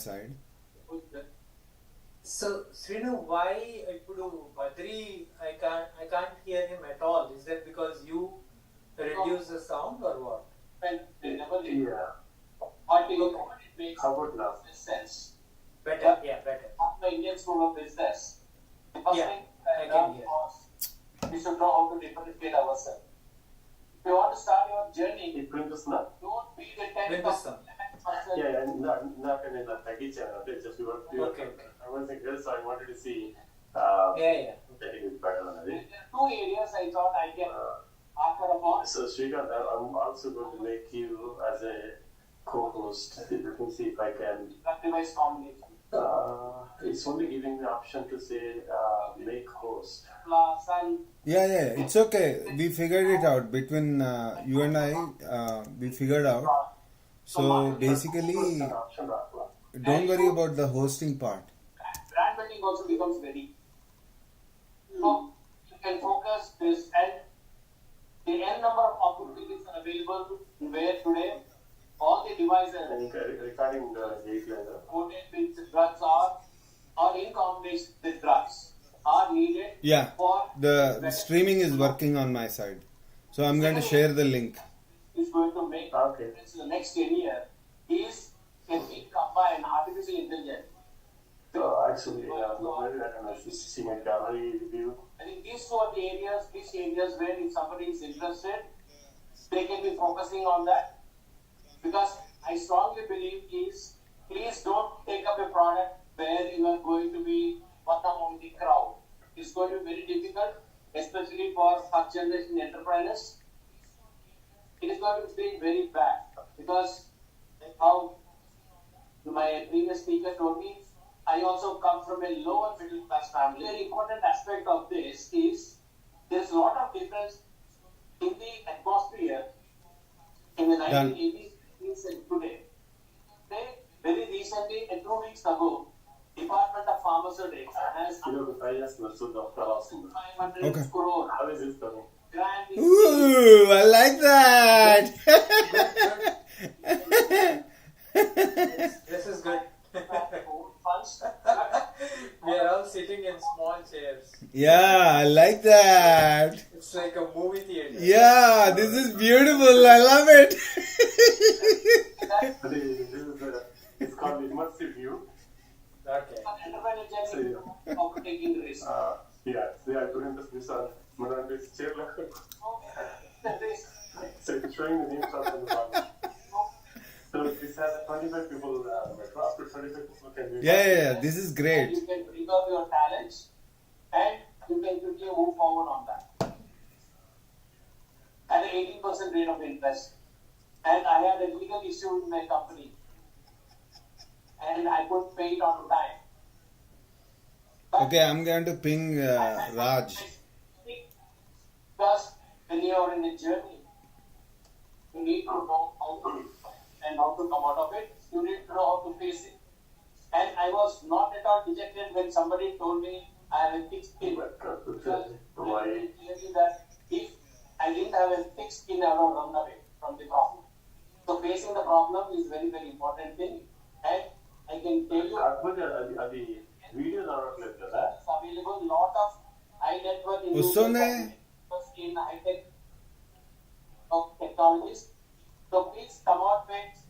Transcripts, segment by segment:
side. So, Srinu, why ఇప్పుడు Badri, I can't hear him at all. Is that because you reduce the sound or what? Yeah. What it makes How about now? sense. Better, yeah, better. After Indian school of business, the first Yeah, thing I can hear. was we should know how to differentiate ourselves. If you want to start your journey, don't be the 10th. Yeah, not in the package. Just Okay. I was a girl, so I wanted to see. Yeah. Getting it better on it. There are 2 areas I thought I can offer upon. So Srikanth, I'm also going to make you as a co-host. Let me see if I can. That device combination. It's only giving me the option to say make host. Plus, and Yeah, it's okay. We figured it out between you and I. We figured out. So basically, don't worry about the hosting part. brand building also becomes very. So you can focus this and the n number of opportunities are available where today all the devices Regarding the gateline. coated with drugs or in combination with drugs are needed Yeah, for the streaming is working on my side. So I'm going to share the link. is going to make Okay. difference in the next 10 years is can be combined artificial intelligence. Actually, see my gallery review. I think these 2 are the areas where if somebody is interested, they can be focusing on that. Because I strongly believe please don't take up a product where you are going to be one among the crowd. It's going to be very difficult, especially for first generation entrepreneurs. It is going to be very bad because how my previous speaker told me, I also come from a lower middle class family. Very important aspect of this is there's a lot of difference in the atmosphere in the 1980s and today. Very recently, 2 weeks ago, Department of Pharmaceutics has 500 Okay. crore How is this coming? grant. Ooh, I like that. This is good. Funds. We are all sitting in small chairs. Yeah, I like that. It's like a movie theater. Yeah, this is beautiful. I love it. It's called immersive view. Okay. Entrepreneur journey of taking risk. Yeah, I put in this on this chair. So it's showing the names of the bottom. So this has 25 people. After 25 people can do. Yeah. This is great. You can bring out your talents and you can quickly move forward on that. At an 18% rate of interest. And I had a legal issue with my company. And I couldn't pay it on time. Okay, I'm going to ping Raj. Because when you are in a journey, you need to know how to and how to come out of it. You need to know how to face it. And I was not at all dejected when somebody told me I have a thick skin. Because I clearly that if I didn't have a thick skin, I would run away from the problem. So facing the problem is very, very important thing. And I can tell you, video it's available lot of high net worth Ussone. in high tech technologies. So please come out with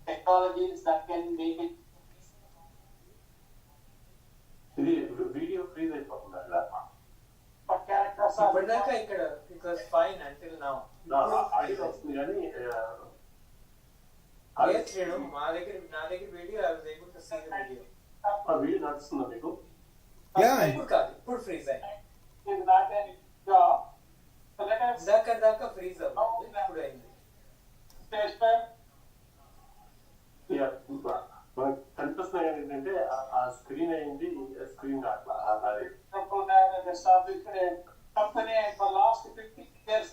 technologies that can make it. Video free But characters are ఇప్పటిదాకా ఇక్కడ it was fine until now. Yes, Srinu, నా దగ్గర video I was able to see the video. Video నడుస్తుందా మీకు? ఇప్పుడు కాదు, ఇప్పుడు freeze అయింది. is not a job. So let us దాకా ఫ్రీజ్ అవ్వాలి, ఇప్పుడు అయింది. మనకు కనిపిస్తున్న ఏంటంటే ఆ స్క్రీన్ అయింది, స్క్రీన్ అట్లా అది. established a company for last 50 years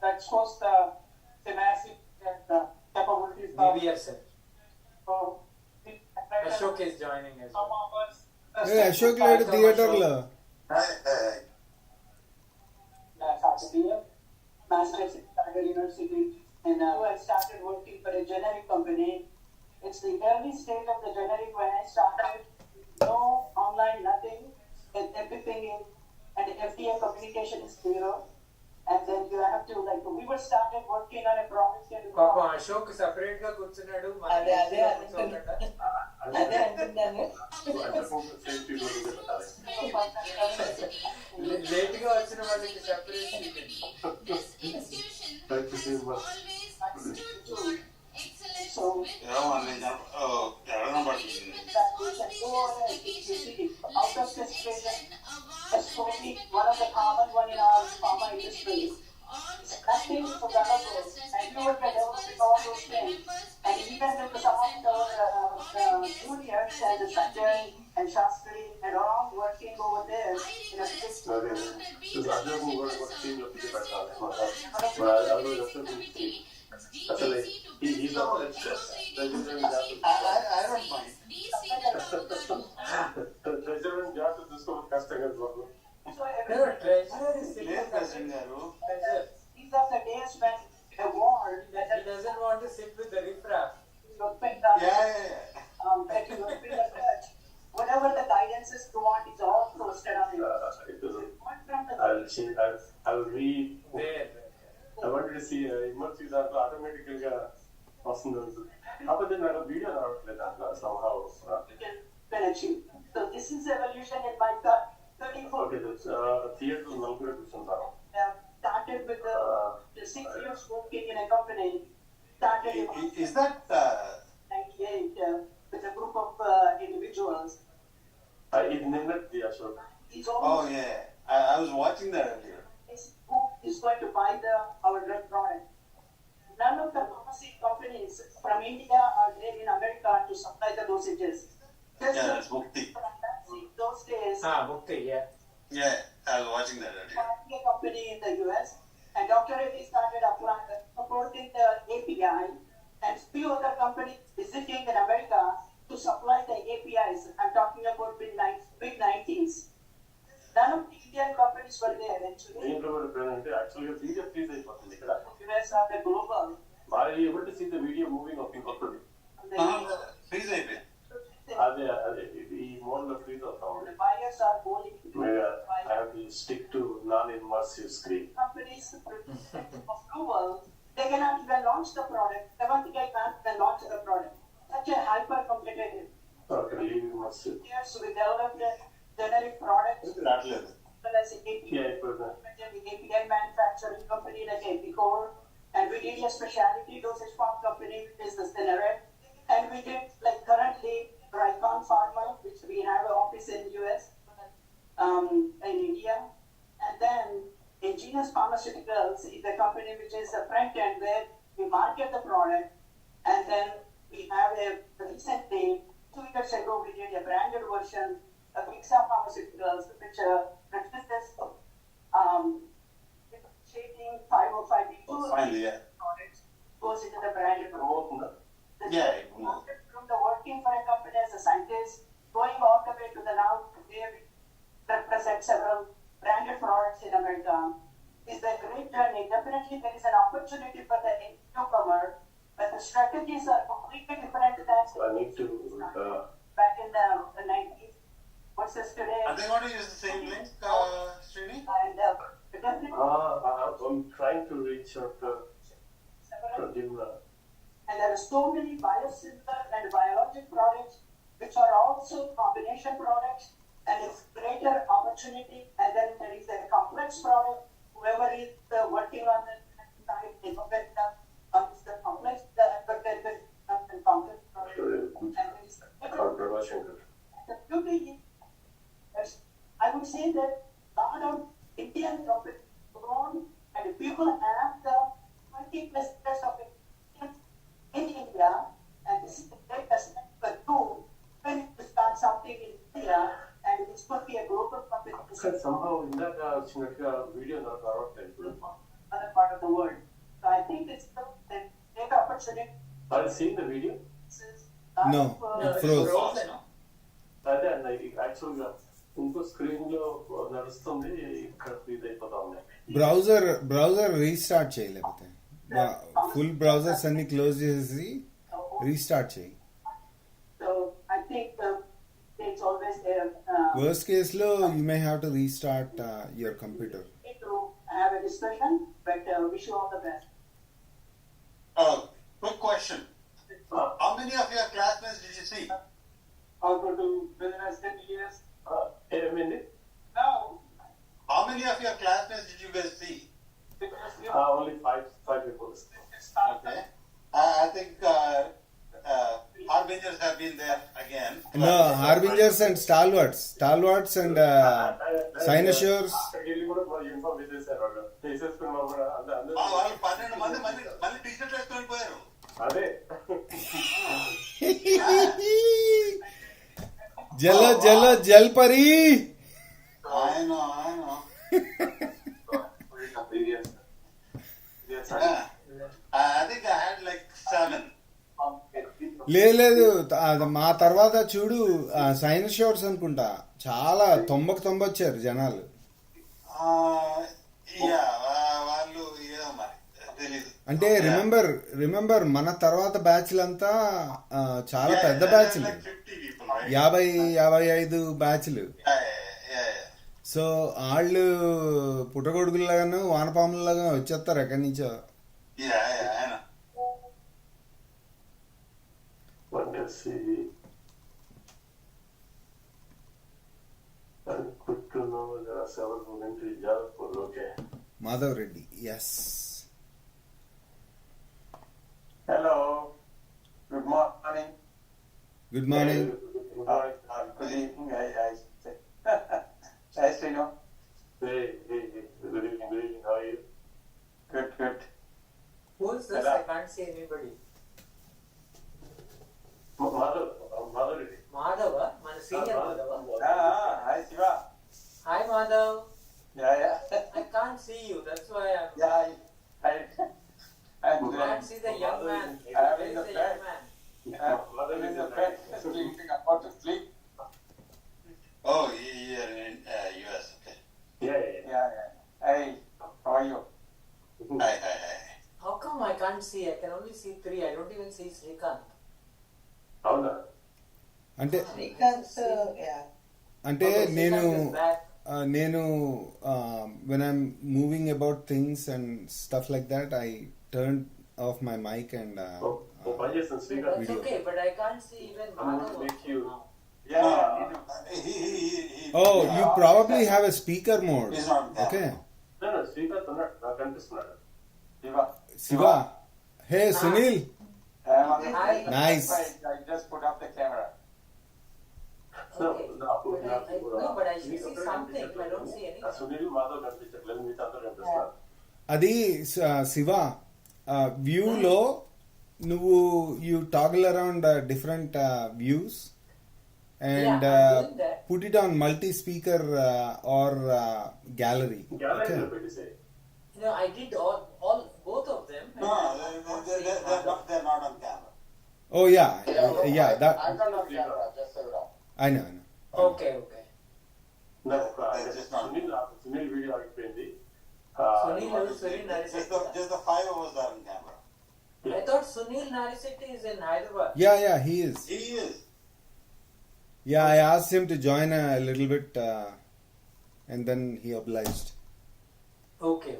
that shows the tenacity and the capabilities of BBR sir. Ashok is joining as some well. of us. Ashok లేడు థియేటర్లో. Masters at Hyderabad University, and I started working for a generic company It's the early stage of the generic when I started. No online, nothing. And everything in, and the FDA communication is zero. And then you have to we were started working on a project in పాపం Ashok separate గా కూర్చున్నాడు అదే అంటున్నాను. Late గా వచ్చిన వాళ్ళకి separate so out of frustration, especially one of the common one in our pharma industry. Nothing to develop, and you were developing all those things, and even with some of the juniors and the Sanjay and Shastri and all working over there in a Actually, he's not I don't mind. Treasurer job to discover customers. treasurer is Yes, President Garu. these are the days when a ward that he doesn't want to sit with the riffraff. Yeah. that you open the church, whatever the guidances you want is all posted on you. What from the I'll read. There. I wanted to see immersive దాంట్లో ఆటోమేటికల్ గా వస్తుంది కాకపోతే నాకు video రావట్లేదు దాంట్లో somehow. can achieve. So this is evolution in my 34. Okay, that's theater నలుగురు కూర్చుంటారు. Started with the 6 years working in a company. Started in Is that 98 with a group of individuals. ఇది నిన్నటి Ashok? These all Oh yeah, I was watching that earlier. who is going to buy our drug product. None of the pharmacy companies from India are there in America to supply the dosages. Just Yeah, that's Mukti. those days, Mukti, yeah. Yeah, I was watching that earlier. a company in the US, and Dr. Reddy started supporting the API, and few other companies visiting in America to supply the APIs. I'm talking about mid-90s. None of the Indian companies were there actually. దీంట్లో కూడా అంటే యాక్చువల్గా video freeze అయిపోతుంది ఇక్కడ. US are the global. Are you able to see the video moving up ఇంకొకటి? Freeze అయిపోయింది. అదే ఈ మోడ్ లో ఫ్రీజ్ అవుతా ఉంది. The buyers are holding. I have to stick to non-immersive screen. Companies approval, they cannot even launch the product. Seventh guy can't even launch the product. Such a hyper competitive. Okay, leave immersive. Yes, we developed a generic product రావట్లేదు. as a API. Yeah, ఇప్పుడు API manufacturing company like Epicor, and we did a specialty dosage form company which is the Cineret, and we did currently Rycon Pharma, which we have an office in US, in India, and then Ingenious Pharmaceuticals is a company which is a front end where we market the product, and then we have recently 2 years ago we did a branded version of Mixa Pharmaceuticals, which represents shading 505(b)(2) Finally, yeah. products goes into the branded అవుతుందా? Yeah, from the working for a company as a scientist, going all the way to the now where we represent several branded products in America, is a great journey. Definitely there is an opportunity for the newcomer, but the strategies are completely different than I need to back in the 90s versus today. Are they going to use the same link, Srini? And definitely I'm trying to reach out to several, Dimla. and there are so many biosimilar and biologic products which are also combination products, and it's greater opportunity. And then there is a complex product. Whoever is working on the side, they look at the complex, the complex product. And there is Prabhashankar. the beauty is, I would say that a lot of Indian companies grown, and people have the 20+ years of experience in India, and this is the great aspect for you when you start something in India, and this could be a global company Because somehow ఇందాక వచ్చినట్టుగా video నాకు రావట్లేదు ఇప్పుడు. other part of the world. So I think it's a great opportunity. Are you seeing the video? No, it froze. అదే అన్న యాక్చువల్గా ఇంకో screen లో నడుస్తుంది, ఇక్కడ ఫ్రీజ్ అయిపోతా ఉంది. బ్రౌజర్ రీస్టార్ట్ చేయలేకపోతే ఫుల్ బ్రౌజర్స్ అన్ని క్లోజ్ చేసి రీస్టార్ట్ చేయి. worst case lo you may have to restart your computer. To have a discussion, but wish you all the best. Quick question. How many of your classmates did you see? How to do business in years? A minute. Now, How many of your classmates did you guys see? because you Only five people. Okay. I think harbingers have been there again. No, harbingers and stalwarts and cynosures. అక్కడికి వెళ్ళి కూడా inform చేసేసారు వాళ్ళు చేసేసుకున్న వాళ్ళు కూడా అందరూ వాళ్ళు 12 మంది మళ్ళీ టీషర్ట్ వేసుకొని పోయారు. అదే జల్పరి. ఆయన I think I had like 7. లేదు మా తర్వాత చూడు సైనోషోర్స్ అనుకుంటా చాలా 90 వచ్చారు జనాలు. వాళ్ళు ఏదో మరి తెలీదు. అంటే రిమెంబర్ మన తర్వాత బ్యాచ్లంతా చాలా పెద్ద బ్యాచ్లు, 50 people, right? 55 బ్యాచ్లు. Yeah. సో వాళ్ళు పుట్టగొడుగుల్లాగాను వానపాములలాగా వచ్చేస్తారు ఎక్కడి నుంచో. Yeah, I know. Let's see. And quick to know there are several who went to Jadavpur. Okay. Madhav Reddy, yes. Hello. Good morning. Good morning. Good evening. I say. Nice to know. Hey. Good evening. How are you? Good. Who is this? I can't see anybody. Madhav Reddy. Madhava? మన senior Madhava? Hi, Shiva. Hi Madhav. Yeah. I can't see you. That's why I'm. Yeah, I I can't see the young man. I am Where in is the the bed. young man? I'm in the bed, sleeping, about to sleep. Oh, you're in US. Okay. Yeah. Yeah. Hey, how are you? Hi. How come I can't see? I can only see 3. I don't even see Srikanth. అవునా? అంటే Yeah. అంటే Okay, నేను Srikanth is back. నేను when I'm moving about things and stuff like that, I turned off my mic and పని చేస్తాను Srikanth. That's okay, but I can't see even I'm going to Madhav make also you- now. Yeah. He oh, you probably have a speaker mode. He's not there. Okay. Srikanth ఉన్నాడు, నాకు కనిపిస్తున్నాడు. Shiva. Hey Sunil. I'm on the Hi. Nice. I just put up the camera. Okay. No, but I should see something. I don't see anything. Sunil Madhav కనిపించట్లేదు, మీతో అందరూ కనిపిస్తున్నారు. అది శివ వ్యూలో నువ్వు you toggle around different views and Yeah, I'm doing that. put it on multi speaker or gallery. గ్యాలరీలో పెట్టేసే. I did all both of them. and No, I'm not seeing Madhav. they're not on camera. Oh yeah, that I'm not on camera, just so you know. I know. Okay. నాకు That's just not- Sunil video ఆగిపోయింది. Sunil Narisetti. Just the 5 of us are on camera. I thought Sunil Narisetti is in Hyderabad. Yeah, he is. He is. Yeah, I asked him to join a little bit and then he obliged. Okay.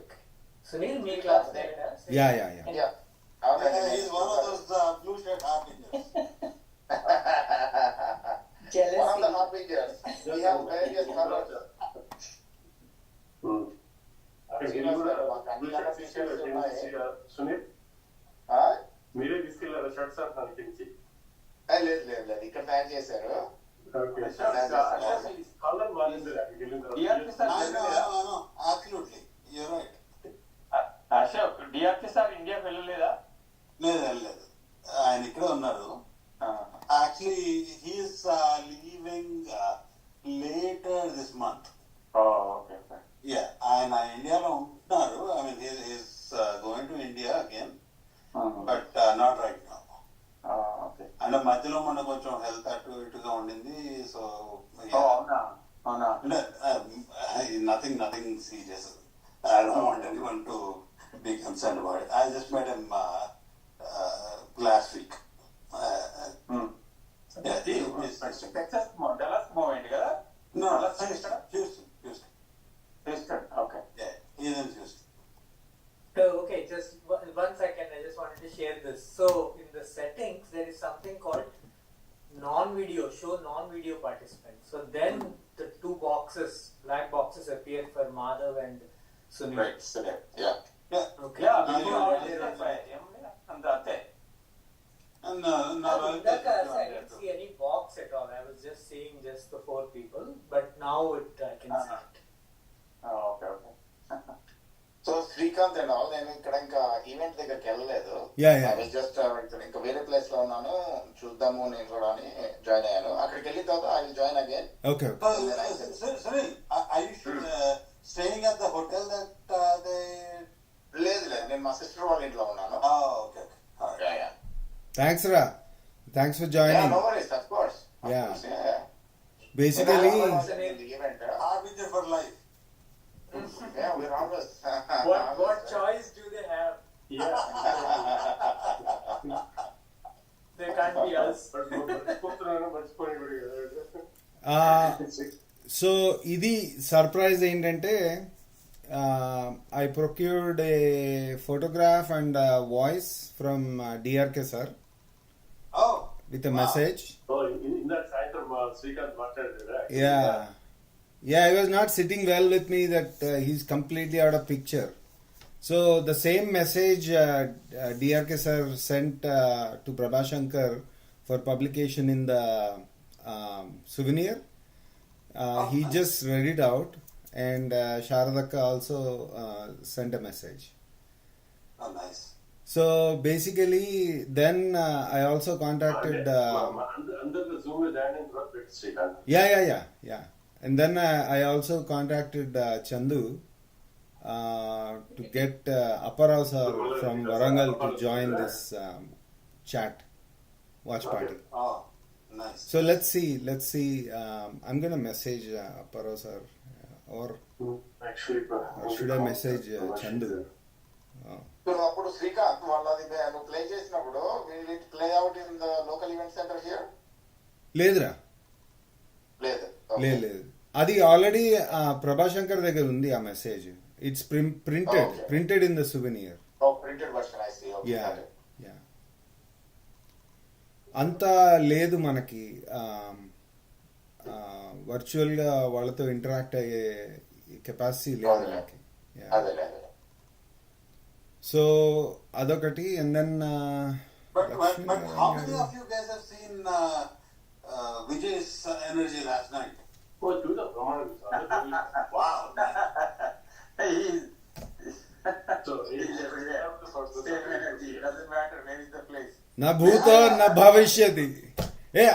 Sunil, me classmate. Yeah. Yeah. He's one of those blue shirt harbingers. Jealousy. One of the harbingers. We have various colors. అక్కడికి వెళ్ళి కూడా blue shirts తీసుకెళ్ళారు. సునీల్ మీరే తీసుకెళ్లారు shirts నాకు తెలిసి. లేదు ఇక్కడ తయారు చేశారు. కలర్ మారింది అక్కడికి వెళ్ళిన I know. Absolutely. You're right. Ashok DRP sir ఇండియాకి వెళ్ళలేదా? లేదు. ఆయన ఇక్కడే ఉన్నారు. Actually, he's leaving later this month. Okay. Yeah, ఆయన ఇండియాలో ఉంటున్నారు. I mean, he's going to India again, but not right now. Okay. అంటే మధ్యలో మన కొంచెం హెల్త్ అటు ఇటుగా ఉండింది. సో అవునా. nothing serious. I don't want anyone to be concerned about it. I just met him last week. Yeah, Texas Dallas move అయింది కదా? No, Houston? Houston. Houston, okay. Yeah, he's in Houston. So, okay, just one second. I just wanted to share this. So, in the settings, there is something called non-video, show non-video participants. So then the two boxes, black boxes appear for Madhav and Sunil. Right, so that, yeah. Okay. Yeah, Now video you are is there. and that's it. And Now, in that case, I didn't see any box at all. I was just seeing just the 4 people, but now I can see it. Oh, okay, okay. So Srikanth and all నేను ఇక్కడ ఇంకా event దగ్గరికి వెళ్ళలేదు. Yeah, yeah. I was just ఇక్కడ ఇంకా వేరే place లో ఉన్నాను, చూద్దాము నేను కూడా అని జాయిన్ అయ్యాను. అక్కడికి వెళ్ళిన తర్వాత I will join again. Okay. Sunil, are you staying at the hotel that they? లేదు లేదు, నేను మా సిస్టర్ వాళ్ళ ఇంట్లో ఉన్నాను. Oh, okay. All right. Yeah, yeah. Thanks, Ra. Thanks for Yeah, joining. no worries, of course. Of Yeah. course, yeah. Basically, The event. I'll be there for life. Yeah, we're always. What choice do they have? Yeah. They can't be us. మర్చిపోతున్నాను, మర్చిపోయి so ఇది surprise ఏంటంటే I procured A photograph and voice from DRK sir Oh. With a message. ఇందాక సాయంత్రం శ్రీకాంత్ మాట్లాడారు. Yeah, I was not sitting well with me that he's completely out of picture. So the same message DRK sir sent to Prabhashankar for publication in the souvenir. He just read it out, and Sharadaka also sent a message. Oh, nice. So basically, then I also contacted. అందరిలో Zoom లో join అయిన తర్వాత పెట్టి Srikanth. Yeah. And then I also contacted Chandu to get Aparao sir from Warangal to join this chat watch party. Oh, nice. So let's see. I'm gonna message Aparao sir, or should I message Chandu? So అప్పుడు శ్రీకాంత్ వాళ్ళది నువ్వు play చేసినప్పుడు will it play out in the local event center here? లేదురా, లేదు. లేదు. అది already Prabhashankar దగ్గర ఉంది ఆ message. It's printed in the souvenir. Oh, printed version, I see. Okay. Yeah అంత లేదు మనకి వర్చువల్ గా వాళ్ళతో ఇంటరాక్ట్ అయ్యే కెపాసిటీ లేదు మనకి. అదే. సో అదొకటి. And then But how many of you guys have seen Vijay's energy last night? చూద్దాం ప్రమాణం. Wow. Doesn't matter where is the place. నా భూతో నా భవిష్యత్.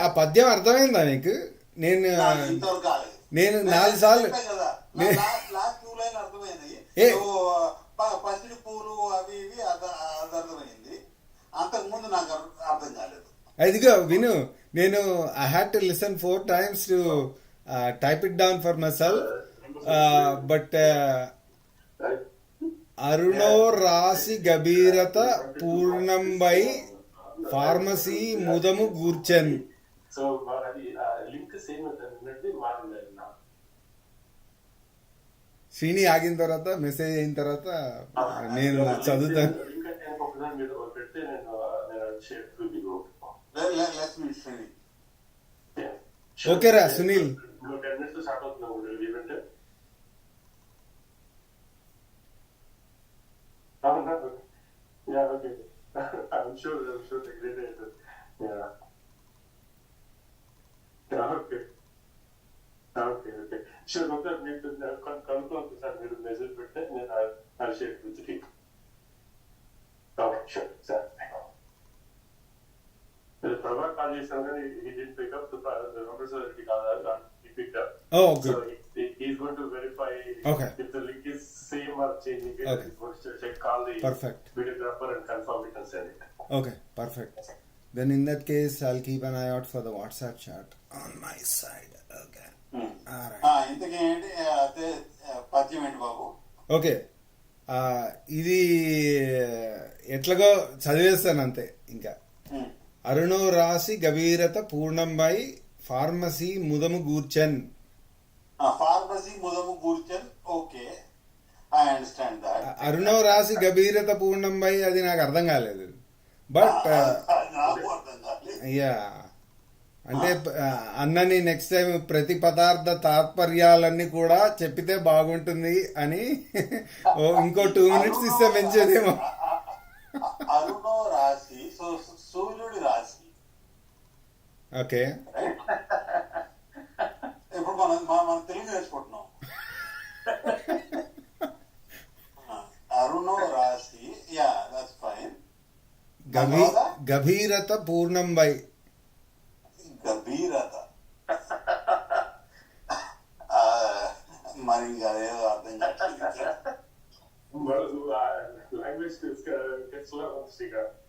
ఆ పద్యం అర్థమైందా నీకు? నేను ఇంతవరకు కాలేదు. 4 సార్లు లాస్ట్ 2 లైన్ అర్థమైంది. పసిడి పూలు అవి ఇవి అది అర్థమైంది. అంతకు ముందు నాకు అర్థం కాలేదు. ఇదిగో విను, నేను I had to listen 4 times to type it down for మై సెల్ఫ్. బట్ అరుణో రాసి గభీరత పూర్ణంబై ఫార్మసీ ముదము గూర్చన్. సో అది లింక్ సేమ్ మారింది. శ్రీని ఆగిన తర్వాత మెసేజ్ అయిన తర్వాత నేను చదువుతాను. లింక్ అంటే ఒకసారి మీరు పెడితే నేను share to the group. Let's meet Srini. ఓకేరా సునీల్. 10 minutes స్టార్ట్ అవుతుంది event. Yeah, okay. I'm sure the great answer. Yeah. Okay. Sure, okay. మీరు కనుక్కోండి సార్, మీరు మెసేజ్ పెడితే నేను I'll share it with the team. Okay, sure, sir. Prabha called yesterday and he didn't pick up. The numbers are already called. He picked up. Oh, good. So he's going to verify if the link is same or changing it. Okay. He's going to check, call the Perfect. videographer and confirm it and send it. Okay, perfect. Then in that case, I'll keep an eye out for the WhatsApp chat on my side. Okay. Alright. ఇంతకీ ఏంటి పద్యం ఏంటి బాబు? Okay, ఇది ఎట్లాగో చదివేస్తాను అంతే. ఇంకా అరుణో రాసి గభీరత పూర్ణంబై ఫార్మసీ ముదము గూర్చన్. ఫార్మసీ ముదము కూర్చొని ఓకే, ఐ అండర్స్టాండ్ దాట్. అరుణో రాశి గభీరత పూర్ణంబై అది నాకు అర్థం కాలేదు. బట్ నాకు అర్థం కాలేదు. యా అంటే అన్నని నెక్స్ట్ టైం ప్రతి పదార్థ తాత్పర్యాలన్నీ కూడా చెప్పితే బాగుంటుంది అని ఇంకో 2 minutes ఇస్తే పెంచేదేమో. అరుణో రాశి, సో సూర్యుడి రాశి. ఓకే, ఇప్పుడు మనం తెలుగు నేర్చుకుంటున్నాం. అరుణో రాశి, యా దట్స్ ఫైన్. గభీరత పూర్ణంబై. గభీరత మరి ఇంకా అదేదో అర్థం కావట్లేదు. లాంగ్వేజ్ శ్రీకాంత్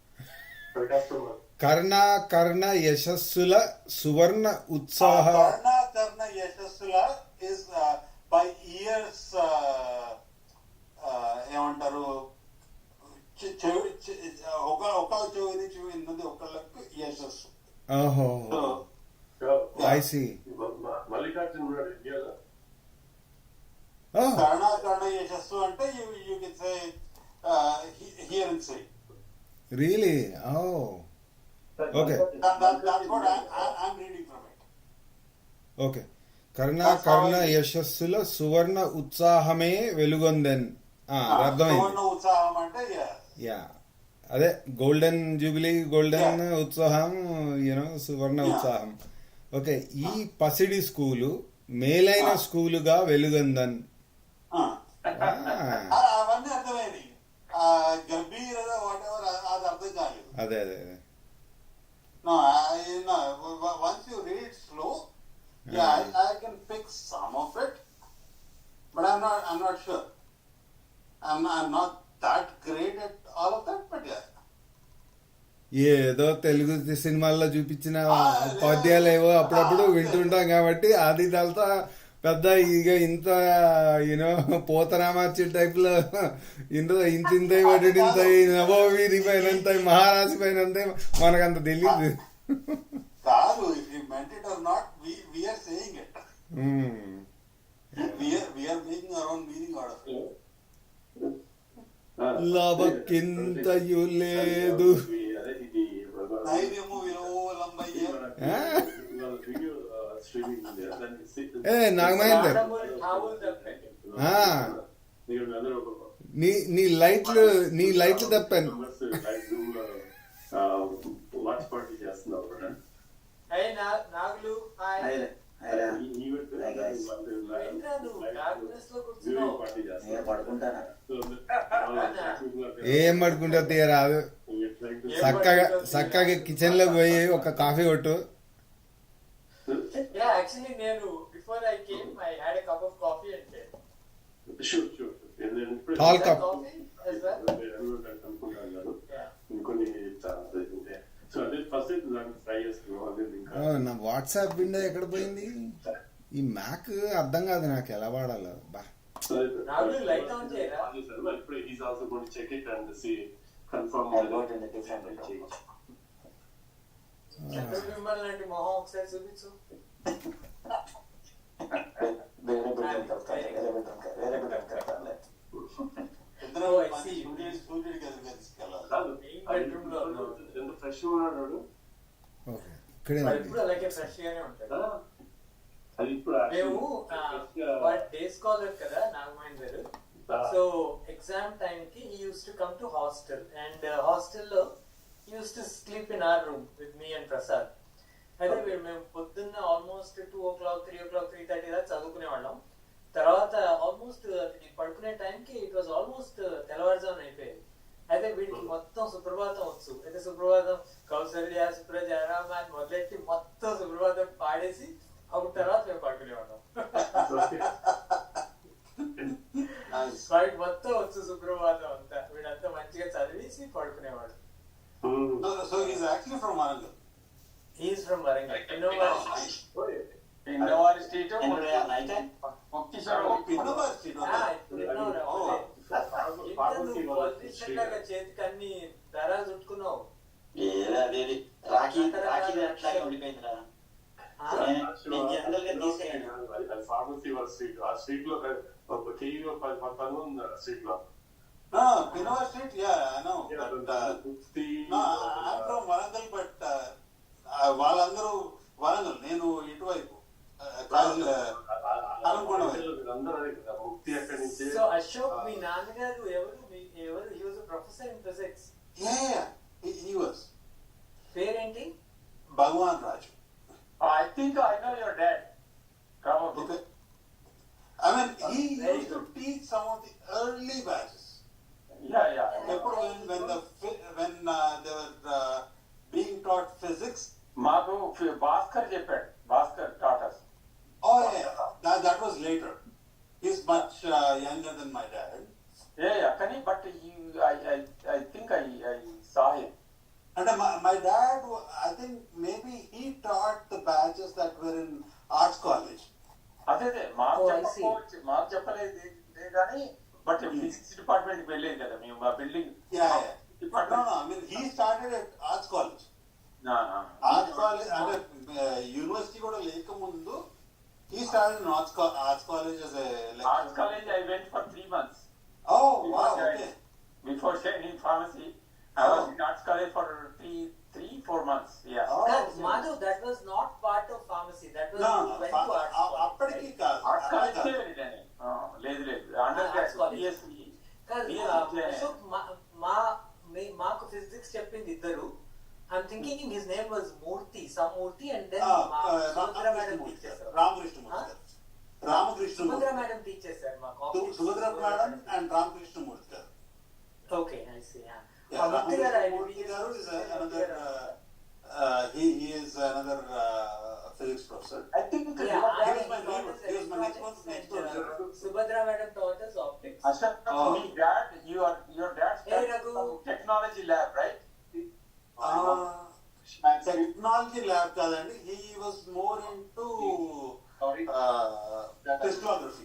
కర్ణ కర్ణ యశస్సుల సువర్ణ ఉత్సాహ. కర్ణ యశస్సుల ఇస్ బై ఇయర్స్, ఏమంటారు, ఒక చెవి నుంచి విన్నది ఒకళ్ళకు యశస్సు. ఓహో, ఐ సీ. మల్లికార్జున్ ఉన్నాడు ఇండియాలో. కర్ణ యశస్సు అంటే you can say here and say. Really? Oh, okay I'm reading from it. Okay. కర్ణ కర్ణ యశస్సుల సువర్ణ ఉత్సాహమే వెలుగొందెన్. అర్థమైంది. సువర్ణ ఉత్సాహం అంటే యా, అదే గోల్డెన్ జూబిలీ, గోల్డెన్ ఉత్సాహం, యూనో సువర్ణ ఉత్సాహం. ఓకే, ఈ పసిడి స్కూలు మేలైన స్కూలుగా వెలుగొందన్. అవన్నీ అర్థమైంది. గంభీర వాట్ ఎవర్ అది అర్థం కాలేదు. అదే అదే అదే. No, once you read slow, I can pick some of it, but I'm not sure. I'm not that great at all of that, but yeah. ఏదో తెలుగు సినిమాల్లో చూపించిన పద్యాలు ఏవో అప్పుడప్పుడు వింటుంటాం కాబట్టి అది తలతా పెద్ద ఇక ఇంత యూనో పోతరామార్చి టైప్ లో ఇంత ఇంత నవోవీధి పైన ఎంత మహారాజు పైన అంతే మనకంత తెలియదు. కాదు, if you meant it or not, we are saying it. We are making our own meaning out of it. లవకింతయు లేదు ధైర్యము విలోలంబయ్య. నాగమహేందర్, నీ లైట్లు తప్పాను. నాగులు ఏం పడుకుంటా తీయరాదు. చక్కగా కిచెన్ లో పోయి ఒక కాఫీ కొట్టు. Yeah, actually, నేను before I came, I had a cup of coffee and tea. Sure. Tall cup. Coffee as well. నా వాట్సాప్ విండో ఎక్కడ పోయింది? ఈ మ్యాక్ అర్థం కాదు నాకు ఎలా వాడాలో. బా, నాగులు లైట్ ఆన్ చేయరా? He's also going to check it and see, confirm in the different change. మిమ్మల్ని లాంటి మొహం ఒకసారి చూపించు. వేరే బెడ్రూమ్ కడతారులే. సూర్యుడికి ఎదురుగా తీసుకెళ్ళాలి. బెడ్రూమ్ లో ఎంత ఫ్రెష్ ఉన్నాడు. ఓకే, ఇక్కడే ఇప్పుడు అలాగే ఫ్రెష్ గానే ఉంటాయి. అది ఇప్పుడు మేము డే స్కాలర్ కదా నాగమహేందర్. సో ఎగ్జామ్ టైం కి he used to come to hostel and hostel లో he used to sleep in our room with me and Prasad. అయితే మేము పొద్దున్న ఆల్మోస్ట్ 2 o'clock 3 o'clock 3:30 దాకా చదువుకునే వాళ్ళం. తర్వాత ఆల్మోస్ట్ పడుకునే టైంకి ఇట్ వాజ్ ఆల్మోస్ట్ తెల్లవారుజామున అయిపోయేది. అయితే వీడికి మొత్తం సుప్రభాతం వచ్చు. అయితే సుప్రభాతం కౌసల్య సుప్రజ రామ అని మొదలెట్టి మొత్తం సుప్రభాతం పాడేసి అప్పుడు తర్వాత మేము పడుకునేవాళ్ళం. వాడికి మొత్తం వచ్చు సుప్రభాతం అంతా. వీడంతా మంచిగా చదివేసి పడుకునేవాడు. So he's actually from Warangal. He is from Warangal. Indoor street అయితే చేతికి అన్ని దరాలు చుట్టుకున్నావు. రాఖీ అట్లా ఉండిపోయింది కదా. జనరల్ గా తీసేయండి. అది ఫార్మసీ వాళ్ళ స్ట్రీట్, ఆ స్ట్రీట్ లో ఒక KU 10 ఉన్నారు స్ట్రీట్ లో. No, Pinova Street, yeah, I know. But, no, I'm from Warangal, but వాళ్ళందరూ వరంగల్, నేను ఇటువైపు అనుకోండి. అందరూ అదే కదా, ముక్తి అక్కడి నుంచి. సో అశోక్ మీ నాన్నగారు ఎవరు he was a professor in physics. Yeah, he was. పేరేంటి? Bhagwan Raj. I think I know your dad. Probably. Okay. I mean, he used to teach some of the early batches. Yeah. ఎప్పుడు when they were being taught physics. మాకు భాస్కర్ చెప్పాడు, Bhaskar taught us. Oh yeah, that was later. He's much younger than my dad. Yeah, కానీ but I think I saw him. And my dad, I think maybe he taught the batches that were in arts college. అదే మాకు చెప్పలేదు కానీ but physics department వెళ్ళేది కదా మేము ఆ building. Yeah. No, I mean he started at arts college. Arts college అంటే university కూడా లేకముందు he started in arts college as a lecturer. Arts college I went for 3 months. Oh wow, okay. Before studying pharmacy, I was in arts college for 3-4 months. Yeah. Madhu, that was not part of pharmacy. That was went to arts college. అప్పటికి కాదు. Arts college వెళ్ళాను. లేదు under graduate BSc. Ashok మాకు physics చెప్పింది ఇద్దరు. I'm thinking his name was Murthy, some Murthy, and then Subhadra madam teaches her. Ramakrishna Subhadra madam teaches her. Subhadra madam and Ramakrishna Murthy. Okay, I see. Yeah. Murthy garu is another. He is another physics professor. I think he was my neighbor. He was my next door. Subhadra madam taught us optics. Ashok, your dad started technology lab, right? Technology lab kadandi. He was more into crystallography.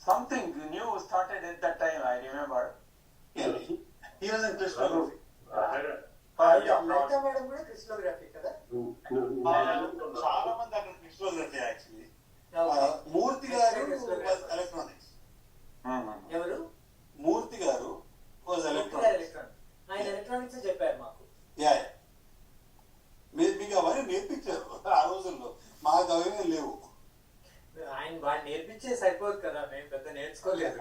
Something new started at that time, I remember. Yeah, he was in crystallography. Lata madam కూడా crystallography కదా? చాలా మంది అక్కడ crystallography actually. మూర్తి గారు was electronics. ఎవరు? మూర్తి గారు was electronics. ఆయన electronics చెప్పారు మాకు. Yeah. మీకు అవన్నీ నేర్పించారు ఆ రోజుల్లో, మాకు అవేమీ లేవు. ఆయన వాడు నేర్పించే సరిపోదు కదా, మేము పెద్ద నేర్చుకోలేదు.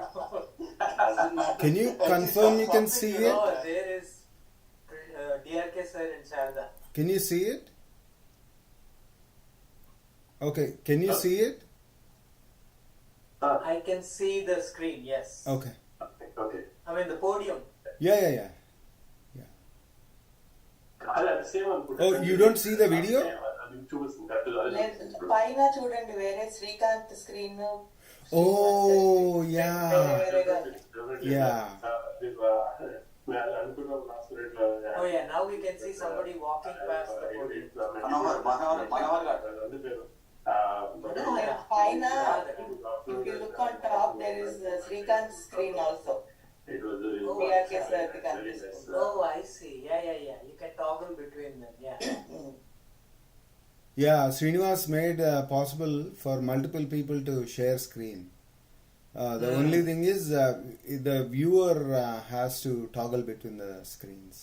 Can you confirm you can see it? No, there is DRK sir in Sharda. Can you see it? Okay, can you see it? I can see the screen, yes. Okay. I mean the podium. Yeah. Same Oh, you don't see the video? పైన చూడండి, వేరే Srikanth screen. Oh, yeah. Oh yeah, now we can see somebody walking past the podium. పైన if you look on top there is Srikanth screen also. DRK sir కనిపిస్తుంది. Oh, I see. Yeah. You can toggle between them. Yeah. Yeah, Srinivas made possible for multiple people to share screen. The only thing is the viewer has to toggle between the screens.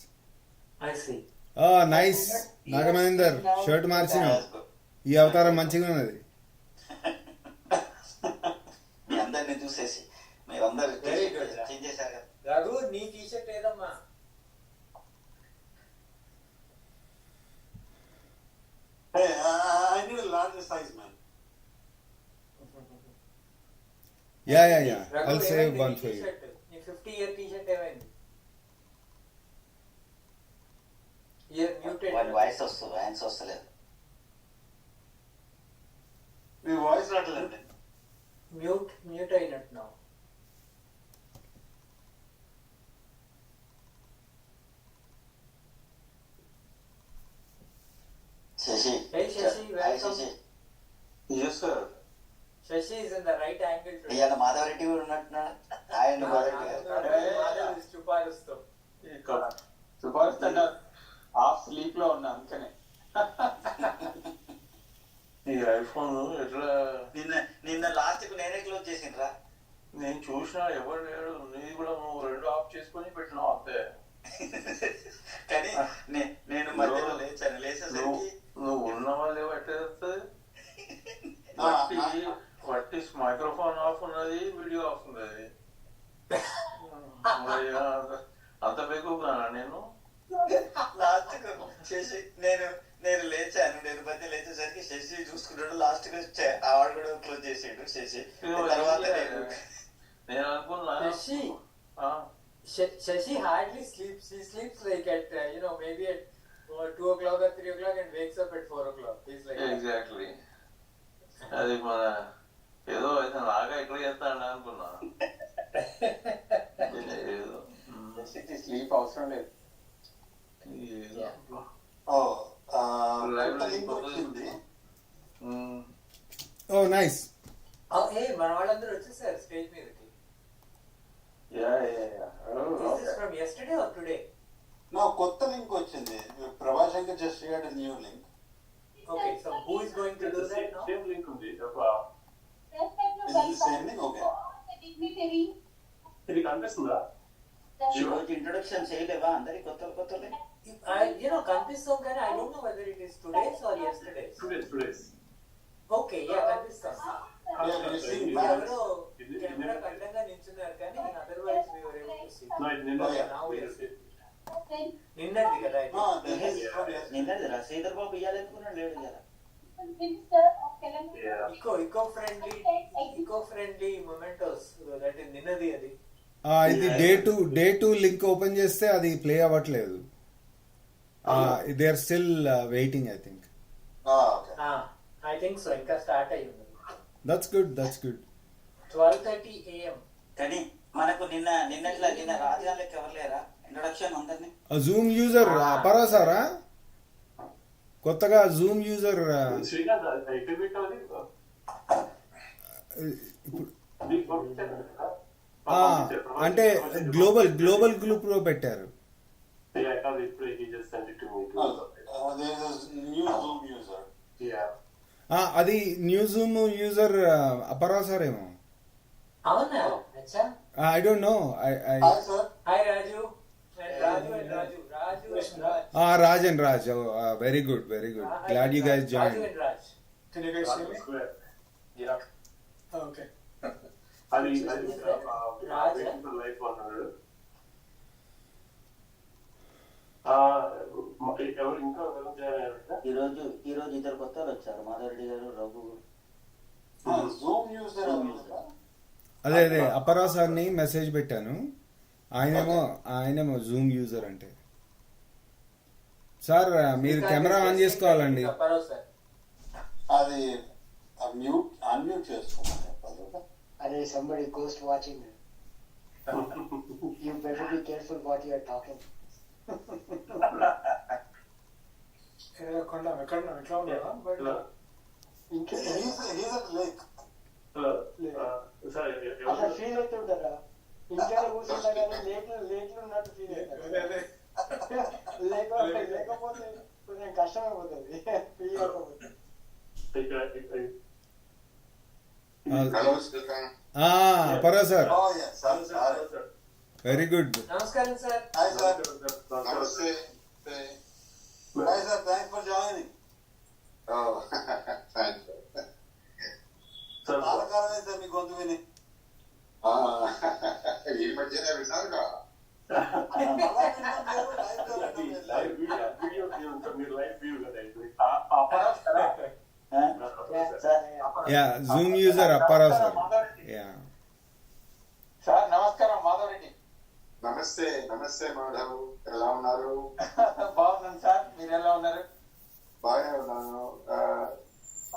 I see. Oh, nice. Nagamaninder, shirt మార్చిన ఈ అవతారం మంచిగా ఉన్నది. మీ అందరిని చూసేసి మీరందరూ change చేశారు కదా. రఘు, నీ టీ-షర్ట్ ఏదమ్మా? Hey, I need a larger size, man. Yeah. Raghu, I'll save ఏమైంది one నీ for you. టీ-షర్ట్? నీ 50-year టీ-షర్ట్ ఏమైంది? You're muted. వాడి వాయిస్ వస్తుంది, వాయిస్ వస్తలేదు. మీ వాయిస్ రావట్లేదండి. Mute అయినట్టు now. Shashi. Hey Shashi, welcome. Shashi. Yes, sir. Shashi is in the right angle today. ఇవాళ మాధవరెడ్డి కూడా ఉన్నట్టున్నాడు. ఆయన మాధవరెడ్డి గారు. Madhav is చూపారుస్తూ. సుపారుస్తాడు. హాఫ్ స్లీప్ లో ఉన్నా అందుకనే. ఐఫోన్ ఎట్లా నిన్న లాస్ట్ కు నేనే క్లోజ్ చేసిండ్రా. నేను చూసినా ఎవరు లేడు, నీది కూడా నువ్వు 2 ఆఫ్ చేసుకొని పెట్టినావు అంతే. కానీ నేను మధ్యలో లేచాను, లేచేసరికి నువ్వు ఉన్న వాళ్ళు ఎట్లా తెలుస్తుంది? వట్టి మైక్రోఫోన్ ఆఫ్ ఉన్నది, వీడియో ఆఫ్ ఉన్నది. అంత బెక్కునా నేను లాస్ట్ శశి నేను లేచాను, నేను మధ్య లేచేసరికి శశి చూసుకుంటాడు. లాస్ట్ కు ఆవాడు కూడా క్లోజ్ చేసాడు శశి. తర్వాత నేను అనుకున్నా Shashi hardly sleeps. He sleeps like at maybe at 2 o'clock or 3 o'clock and wakes up at 4 o'clock. He's like exactly. అది మన ఏదో అయితే నాగా ఎక్కడ చేస్తాను అనుకున్నా. ఏదో స్లీప్ అవసరం లేదు. Oh, nice. hey, మన వాళ్ళందరూ వచ్చేసారు స్టేజ్ మీదకి. Is this from yesterday or today? నా కొత్త లింక్ వచ్చింది. Prabhashankar just shared a new link. Okay, so who is going to do that now? Same link ఉంది. Is it the same link? Okay. ఇది కనిపిస్తుందా? ఈ రోజు ఇంట్రొడక్షన్ చేయలేవా అందరికి కొత్త కనిపిస్తాం కానీ I don't know whether it is today's or yesterday's. Today's. Okay, yeah, కనిపిస్తాం. ఎవరో కెమెరా అడ్డంగా నిల్చున్నారు కానీ otherwise we were able to see. Now we are seeing. నిన్నది కదా నిన్నది రా. శ్రీధర్ బాబు ఇయ్యాలనుకున్నాడు, లేడు కదా. eco friendly mementos, that is నిన్నది అది. ఇది డే టూ లింక్ ఓపెన్ చేస్తే అది ప్లే అవ్వట్లేదు. They are still waiting I think. I think so, ఇంకా స్టార్ట్ అయ్యింది. That's good. 12:30 AM. కానీ మనకు నిన్న రాజధానికి ఎవరు లేరా ఇంట్రొడక్షన్ అందరినీ? జూమ్ యూజర్ అపరా సారా, కొత్తగా జూమ్ యూజర్ అంటే గ్లోబల్ గ్రూప్ లో పెట్టారు. అది న్యూ జూమ్ యూజర్ అపరా సార్ ఏమో. అవునా? అచ్చా, I don't know. Hi Raju and Raju. Raj and Raj. Very good. Glad you guys joined. Raju and Raj. Can you guys see me? Yeah. Oh, okay. అది Raj, life అన్నాడు. ఎవరు ఇంకా ఈ రోజు ఇద్దరు కొత్త వాళ్ళు వచ్చారు, మాధవరెడ్డి గారు, రఘు. Zoom user. అదే అపరా సార్ని మెసేజ్ పెట్టాను. ఆయనేమో జూమ్ యూజర్ అంటే. సార్ మీరు కెమెరా ఆన్ చేసుకోవాలండి. అది అన్మ్యూట్ చేసుకోమని చెప్పాలి. అదే somebody ghost watching me. You better be careful what you are talking. ఎక్కడ ఉన్నారా? But He's at lake. అసలు ఫీల్ అవుతుంటారా? ఇంట్లో కూర్చుంటా కానీ లేట్లు ఉన్నట్టు ఫీల్ అవుతారు. లేకపోతే కొంచెం కష్టమైపోతుంది ఫీల్ అవ్వకపోతే. అపరా sir, Oh yes, very good. నమస్కారం sir. Hi sir. Namaste. Hi sir, thanks for joining. Oh, thanks. చాలా కాలమే సార్ మీ గొంతు విని. ఈ మధ్యనే విన్నారుగా. జూమ్ యూజర్ అపరా సార్. సార్ నమస్కారం, మాధవరెడ్డి. నమస్తే మాధవ్, ఎలా ఉన్నారు? బాగున్నాను సార్, మీరు ఎలా ఉన్నారు? బాగానే ఉన్నాను.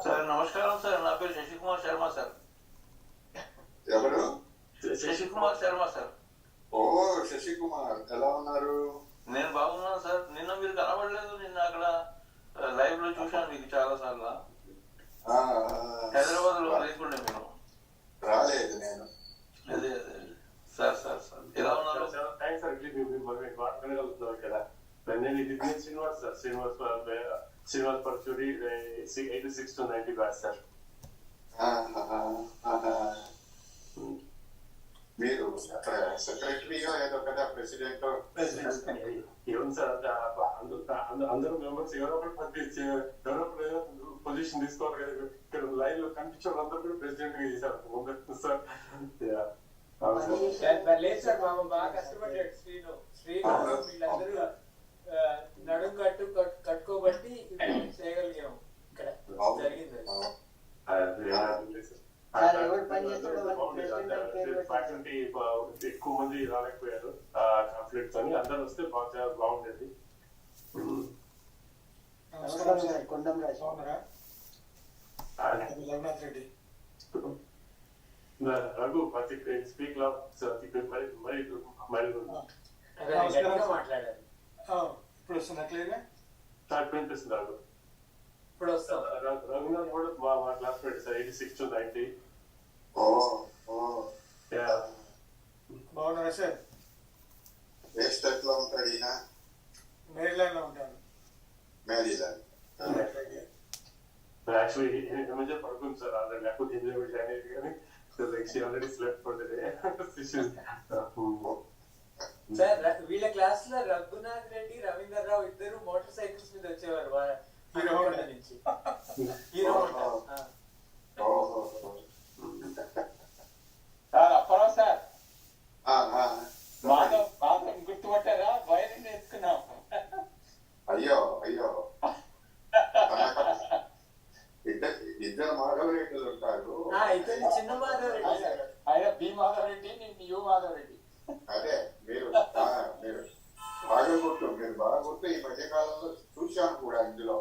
సార్ నమస్కారం సార్, నా పేరు శశికుమార్ శర్మ సార్. ఎవరు? శశికుమార్ శర్మ సార్. ఓ శశికుమార్, ఎలా ఉన్నారు? నేను బాగున్నాను సార్. నిన్న మీరు కనబడలేదు. నిన్న అక్కడ లైవ్ లో చూశాను మీకు చాలా సార్లు. హైదరాబాద్ లో లేకుండే మీరు. రాలేదు నేను. అదే సార్ ఎలా ఉన్నారు? Srinivas Parchuri, 86 to 90 batch, sir. మీరు అక్కడ సెక్రటరీగా ఏదో కదా ప్రెసిడెంట్ ఏం సార్ అందరూ మెంబర్స్ ఎవరో పొజిషన్ తీసుకోవాలి కదా. ఇక్కడ లైన్ లో కనిపించే అందరూ కూడా ప్రెసిడెంట్ గా చేశారు ముందు సార్. లేదు సార్ పాపం బాగా కష్టపడ్డాడు శ్రీను వీళ్ళందరూ నడుం కట్టుకోబట్టి చేయగలిగాము. ఇక్కడ జరిగింది ఫ్యాకల్టీ ఎక్కువ మంది రాలేకపోయారు కాన్ఫ్లిక్ట్స్ అని. అందరూ వస్తే బాగుండేది. రఘు స్పీక్ లో మాట్లాడారు. ఇప్పుడు వస్తున్నా క్లియర్గా వినిపిస్తుంది రఘు. ఇప్పుడు వస్తాం. రఘునాథ్ కూడా మా క్లాస్మేట్ సార్, 86 to 90. బాగున్నారా సార్? ఏ స్టేట్ లో ఉంటాడు ఈయన? మేరీలాండ్ లో ఉంటాను. మేరీలాండ్. యాక్చువల్లీ మధ్య పడుకుంది సార్ ఆల్రెడీ, లేకపోతే ఎంజాయ్ జాయిన్ అయ్యేది కానీ already slept for the day. Sir వీళ్ళ క్లాస్ లో రఘునాథ్ రెడ్డి, రవీందర్ రావు ఇద్దరు మోటార్ సైకిల్స్ మీద వచ్చేవారు నుంచి. సార్ అప్పరా సార్ మాధవ్ గుర్తుపట్టారా? వైరల్ నేర్చుకున్నాం. అయ్యో ఇద్దరు మాధవ రెడ్డిలు ఉంటారు. చిన్న మాధవ రెడ్డి, ఆయన బి మాధవ్ రెడ్డి, నేను యు మాధవ్ రెడ్డి. అదే మీరు బాగా గుర్తు, మీరు బాగా గుర్తు. ఈ మధ్య కాలంలో చూశాను కూడా ఇందులో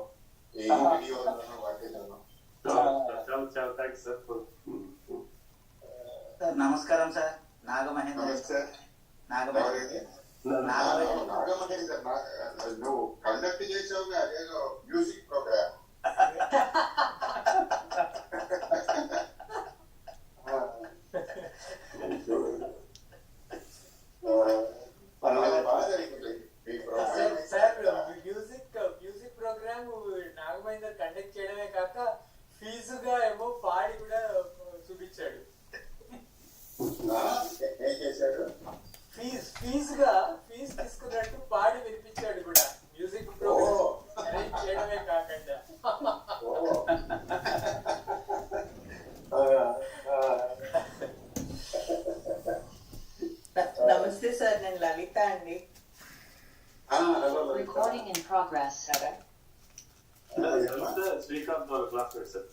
ఈ వీడియోలను వాటిలను. చాలా థ్యాంక్స్ సార్. నమస్కారం సార్. నాగమహేందర్. నాగమహేందర్ నువ్వు కండక్ట్ చేసావుగా అదేదో మ్యూజిక్ ప్రోగ్రామ్. బాగా జరిగింది మీ ప్రోగ్రామ్. మ్యూజిక్ ప్రోగ్రామ్ నాగమహేందర్ కండక్ట్ చేయడమే కాక ఫీజుగా ఏమో పాడి కూడా చూపించాడు. ఏం చేశాడు? ఫీజు తీసుకున్నట్టు పాడి వినిపించాడు కూడా. మ్యూజిక్ ప్రోగ్రామ్ అరేంజ్ చేయడమే కాకుండా. నమస్తే సార్, నేను లలిత అండి. Recording in progress. శ్రీకాంత్ వాళ్ళ classmate sir.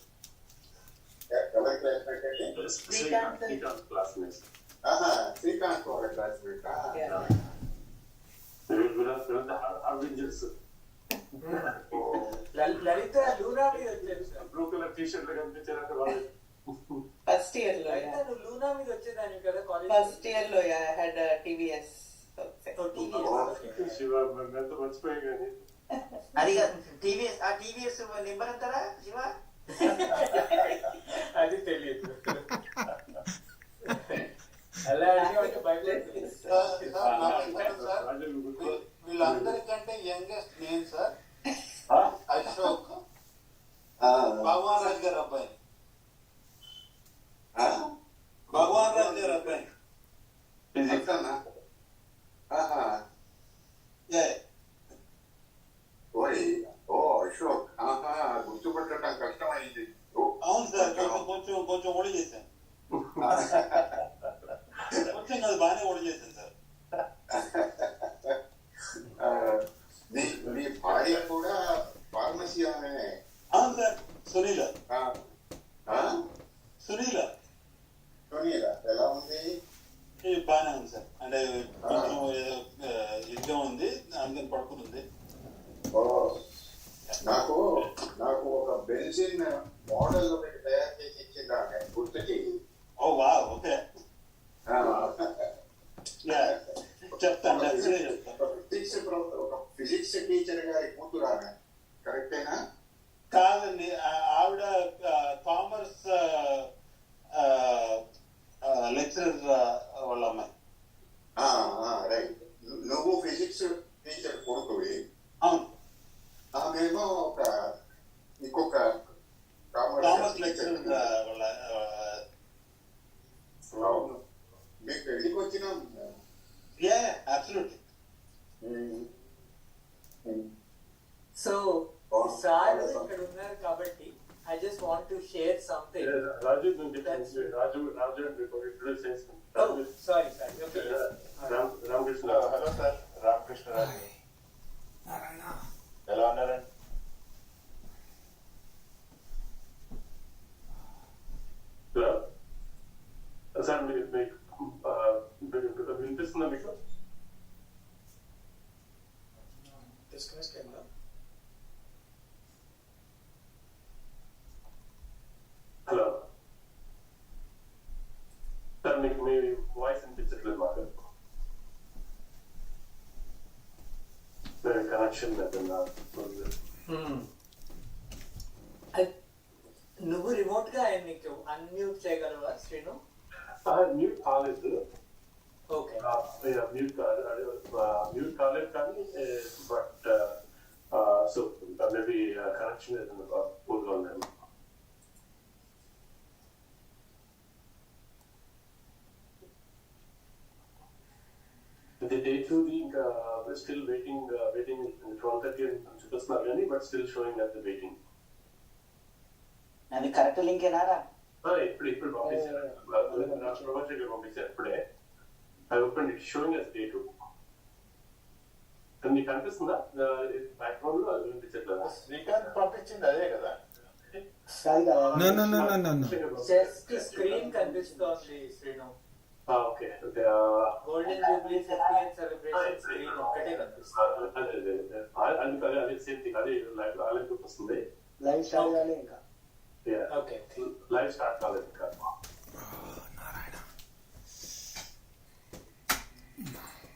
Srikanth classmate. Srikanth వాళ్ళ క్లాస్మేట్. లలిత లూనా మీద వచ్చేది sir. Blue colour T shirt కనిపించారంటే వాళ్ళు ఫస్ట్ ఇయర్ లో. నువ్వు లూనా మీద వచ్చేదాన్ని కదా కాలేజ్? ఫస్ట్ ఇయర్ లో హ్యాడ్ టీవీఎస్. శివ ఎంత మర్చిపోయా కానీ అది టీవీఎస్ నెంబర్ అంటారా శివ? అది తెలియదు. అలా వీళ్ళందరికంటే యంగెస్ట్ నేను సార్ అశోక్, భగవాన్ రాజ్ గారు అబ్బాయి. భగవాన్ రాజ్ గారు అబ్బాయి. అశోక్ గుర్తుపట్టడం కష్టమైంది. అవును సార్, కొంచెం ఓడి చేశాను. కొంచెం కాదు, బాగానే ఓడి చేశాను సార్. మీ భార్య కూడా ఫార్మసీ ఆమె? అవును సార్, సునీల. ఎలా ఉంది? బాగానే ఉంది సార్. అంటే కొంచెం ఇదిగా ఉంది, అందుకని పడుకుంది. నాకు ఒక బెంజిన్ మోడల్ ఒకటి తయారు చేసి ఇచ్చింది ఆమె, గుర్తుకి. ఓ వా, ఓకే చెప్తాను. ఒక ఫిజిక్స్ టీచర్ గారి కూతురు ఆమె, కరెక్టేనా? కాదండి, ఆవిడ కామర్స్ లెక్చరర్ వాళ్ళ అమ్మాయి. రైట్. నువ్వు ఫిజిక్స్ టీచర్ కొడుకువి. అవును. ఆమెమో ఒక లెక్చరర్ వాళ్ళ మీకు పెళ్లికి వచ్చిన యా అబ్సల్యూట్లీ. So, సార్ ఇక్కడ ఉన్నారు కాబట్టి I just want to share something. Raju, introduce yourself. Oh, sorry. Okay. Ramkrishna. Hello, sir. Ramkrishna. ఎలా ఉన్నారండి? Hello. సార్ మీకు వినిపిస్తుందా మీకు? డిస్కనెక్ట్ అయిందా? హలో సార్, మీకు మీ వాయిస్ వినిపించట్లేదు మాకు. కనెక్షన్ లేదన్నా. నువ్వు రిమోట్ గా నీకు అన్మ్యూట్ చేయగలవా శ్రీను? మ్యూట్ కాలేదు. ఓకే, మ్యూట్ కాలేదు కానీ బట్ సో మేబీ కనెక్షన్ ఏదైనా పూర్గా ఉన్నాను. The day 2 ఇంకా still waiting 12:30 చూపిస్తున్నారు కానీ but still showing at the waiting. అది కరెక్ట్ లింక్ ఏనారా? ఇప్పుడు పంపించారు, ప్రభాష్ పంపించారు ఇప్పుడే. అది open it showing as day 2. మీకు కనిపిస్తుందా బ్యాక్గ్రౌండ్ లో? అది వినిపించట్లేదా? శ్రీకాంత్ పంపించింది అదే కదా? No. జస్ట్ స్క్రీన్ కనిపిస్తోంది Srinu. Okay golden Jubilee 50th celebration screen ఒక్కటే కనిపిస్తుంది. అదే సేమ్ థింగ్, అదే లైవ్ అలాగే చూపిస్తుంది. లైవ్ స్టార్ట్ కాలే ఇంకా. ఓకే, లైవ్ స్టార్ట్ కాలేదు ఇంకా.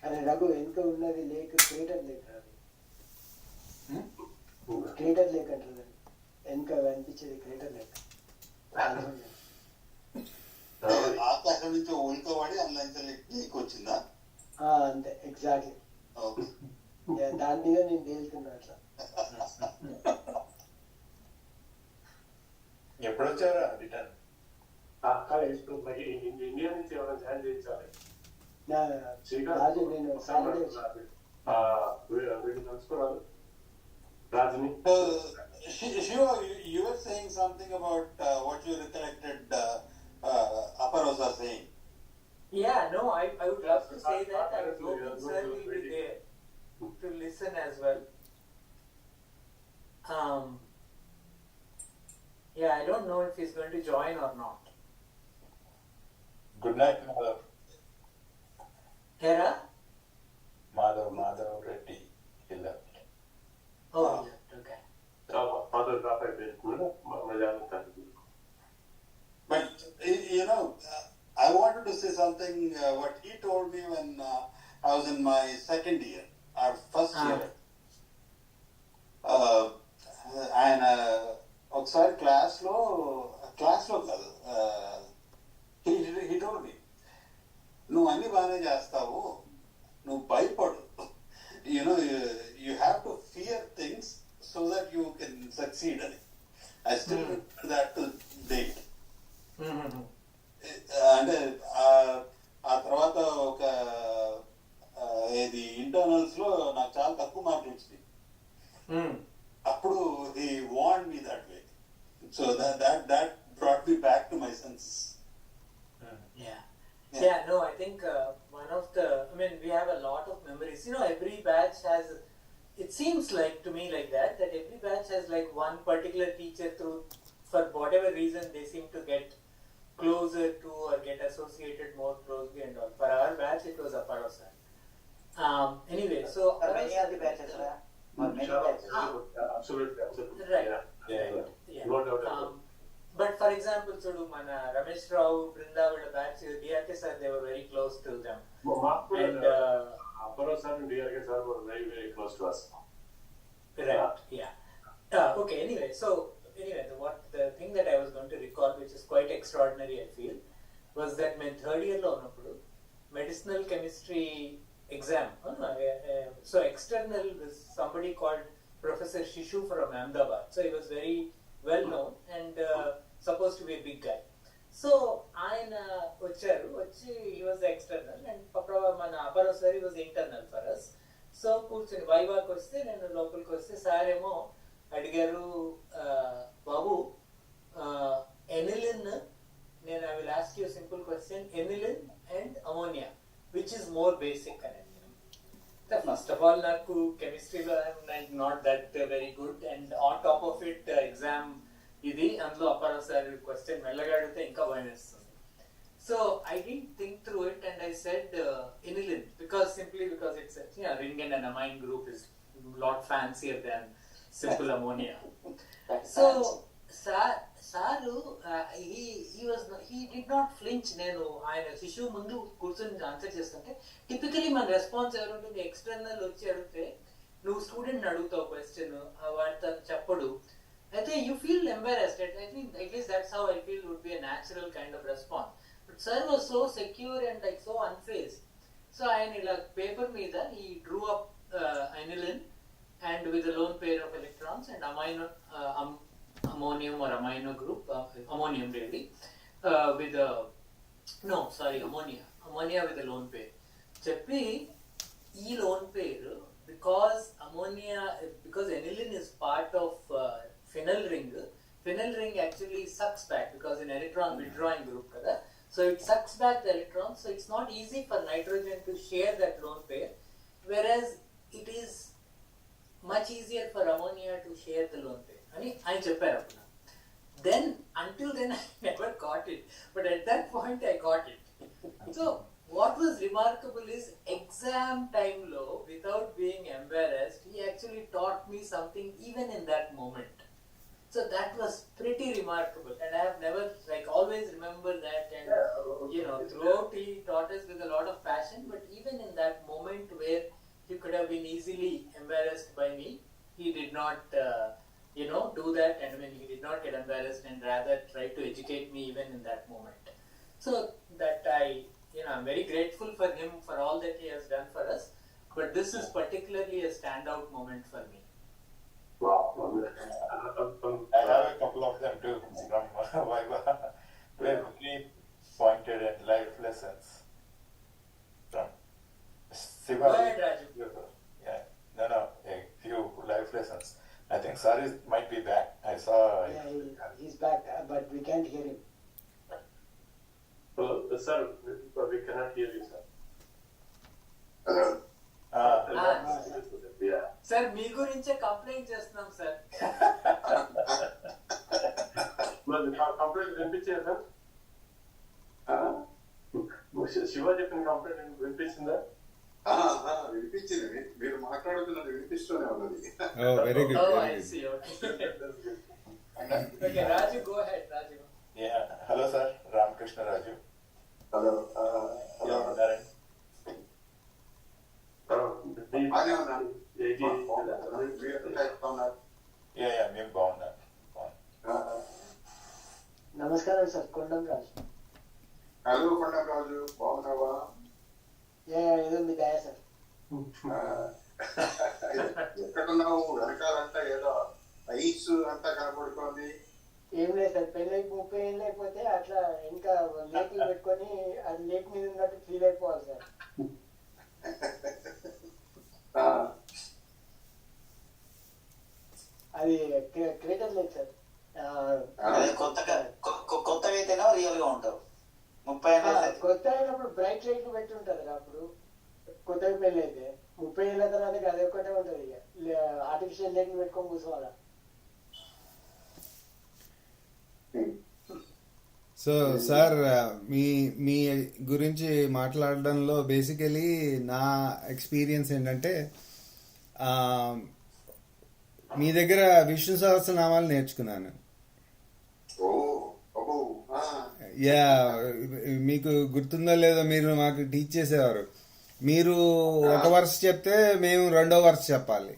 అరే రఘు ఎంత ఉన్నది lake, creator lake, creator lake అంటారు వెనక అనిపించేది, క్రియేటర్ లేక్. ఆకాశం నుంచి ఉల్కబడి అందులో లేక్ వచ్చిందా? అంతే, ఎగ్జాక్ట్లీ. దాని మీద నేను తేలుతున్నా అట్లా. ఎప్పుడు వచ్చారా రిటర్న్? ఇండియా నుంచి ఎవరైనా జాయిన్ చేయించాలి. రాజు నేను సాటర్డే వీళ్ళు తెలుసుకోరాదు రాజుని. Shiva, you were saying something about what you recollected Aparos are saying. Yeah, no, I would love to say that. I was hoping sir will be there to listen as well. Yeah, I don't know if he's going to join or not. Good night, Madhav. Hera? Madhav Reddy. He left. Oh, he left. Okay. Father drop అయిపోయింది. But I wanted to say something. What he told me when I was in my second year, or first year, and ఒకసారి క్లాస్లో కాదు, he told me, నువ్వు అన్ని బాగానే చేస్తావు, నువ్వు భయపడు, you have to fear things so that you can succeed అని. I still remember that to date. అంటే ఆ తర్వాత ఒక ఇది ఇంటర్నల్స్ లో నాకు చాలా తక్కువ మార్కులు వచ్చింది. అప్పుడు he warned me that way, so that brought me back to my senses. Yeah, no, I think we have a lot of memories. Every batch has, it seems like to me like that every batch has like one particular teacher for whatever reason they seem to get closer to or get associated more closely and all. For our batch, it was Aparo sir. Anyway, so many of the batches, right? Many batches. Absolutely. Right. Yeah. No doubt. But for example, Sudu, Mana, Ramesh Rao, Brindavada batch, DRK sir, they were very close to them. And Aparo sir and DRK sir were very, very close to us. Right. Yeah. Okay. Anyway, the thing that I was going to recall, which is quite extraordinary, I feel, was that my third year lo unnappudu medicinal chemistry exam. So external was somebody called Professor Shishu from Ahmedabad. So he was very well known, and supposed to be a big guy. So ఆయన వచ్చారు, వచ్చి he was the external and మన అపర sir was internal for us. So కూర్చొని వైవాకి వస్తే నేను లోపలికి వస్తే సార్ ఏమో అడిగారు, బాబు ఎనిలిన్, నేను I will ask you simple question, aniline and ammonia which is more basic అని. ఫస్ట్ ఆఫ్ ఆల్ నాకు కెమిస్ట్రీలో I'm not that very good and on top of it exam ఇది, అందులో అప్పారావు సార్ క్వశ్చన్ మెల్లగా అడిగితే ఇంకా భయం వేస్తుంది. So I didn't think through it and I said aniline because it's a ring and an amine group is a lot fancier than simple ammonia. So sir he did not flinch. నేను ఆయన శిశువు ముందు కూర్చొని answer చేస్తుంటే typically మన response ఎవరుంటుంది, external వచ్చి అడిగితే నువ్వు స్టూడెంట్ అడుగుతావు క్వశ్చన్, వాటి చెప్పడు, అయితే you feel embarrassed. I think at least that's how I feel would be a natural kind of response. But sir was so secure and like so unfazed. So ఆయన ఇలా paper మీద he drew up aniline and with a lone pair of electrons and ammonium or amino group, ammonium really, with a ammonia with a lone pair. చెప్పి ఈ lone pair because aniline is part of phenyl ring actually sucks back because in electron withdrawing group kada, so it sucks back the electrons, so it's not easy for nitrogen to share that lone pair, whereas it is much easier for ammonia to share the lone pair ani I chepparu. Then until then I never got it, but at that point I got it. So what was remarkable is exam time low, without being embarrassed, he actually taught me something even in that moment. So that was pretty remarkable and I have never always remember that, and throughout he taught us with a lot of passion, but even in that moment where he could have been easily embarrassed by me, he did not do that, and he did not get embarrassed and rather tried to educate me even in that moment. So that I'm very grateful for him for all that he has done for us, but this is particularly a standout moment for me. Wow. I have a couple of them too from Viva. Very pointed at life lessons from Siva. Go ahead, Raju. Yeah, no, a few life lessons. I think Sari might be back. I saw. Yeah, he's back, but we can't hear him. Sir, we cannot hear you, sir. Hello. Yeah. Sir మీ గురించే complaint చేస్తున్నాం sir. Complaint వినిపించారు sir? Shiva చెప్పిన complaint వినిపించిందా? వినిపించింది, మీరు మాట్లాడుతున్నది వినిపిస్తూనే ఉన్నది. Very good. Okay, Raju, go ahead, Raju. Yeah, hello sir, Ramakrishna Raju. Hello. మేము బాగున్నాను. నమస్కారం సార్, కొండం రాజు. హలో కొండం రాజు, బాగున్నావా? ఏదో మీ దయ సార్. ఎక్కడున్నావు? వెనకాలంతా ఏదో ఐస్ అంతా కనబడుతోంది. ఏం లేదు సార్, పెళ్ళైకి 30 ఏళ్ళు అయిపోతే అట్లా ఇంకా లేకులు పెట్టుకొని అది లేక్ మీద ఉన్నట్టు ఫీల్ అయిపోవాలి సార్. అది క్రికెట్ లేక్ సార్. కొత్తగా అయితేనే రియల్ గా ఉంటావు. 30 కొత్త అయినప్పుడు బ్రైట్ లైట్లు పెట్టి ఉంటారు కదా, అప్పుడు కొత్తగా పెళ్ళి అయితే 30 ఏళ్ళ తర్వాత అది ఒక్కటే ఉంటుంది. ఇక ఆర్టిఫిషియల్ లేక్ పెట్టుకొని కూర్చోవాలా. సో సార్, మీ గురించి మాట్లాడడంలో బేసికలీ నా ఎక్స్పీరియన్స్ ఏంటంటే, మీ దగ్గర విష్ణు సహస్రనామాలు నేర్చుకున్నాను. యా, మీకు గుర్తుందో లేదో, మీరు మాకు టీచ్ చేసేవారు. మీరు ఒక వర్స్ చెప్తే మేము రెండో వర్స్ చెప్పాలి,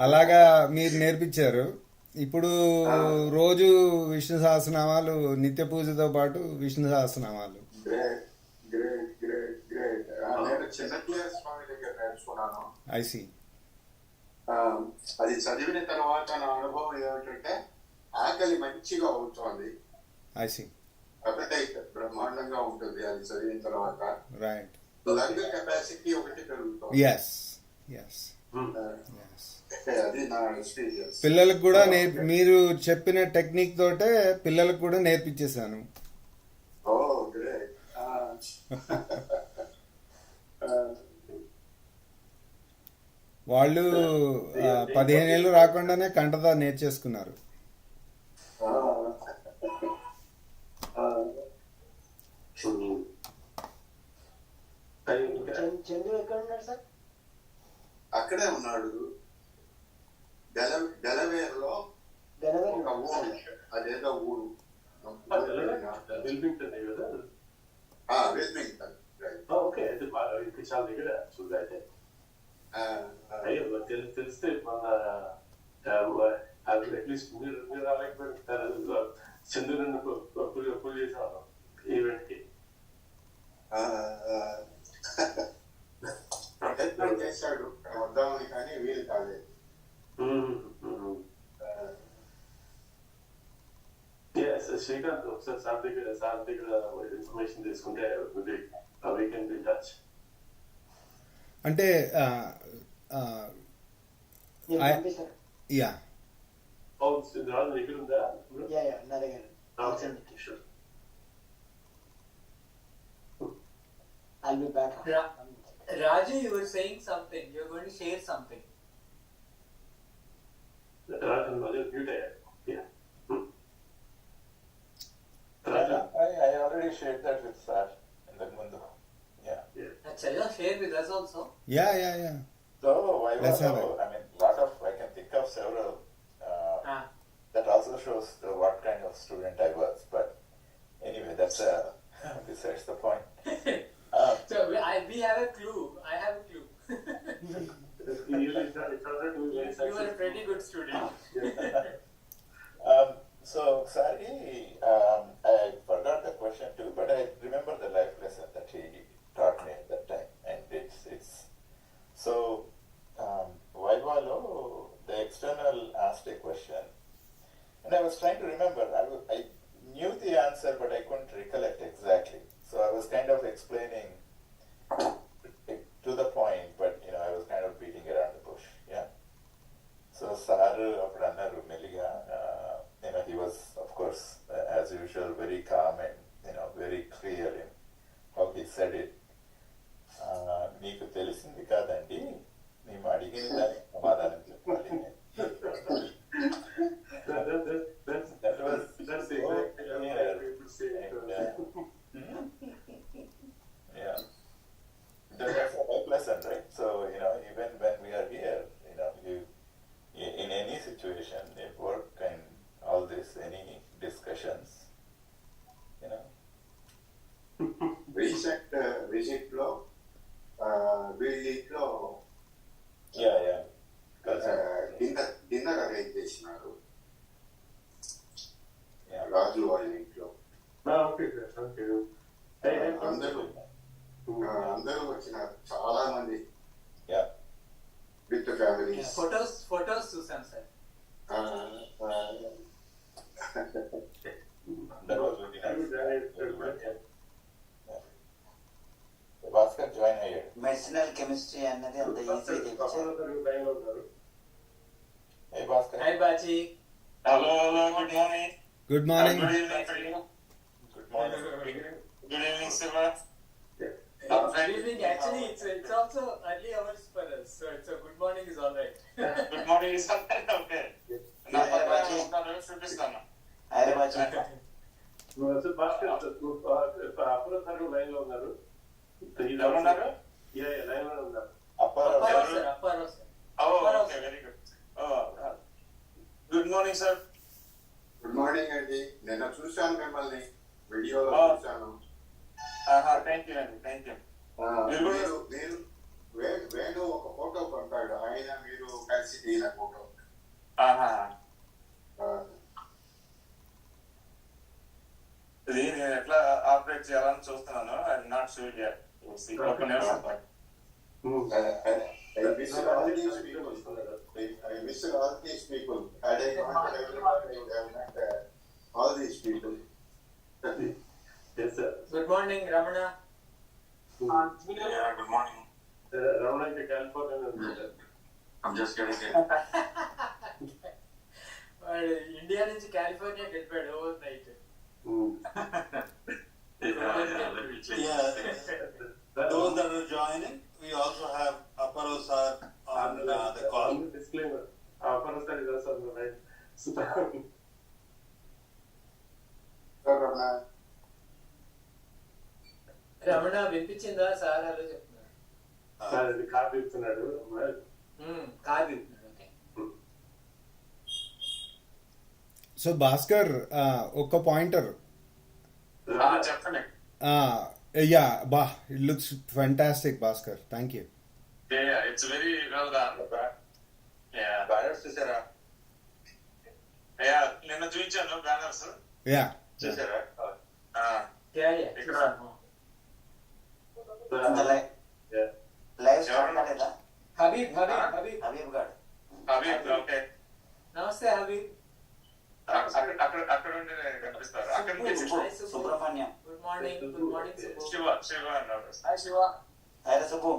అలాగా మీరు నేర్పించారు. ఇప్పుడు రోజు విష్ణు సహస్రనామాలు, నిత్య పూజతో పాటు విష్ణు సహస్రనామాలు. I see. అది చదివిన తర్వాత నా అనుభవం ఏమిటంటే, ఆకలి మంచిగా అవుతోంది. I see. అపెటైట్ బ్రహ్మాండంగా ఉంటుంది అది చదివిన తర్వాత. Right. లంగ్ కెపాసిటీ ఒకటి పెరుగుతుంది. Yes. Yes. Yes. అది నా ఎక్స్పీరియన్స్. పిల్లలకు కూడా మీరు చెప్పిన టెక్నిక్ తోటే పిల్లలకు కూడా నేర్పించేశాను. ఓ గ్రేట్. వాళ్ళు 15 ఏళ్ళు రాకుండానే కంటదా నేర్చేసుకున్నారు. చందు ఎక్కడ ఉన్నాడు సార్? అక్కడే ఉన్నాడు. డెలవేర్ లో ఒక ఊరు, అదేదో ఊరు వెల్మింగ్టన్ కదా. వెల్మింగ్టన్. ఓకే, అది ఇంకా చాలా దగ్గర చూడ అయితే. అయ్యో తెలిస్తే మన అట్లీస్ట్ మీరు రాలేకపోయారు. చంద్రుని అప్పులు చేసేవాళ్ళం ఈవెంట్ కి. ప్రయత్నం చేశాడు వద్దామని, కానీ వీలు కాలేదు. శ్రీకాంత్ ఒకసారి సార్ దగ్గర ఇన్ఫర్మేషన్ తీసుకుంటే వీ కెన్ బి టచ్. అంటే యా రాజు దగ్గర ఉందా? నా దగ్గర. I'll be back. Raju, you were saying something. You're going to share something. Raju, mute it. Yeah. I already shared that with sir in the Mundu. Yeah. Achha, you share with us also. Yeah. So I Let's have it. mean, I can think of several. That also shows what kind of student I was. But anyway, that's besides the point. So we have a clue. I have a clue. You were a pretty good student. So sorry, I forgot the question too, but I remember the life lesson that he taught me at that time, and it's so. Vaivalo, the external asked a question, and I was trying to remember. I knew the answer, but I couldn't recollect exactly. So I was kind of explaining to the point, but I was kind of beating around the bush. Yeah. So Saru Aprannaru Meliga, he was, of course, as usual, very calm and very clear in how he said it. Neeku telisindi kadandi, neemu adigina daniki samadhanam cheppali. That was that's exactly what people say. Yeah. That's a life lesson, right? So, even when we are here, you in any situation, at work and all this, any discussions, recent visit లో వీళ్ళింట్లో dinner arrange చేసినారు రాజు వాళ్ళ ఇంట్లో. అందరూ వచ్చినారు, చాలా మంది with families. Photos చూసాం sir. Bhaskar join అయ్యాడు. మెడిసినల్ కెమిస్ట్రీ అన్నది అంత easy Bhaskar. Hi Bachi. Hello, good morning. Good morning. Good evening. Good morning. Good evening, Siva. Good evening. Actually, it's also early hours for us, so it's a good morning is all right. Good morning is okay. నా చూపిస్తాను. భాస్కర్ అప్పుడు sir line లో ఉన్నారు. ఎవరున్నారు? Line లో ఉన్నారు. Apparao sir. Okay, very good. Good morning sir. Good morning అండి. నిన్న చూశాను మిమ్మల్ని వీడియోలో చూశాను. థ్యాంక్ యూ అండి, థ్యాంక్ యూ. మీరు వేణు ఒక ఫోటో పంపాడు, ఆయన మీరు కలిసి దిగిన ఫోటో. ఇది నేను ఎట్లా ఆపరేట్ చేయాలని చూస్తున్నాను. I not sure yet. I miss all these people. Had I gone to Hyderabad, I would have met all these people. Yes, sir. Good morning, Ramana. Yeah, good morning. Ramana to California. I'm just getting it. India నుంచి California వెళ్ళిపోయాడు over night. Yeah. Those that are joining, we also have Apparo sir on the call. Disclaimer. Apparo sir is also on the line. Ramana వినిపించిందా? Sir అలా చెప్తున్నారు. Sir ఇది car తీస్తున్నాడు. Car తీస్తున్నాడు. Okay. So Bhaskar ఒక pointer. చెప్పండి. Yeah, it looks fantastic, Bhaskar. Thank you. Yeah, it's very well done. Yeah. Banners చూసారా? Yeah, నిన్న చూపించాను బ్యానర్స్. Yeah. చూసారా? ఇక్కడ లైవ్ స్టార్ట్ కాలేదా? హబీబ్ గారు. హబీబ్, ఓకే. నమస్తే హబీబ్. అక్కడ ఉండి కనిపిస్తారు. అక్కడ నుంచి సుబ్రహ్మణ్యం. Good morning Subbu. శివ అన్నారు. Hi Shiva. Hi Subbu.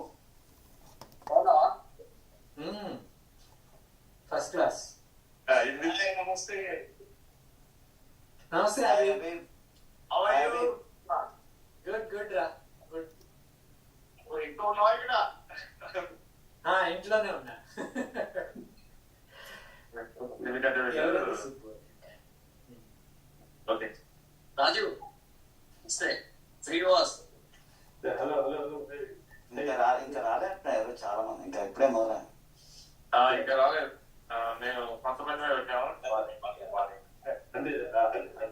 First class. నమస్తే. నమస్తే Habib. How are you? Good రా. గుడ్. ఇంట్లో ఉన్నావా ఇక్కడ? ఇంట్లోనే ఉన్నా. ఎవరు సుబ్బు? ఓకే. రాజు, శ్రీనివాస్. హలో. ఇంకా రాలేదు చాలా మంది. ఇంకా ఇప్పుడే మొదలైన. ఇంకా రాలేదు. నేను కొంతమంది పెట్టాము. అంటే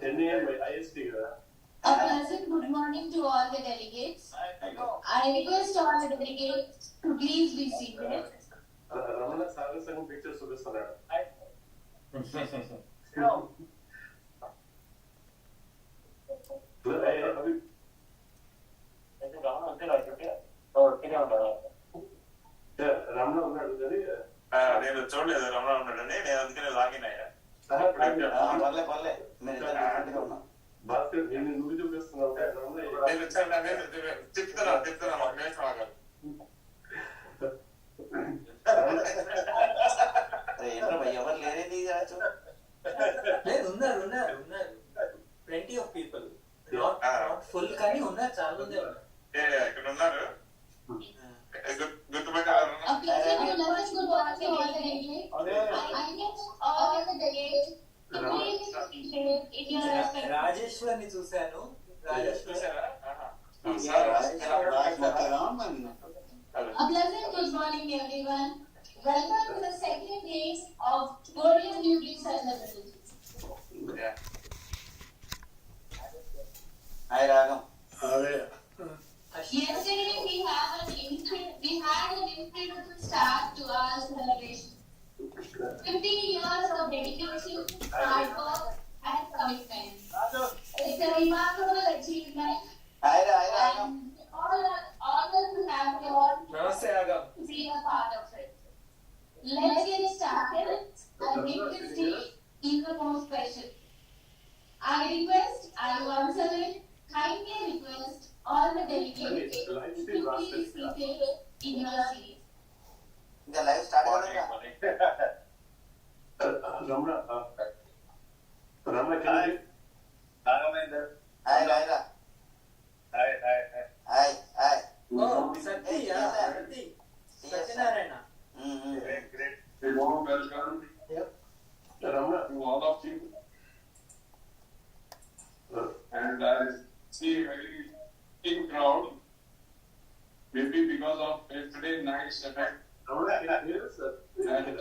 10 AM IST కదా. A pleasant good morning to all the delegates. I request all the delegates to please be seated. Ramana Sagar సంఘం పిక్చర్స్ చూపిస్తున్నాడు. రమణ ఉన్నాడు కానీ నేను చూడలేదు రమణ ఉన్నాడని. నేను అందుకనే లాగిన్ అయ్యా. పర్లే మీరు ఇద్దరు ఉన్నాం. భాస్కర్ నేను నువ్వు చూపిస్తున్నావు. చెప్తున్నా ఒక నిమిషం ఆగాలి. ఎవరు లేరేది ఉన్నారు. Plenty of people. Not full కానీ ఉన్నారు, చాలా మంది ఉన్నారు. ఇక్కడ ఉన్నారు. గుర్తుపెట్టారు. A pleasant good morning to all the delegates. I request all the delegates to please be seated in your respective. రాజేశ్వర్ని చూశాను. చూసారా? A pleasant good morning everyone. Welcome to the second day of Golden Jubilee celebrations. Hi రాగం. Yesterday we had an incredible start to our celebration. 50 years of dedication, hard work and commitment. It's a remarkable achievement. Hi రాగం. Honor to have you all నమస్తే ఆగం. be a part of it. Let's get started and make this day even more special. I once again kindly request all the delegates to please be seated in your seats. ఇంకా live start కాలేదా? Ramana hi రాయరా. Hi. Satyanarayana. We want to welcome Ramana to all of you. And I see a very big crowd. Maybe because of yesterday's night's effect. And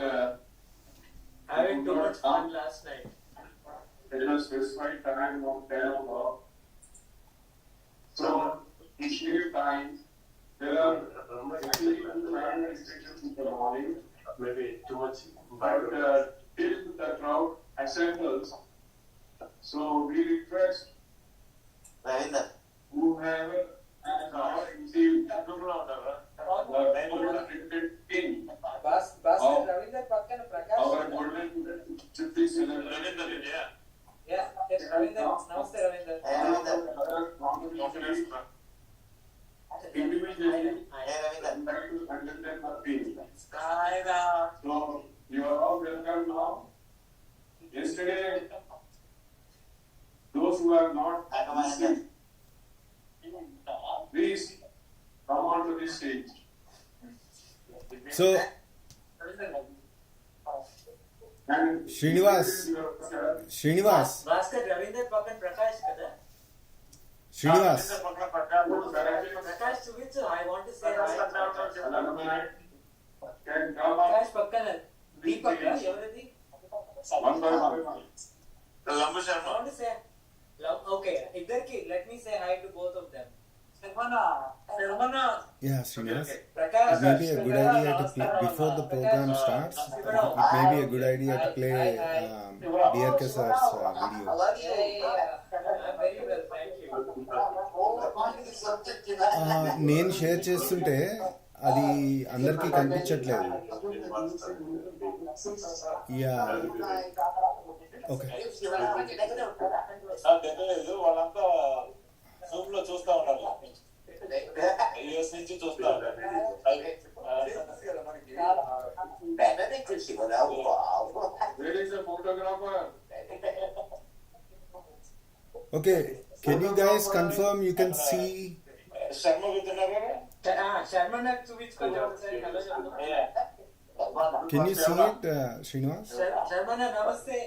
Having too much fun last night. it was specified time of 10 o'clock. So, each time there are actually 5 restrictions in the morning. maybe too much. But till the crowd assembles, so we request Ravinder. whoever has not received the neighborhood king Bhaskar Ravinder పక్కన Prakash. our golden city celebrity. Yeah, yes, Ravinder. Namaste, Ravinder. Individually, to understand the feeling. So you are all welcome now. Yesterday, those who are not listening, please come on to this stage. So, And Srinivas, Bhaskar Ravinder పక్కన ప్రకాష్ కదా. Srinivas, Prakash చూపించు. I want to say hi. can come up Prakash పక్కన దీపక్ ఎవరిది? one by one. I want to say okay, ఇద్దరికి let me say hi to both of them. yeah, Srinivas. Prakash, It may be a good idea to play before the program starts. It may be a good idea to play DRK sir's video. I'm very well, thank you. నేను share చేస్తుంటే అది అందరికీ కనిపించట్లేదు. Yeah okay వాళ్ళంతా Zoom లో చూస్తా ఉన్నారు. US నుంచి చూస్తా ఉన్నారు. Where is the photographer? Okay, can you guys confirm you can see? Sharma వింటున్నారా? శర్మ నాకు చూపించుకోండి ఒకసారి. హలో చెప్పు. Can you see it, Srinivas? శర్మన నమస్తే.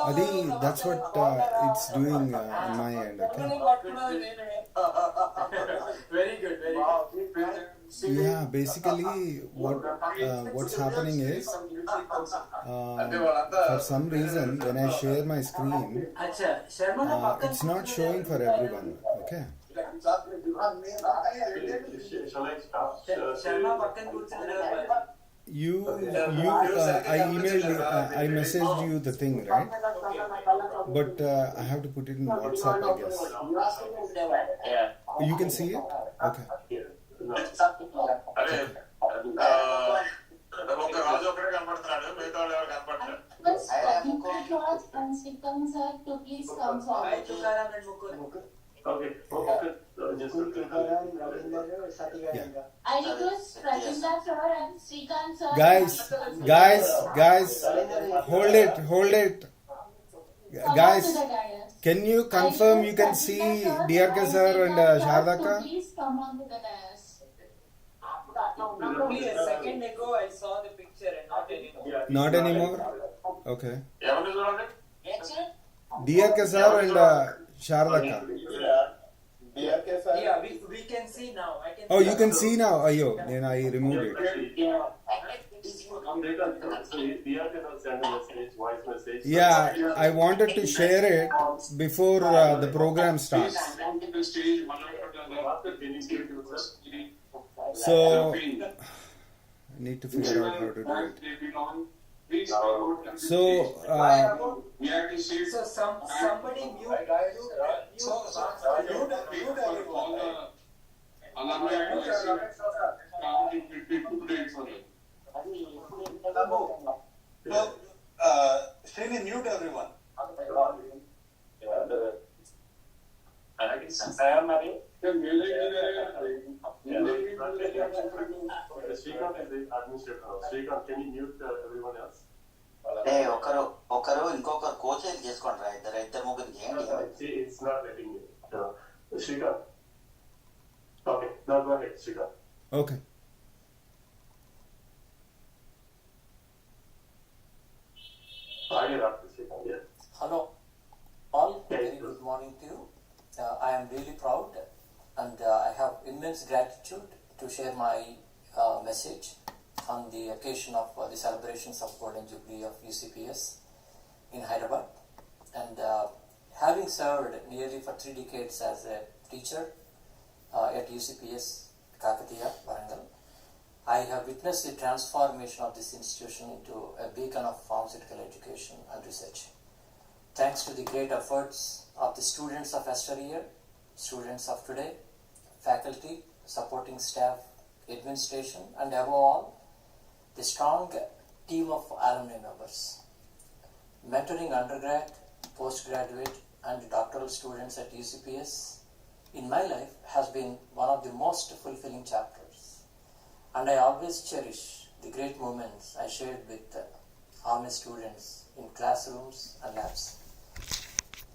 Adi, that's what it's doing on my end. Okay. Very good, very good. Yeah, basically what's happening is for some reason when I share my screen, it's not showing for everyone. Okay. I emailed you, I messaged you the thing, right? But I have to put it in WhatsApp, I guess. You can see it? Okay. ఒక రాజు ఒకటే కనపడుతున్నాడు, మిగతా వాళ్ళు ఎవరు కనపడలేదు. Okay. I request Rajendra sir and Srikanth sir. Guys, hold it. Guys, can you confirm you can see DRK sir and Shardaka? Please come on to the dais. Only a second ago I saw the picture and not Not anymore. anymore? Okay. ఎవరు చూడండి? DRK sir and Shardaka. DRK sir. Yeah, we can see now. I can Oh, you can see now. Ayyo, then I removed it. Yeah, I wanted to share it before the program starts. So, I need to figure out how to do it. So, somebody mute Srini, mute everyone. Srikanth is the administrator. Srikanth, can you mute everyone else? ఒకరు ఇంకొకరు coach చేసుకోండి. ఇద్దరు ముగ్గురు చేయండి. It's not letting me. Srikanth. Okay, now go ahead, Srikanth. okay. Hello, all. Very good morning to you. I am really proud and I have immense gratitude to share my message on the occasion of the celebrations of Golden Jubilee of UCPS in Hyderabad. And having served nearly for 3 decades as a teacher at UCPS-KU, Warangal, I have witnessed the transformation of this institution into a beacon of pharmaceutical education and research. Thanks to the great efforts of the students of yesteryear, students of today, faculty, supporting staff, administration, and above all, the strong team of alumni members. Mentoring undergrad, postgraduate, and doctoral students at UCPS in my life has been one of the most fulfilling chapters, and I always cherish the great moments I shared with all my students in classrooms and labs.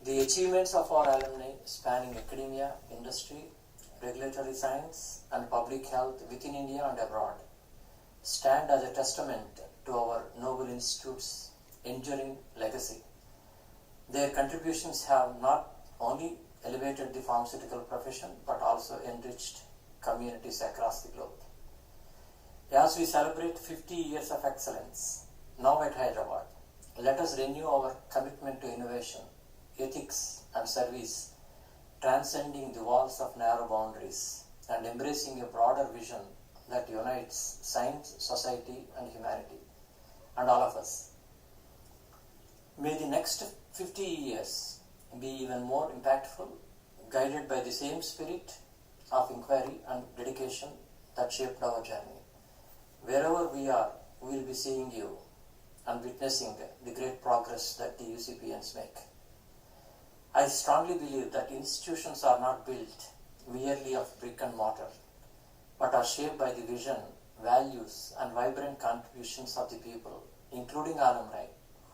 The achievements of our alumni spanning academia, industry, regulatory science, and public health within India and abroad stand as a testament to our noble institute's enduring legacy. Their contributions have not only elevated the pharmaceutical profession but also enriched communities across the globe. As we celebrate 50 years of excellence now at Hyderabad, let us renew our commitment to innovation, ethics, and service, transcending the walls of narrow boundaries and embracing a broader vision that unites science, society, and humanity, and all of us. May the next 50 years be even more impactful, guided by the same spirit of inquiry and dedication that shaped our journey. Wherever we are, we will be seeing you and witnessing the great progress that the UCPNs make. I strongly believe that institutions are not built merely of brick and mortar, but are shaped by the vision, values, and vibrant contributions of the people, including alumni,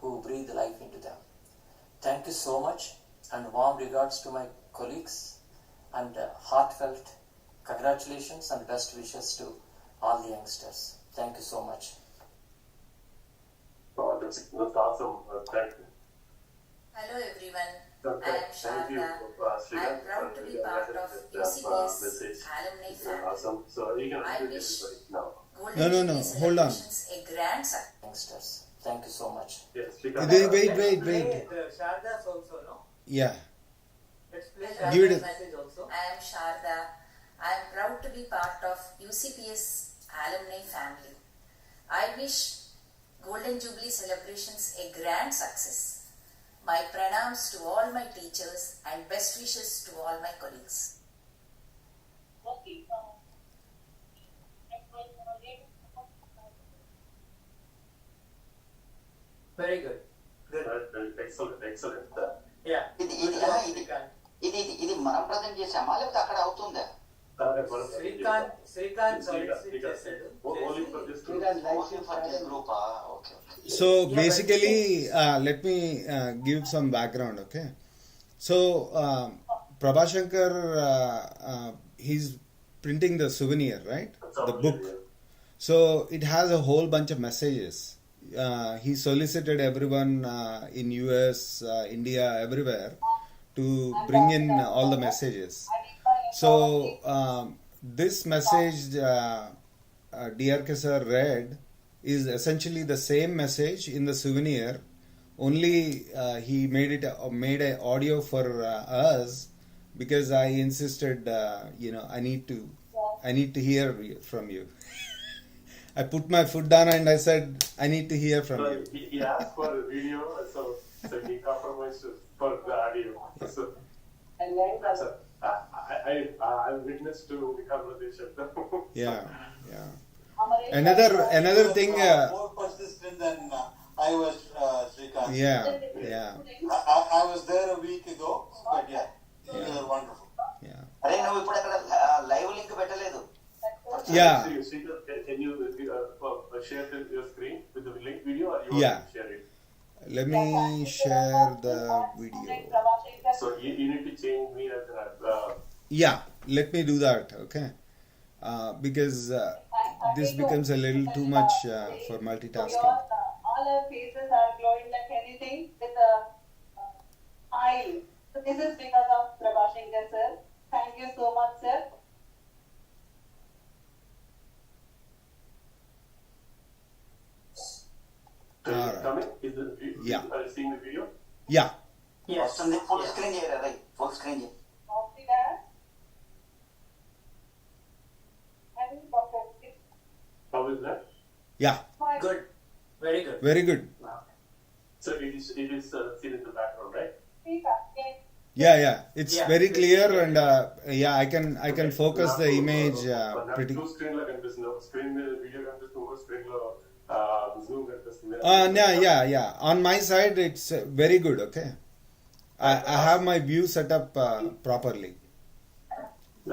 who breathe life into them. Thank you so much, and warm regards to my colleagues, and heartfelt congratulations and best wishes to all the youngsters. Thank you so much. Oh, that's awesome. Thank you. Hello everyone, Okay. I am Thank you, Sharda. I am proud to be part of UCPS alumni family. Awesome. So you can I introduce wish everybody now. Golden No. Jubilee Hold on. celebrations a grand success. Youngsters, thank you so much. Yes, Wait. Play the Sharda's also, no? Yeah. Let's play Give it Sharda's a- message also. I am Sharda. I am proud to be part of UCPS alumni family. I wish Golden Jubilee celebrations a grand success. My pranams to all my teachers and best wishes to all my colleagues. Very good. Good. Excellent. Yeah. ఇది మనం present చేసామా లేకపోతే అక్కడ అవుతుందా Srikanth solicited చేశాడు. గ్రూపా okay So basically, let me give some background, okay? So Prabhashankar, he's printing the souvenir, right? The book. So it has a whole bunch of messages. He solicited everyone in US, India, everywhere to bring in all the messages. So this message DRK sir read is essentially the same message in the souvenir, only he made a audio for us because I insisted, I need to hear from you. I put my foot down and I said, I need to hear from you. He asked for a video, so he compromised for the audio. So, I witnessed to the conversation. Yeah. Another thing. More persistent than I was, Srikanth. Yeah. I was there a week ago, but you were wonderful. అరే నువ్వు ఇప్పుడు అక్కడ live link పెట్టలేదు Yeah. Can you share your screen with the link video, or you Yeah. want to share it? Let me share the video. So you need to change me as Yeah, let me do that, okay? Because this becomes a little too much for multitasking. All our faces are glowing like anything with the smile. So this is because of Prabhashankar sir. Thank you so much, sir. coming? Is the Yeah. Are you seeing the video? Yeah. Yes. వస్తుంది full screen చేయరా రై full screen చేయి Copy that. And copy. How is that? Yeah. Good. Very good. Very good. So it is seen in the background, right? Yeah. It's Yeah, very it's clear, clear. and I can focus the image pretty. Two screen లో కనిపిస్తుంది, ఒక screen మీద video కనిపిస్తుంది, ఇంకో screen లో Zoom కనిపిస్తుంది. Yeah. On my side, it's very good. Okay, I have my view set up properly.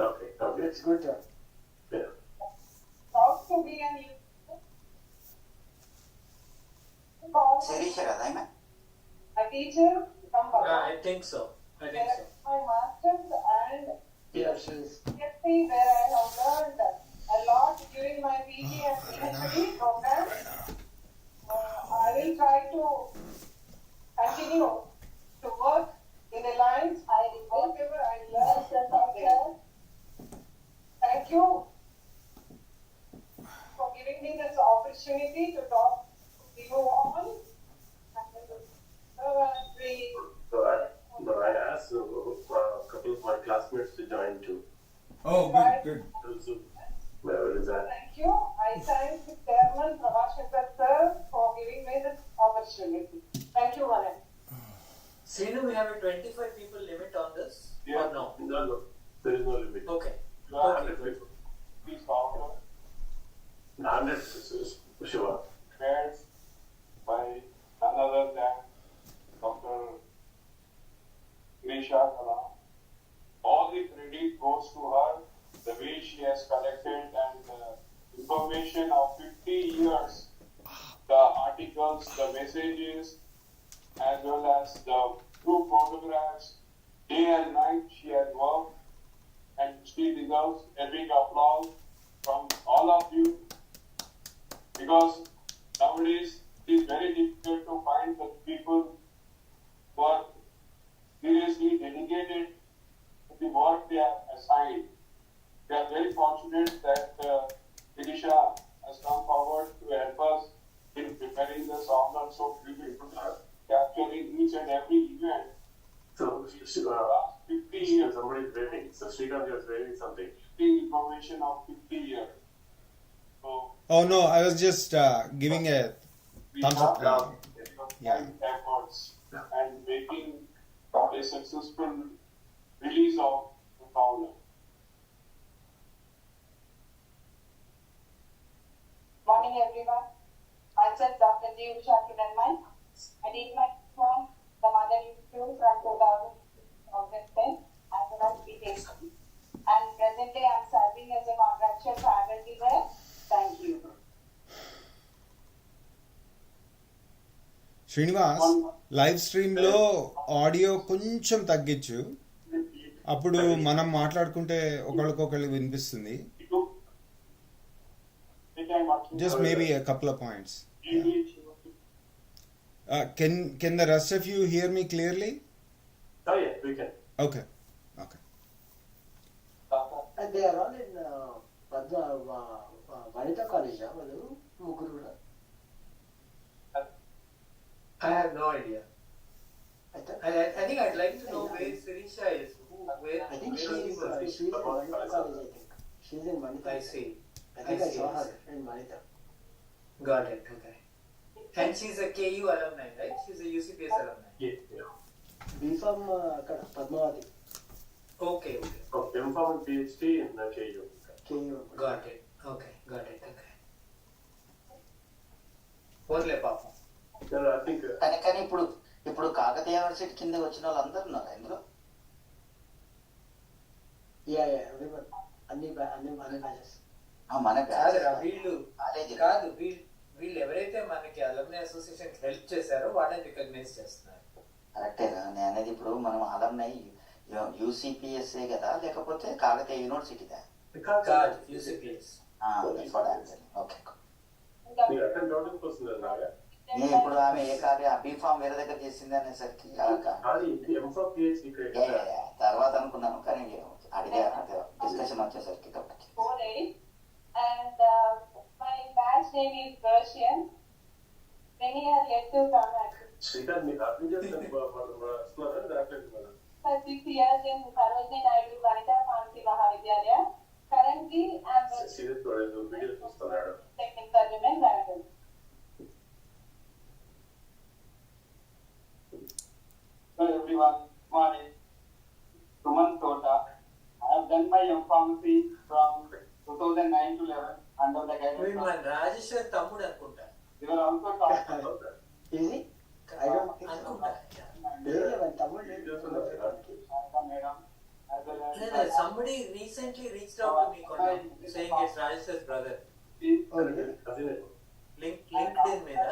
Okay. It's good. Yeah. Proud to be an Sirisha కదా ఆమె? a teacher from I think so. my master's and Yeah, she's. GJC, where I have learned a lot during my PG and PhD program. I will try to continue to work in the lines whatever I learned from there. Thank you for giving me this opportunity to talk to you all. So I asked a couple of my classmates to join too. Oh, good. So, where is that? Thank you. I thank the Chairman Prabhashankar sir for giving me this opportunity. Thank you, Vanan. Srinu, we have a 25 people limit on this? Yeah. Or no? No. There is no limit. Okay. 100 people. Please founder 100 sure. chairs by none other than Dr. Nisha Kalam. All the credit goes to her, the way she has collected and information of 50 years, the articles, the messages, as well as the two photographs, day and night she has worked, and she deserves a big applause from all of you, because nowadays it is very difficult to find the people who are seriously dedicated to the work they are assigned. We are very fortunate that Sirisha has come forward to help us in preparing the song and so beautiful, capturing each and every event. So, 50 years, somebody is waiting. So, Srikanth is waiting something. the information of 50 years. So, Oh no, I was just giving a thumbs up. Yeah. efforts and making a successful release of the founder. Morning, everyone. Myself, Dr. G. Usha Kiranmai. I did my from the Mother Institute from 2010 as well as BTech. And presently, I am serving as a contractual faculty there. Thank you. Srinivas live stream లో audio కొంచెం తగ్గించు, అప్పుడు మనం మాట్లాడుకుంటే ఒకళ్ళకొకళ్ళు వినిపిస్తుంది. Just maybe a couple of points. Can the rest of you hear me clearly? Oh yeah, we can. Okay. And they are all in Vanita College, వాళ్ళు ముగ్గురు కూడా. I have no idea. I think I'd like to know where Sirisha is. I think she's in Vanita College, I think. She's in Vanita. I see. I think I saw her in Vanita. Got it. Okay. And she's a KU alumni, right? She's a UCPS alumni. Yeah. B.Pharm అక్కడ Padmavati. Okay. M.Pharm and PhD in KU. Got it. Okay. Only Papa. I think. కానీ ఇప్పుడు Kakatiya university కింద వచ్చిన వాళ్ళు అందరు ఉన్నారు ఇందులో. Yeah, everyone. అన్ని బ్యాచెస్. మన కాదు వీళ్ళు ఎవరైతే మనకి అలమ్ని అసోసియేషన్ హెల్ప్ చేశారో వాళ్ళని రికగ్నైజ్ చేస్తున్నారు. కరెక్టేగా నేను అనేది. ఇప్పుడు మనం అలమ్నై యూసీపీఎస్ఏ కదా, లేకపోతే కాకతీయ యూనివర్సిటీదా? కాదు, యూసీపీఎస్. ఓకే. ఇప్పుడు ఆమె ఏ కార్య బీఫామ్ వేరే దగ్గర చేసింది అనేసరికి తర్వాత అనుకున్నాను, కానీ అడిగా డిస్కషన్ వచ్చేసరికి కాబట్టి. And my batch name is Persian. Many are yet to come at Srikanth మీకు అర్థం చేస్తాను for 6 years in Sarojini Naidu Vanita Pharmacy Mahavidyalaya. Currently, I am technical women manager. Hello everyone, morning. pharmacy from 2009 to 11 under the guidance వీడు మన రాజేశ్వర్ తమ్ముడు అనుకుంటా. They were also taught. Is he? I don't think so. అనుకుంటా. లేదు మన తమ్ముడు Madam, as well as No, somebody recently reached out to me, Konda, saying it's Rajeshwar's brother. Oh, really? LinkedIn మీద.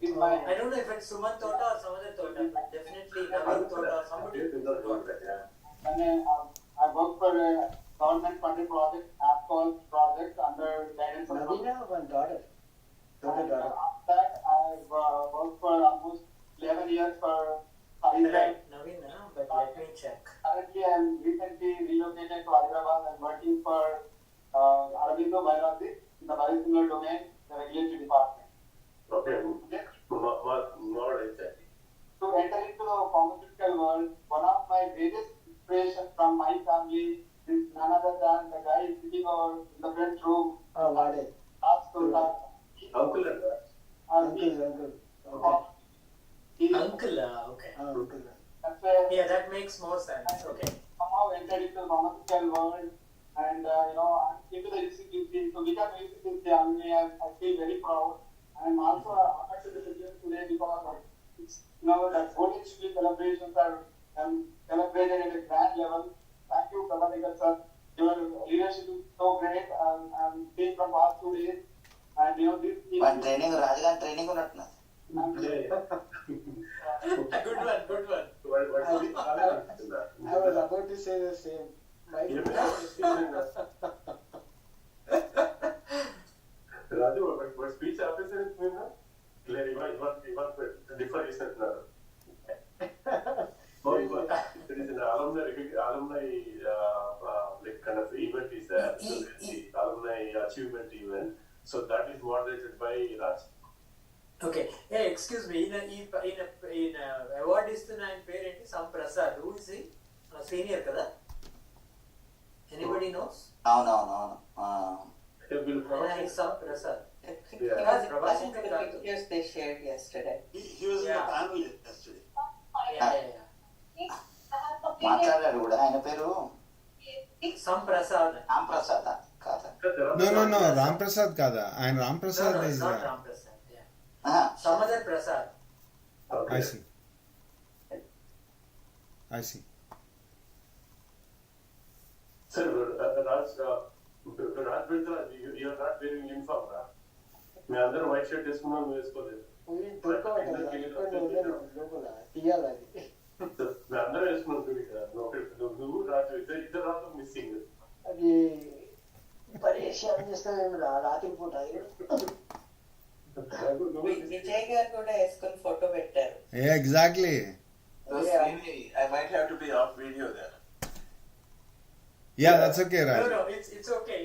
in my I don't know if it's Sumant Tota or some other Tota, but definitely Naveen Tota or somebody. and I work for a government funded project, AppCall project under guidance of Navina, one daughter. Daughter. After that, I've worked for almost 11 years for Hyderabad. Right, Naveen, but let me check. Currently, I'm recently relocated to Hyderabad and working for Aravindo Biology in the biosimilar domain, the regulatory department. Okay. To enter into the pharmaceutical world, one of my greatest inspirations from my family is none other than the guy sitting over in the front room. Oh, got it. Uncle and that. Uncle. Okay. Uncle, okay. Uncle. That's where Yeah, that makes more sense. Okay. somehow entered into the pharmaceutical world and into the UCPS. So become UCPS alumni, I feel very proud. I'm also honored to be here today because it's, that Golden Jubilee celebrations are celebrated at a grand level. Thank you, Prabhakar sir. Your leadership is so great. I'm seeing from past 2 days, and this. One training, Rajgan training or not? Good one. I was about to say the same. Raju, but speech officer is doing that? Clearly, even differ is that. No, there is an alumni like kind of event is there. So the alumni achievement event. So that is moderated by Raj. Okay. Hey, excuse me. In award ఇస్తున్న ఆయన పేరేంటి? Sam Prasad. Who is he? Senior కదా? Anybody knows? No. Sam Prasad. Yes, they shared yesterday. He was in the panel yesterday. Yeah. మాట్లాడాడు కూడా ఆయన పేరు Sam Prasad. Ram Prasad కాదా? No, Ram Prasad kada. And Ram Prasad No, is. it's not Ram Prasad. Yeah. Some other Prasad. I see. Sir, Raj Bindra, you are not wearing uniform, right? మీ అందరూ white shirt వేసుకున్నాం నువ్వు వేసుకోలేదు తీయాలి అది. మీ అందరూ వేసుకున్నాం నువ్వు రాజు ఇద్దరు రాజు మిస్సింగ్ అది పరేషాన్ చేస్తామేమి రాత్రి పూట విజయ్ గారు కూడా వేసుకుని ఫోటో పెట్టారు. Yeah, exactly. I might have to be off video there. Yeah, that's okay, Raj. No, it's okay.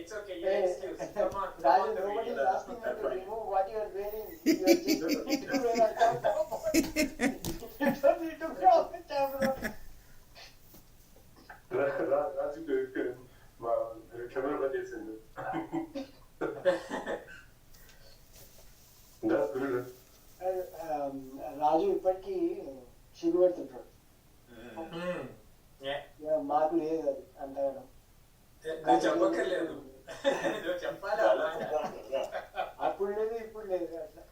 You're excused. Come on. Raju, nobody is asking you to remove what you are wearing. You are just need to wear a top. You don't need to be off the camera. రాజు మా camera చేసింది రాజు ఇప్పటికీ సిగ్గుపెడుతుంటాడు. మాకు లేదు అది అంటాడు. నువ్వు చెప్పక్కర్లేదు. నువ్వు చెప్పాలి. అప్పుడు లేదు ఇప్పుడు లేదు అట్లా.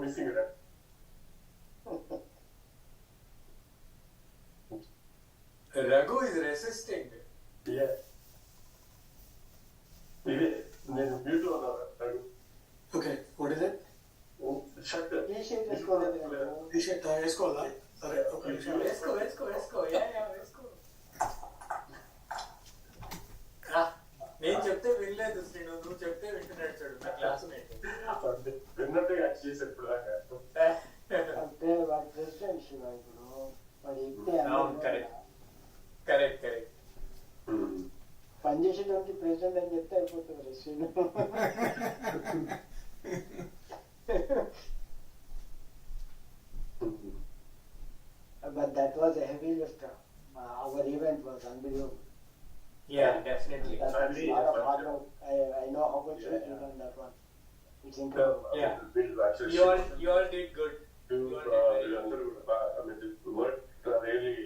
Missing Raghu is resisting. Yeah. నేను మ్యూట్ లో ఉన్నాను Raghu. Okay, what is it? Shirt T-shirt వేసుకోలేదు. టీ-షర్ట్ వేసుకోవాలా? సరే, ఒక నిమిషం. వేసుకో. వేసుకో. నేను చెప్తే వినలేదు శ్రీను, నువ్వు చెప్తే వింటున్నాడు చూడు నా క్లాస్మేట్. విన్నట్టు యాక్ట్ చేశారు ఇప్పుడు దాకా. అంటే వాడి ప్రెసిడెంట్ శివ ఇప్పుడు వాడు ఎక్కితే కరెక్ట్ పనిచేసేటువంటి ప్రెసిడెంట్ అని చెప్తే అయిపోతుంది Srinu. But that was a heavy lift. Our event was unbelievable. Yeah, definitely. That was a lot of hard work. I know how much you did on that one. It's incredible. Yeah. You all did good. You అందరూ worked really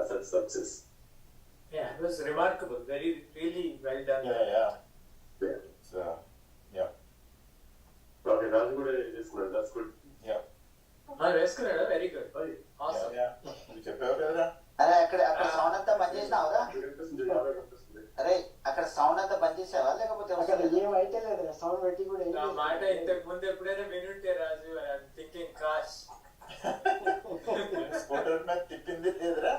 such success. Yeah, it was remarkable. Really well done. Yeah. Yeah. So, yeah. Okay, Raju kuda చేసుకున్నాడు. That's good. Yeah. వేసుకున్నాడా? Very good. Awesome. Yeah. నువ్వు చెప్పావు కదరా? అరే అక్కడ sound అంతా బంద్ చేసినావురా? అరే అక్కడ సౌండ్ అంతా బంద్ చేసావా లేకపోతే అక్కడ ఏం అయితే లేదురా, సౌండ్ పెట్టి కూడా ఏం ఆ మాట ఇంతకు ముందు ఎప్పుడైనా వినుంటే రాజు, ఐఎమ్ థింకింగ్ కాష్. స్కూటర్ మీద తిప్పింది లేదురా?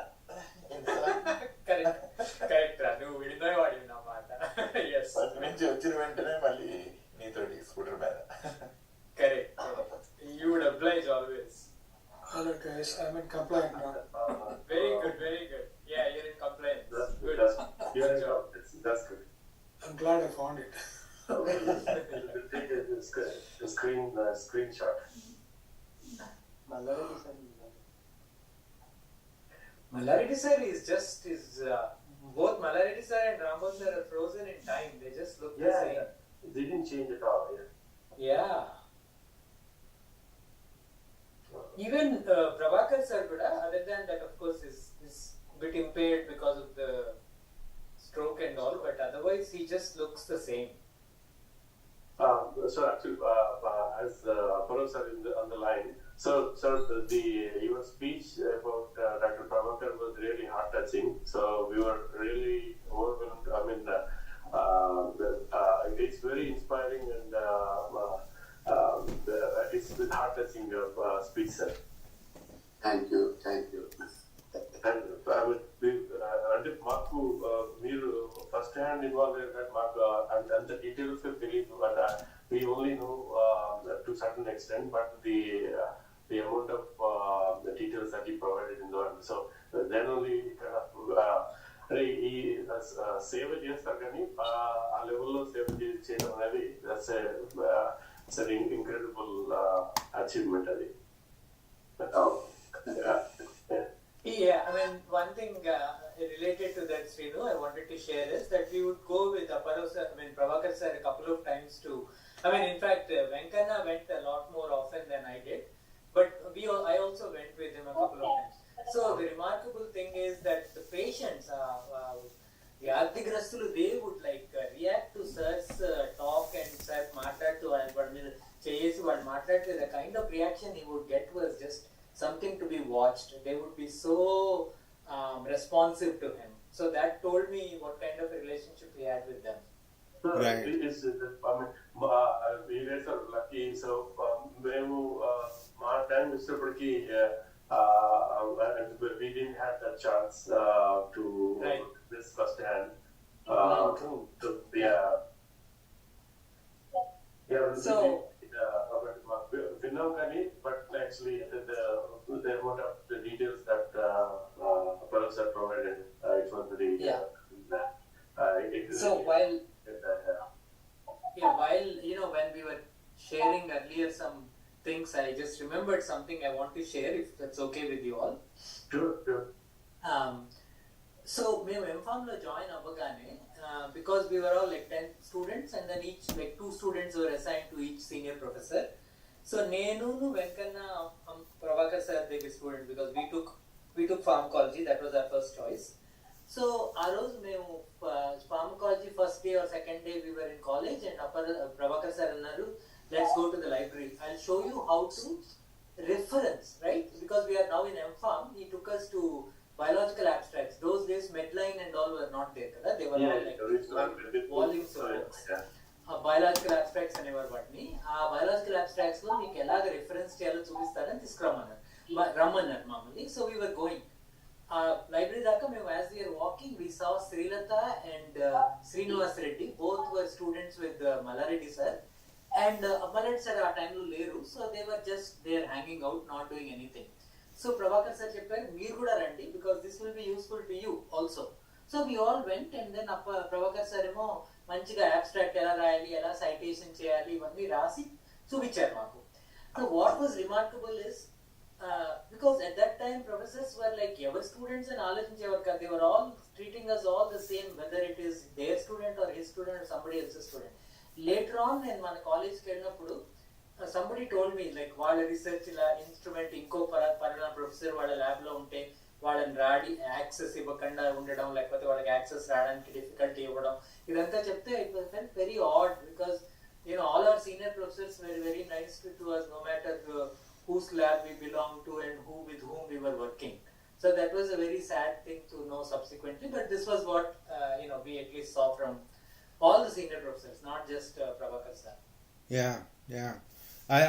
కరెక్ట్ రా, నువ్వు విడిపోయి వాడి నా మాట. ఎస్, ఫస్ట్ నుంచి వచ్చిన వెంటనే మళ్ళీ నీతోటి స్కూటర్ మీద. Correct. You would oblige always. Hello guys, I'm in compliant now. Very good. Yeah, you're in compliance. That's Good. Good job. That's good. I'm glad I found it. We'll take a screenshot. Mallarity sir is both Mallarity sir and Ramon sir are frozen in time. They just look the same. Yeah. They didn't change at all. Yeah. Even Prabhakar sir, other than that, of course, is a bit impaired because of the stroke and all, but otherwise he just looks the same. So actually, as Apollo sir on the line, so your speech about Dr. Prabhakar was really heart touching. So we were really overwhelmed. I mean, it's very inspiring and it's with heart touching speech, sir. Thank you. And I mean, అంటే మాకు మీరు first hand involve అయినట్టు మాకు అంత details తెలియదు. And we only know to certain extent, but the amount of the details that he provided in the one. So then only ఈ సేవ చేస్తారు కానీ ఆ లెవెల్లో సేవ చేయడం అనేది that's an incredible achievement అది. Yeah, I mean, one thing related to that, Srinu, I wanted to share is that we would go with Prabhakar sir a couple of times to, in fact, Venkana went a lot more often than I did, but I also went with him a couple of times. So the remarkable thing is that the patients, the Ardigrastulu, they would react to sir's talk and sir matladu the kind of reaction he would get was just something to be watched. They would be so responsive to him. So that told me what kind of a relationship he had with them. Right. You guys are lucky. So మేము మా time ఇచ్చినప్పటికీ we didn't have that chance to this first hand. True. So విన్నాం కానీ but actually the amount of the details that Apollo sir provided, it was very so while when we were sharing earlier some things, I just remembered something I want to share, if that's okay with you all. Sure. So మేము M.Pharm లో join అవ్వగానే because we were all 10 students and then each 2 students were assigned to each senior professor. So నేను Venkanna Prabhakar sir దగ్గర student, because we took pharmacology, that was our first choice. So ఆ రోజు మేము pharmacology first day or second day we were in college and Prabhakar sir అన్నారు, let's go to the library, I'll show you how to reference, right? Because we are now in M.Pharm, he took us to biological abstracts. Those days Medline and all were not there, kada? They were all volumes of books. Biological abstracts అనేవారు వాటిని. ఆ biological abstracts లో మీకు ఎలాగ reference చేయాలో చూపిస్తారని రమ్మన్నారు మామూలు. So we were going. Library దాకా మేము as we were walking, we saw Srilata and Srinivas Reddy, both were students with Mallarity sir. And Mallarity sir ఆ టైంలో లేరు, so they were just there hanging out, not doing anything. So Prabhakar sir చెప్పారు, మీరు కూడా రండి, because this will be useful to you also. So we all went, and then Prabhakar sir ఏమో మంచిగా abstract ఎలా రాయాలి, ఎలా citation చేయాలి, ఇవన్నీ రాసి చూపించారు మాకు. So what was remarkable is, because at that time professors were ఎవరి students అని ఆలోచించేవారు కాదు. They were all treating us all the same, whether it is their student or his student or somebody else's student. Later on నేను మన కాలేజ్కి వెళ్ళినప్పుడు somebody told me, వాళ్ళ research ఇలా instrument ఇంకో పలానా ప్రొఫెసర్ వాళ్ళ ల్యాబ్ లో ఉంటే వాళ్ళని యాక్సెస్ ఇవ్వకుండా ఉండడం, లేకపోతే వాళ్ళకి యాక్సెస్ రావడానికి డిఫికల్టీ ఇవ్వడం, ఇదంతా చెప్తే it was felt very odd because all our senior professors were very nice to us no matter whose lab we belong to and with whom we were working. So that was a very sad thing to know subsequently, but this was what we at least saw from all the senior professors, not just Prabhakar sir. Yeah.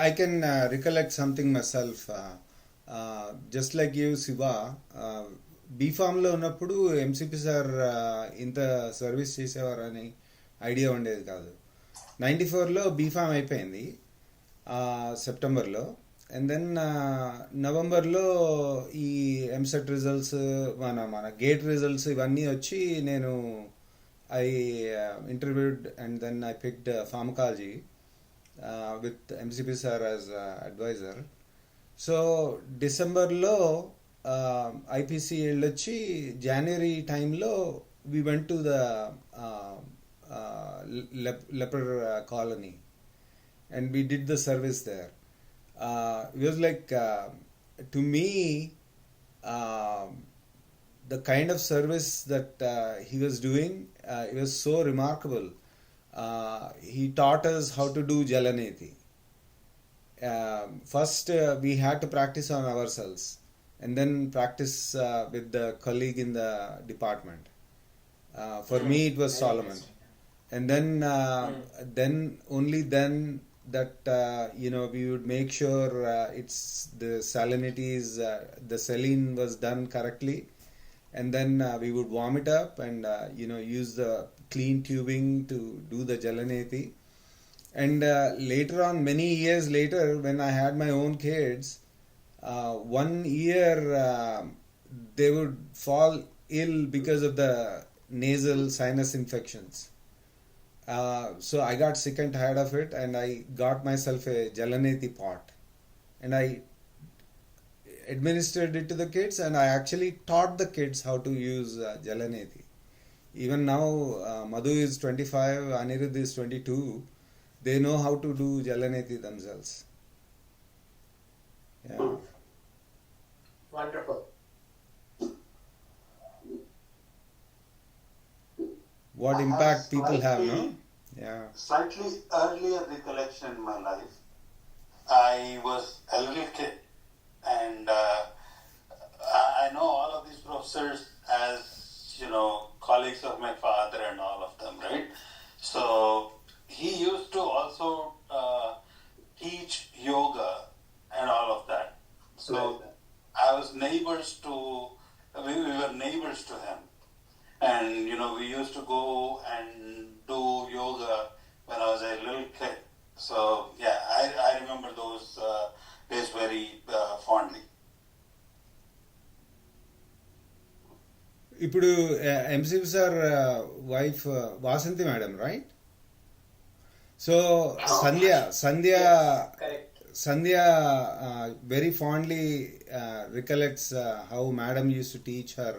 I can recollect something myself. Just like you, Siva, బీఫామ్లో ఉన్నప్పుడు MCP sir ఇంత service చేసేవారని idea ఉండేది కాదు. 94లో B Pharm అయిపోయింది సెప్టెంబర్లో. And then నవంబర్లో ఈ EAMCET results మన GATE results ఇవన్నీ వచ్చి నేను I interviewed and then I picked pharmacology with MCP sir as advisor. So డిసెంబర్లో ఐపీసీ వెళ్ళొచ్చి జనవరి టైంలో we went to the leper colony and we did the service there. It was like to me the kind of service that he was doing, it was so remarkable. He taught us how to do jalaneti. First we had to practice on ourselves and then practice with the colleague in the department. For me it was Solomon. And then only then that we would make sure it's the salinities, the saline was done correctly, and then we would warm it up and use the clean tubing to do the jalaneti. And later on, many years later, when I had my own kids, one year they would fall ill because of the nasal sinus infections. So I got sick and tired of it and I got myself a jalaneti pot and I administered it to the kids and I actually taught the kids how to use jalaneti. Even now Madhu is 25, Anirudh is 22, they know how to do jalaneti themselves. Yeah. Wonderful. What impact people have, no? Yeah. Slightly earlier recollection in my life, I was a little kid, and I know all of these professors as colleagues of my father and all of them, right? So he used to also teach yoga and all of that. So I was we were neighbors to him. And we used to go and do yoga when I was a little kid. So yeah, I remember those days very fondly. ఇప్పుడు MCP sir wife Vasanthi madam, right? So Sandhya very fondly recollects how madam used to teach her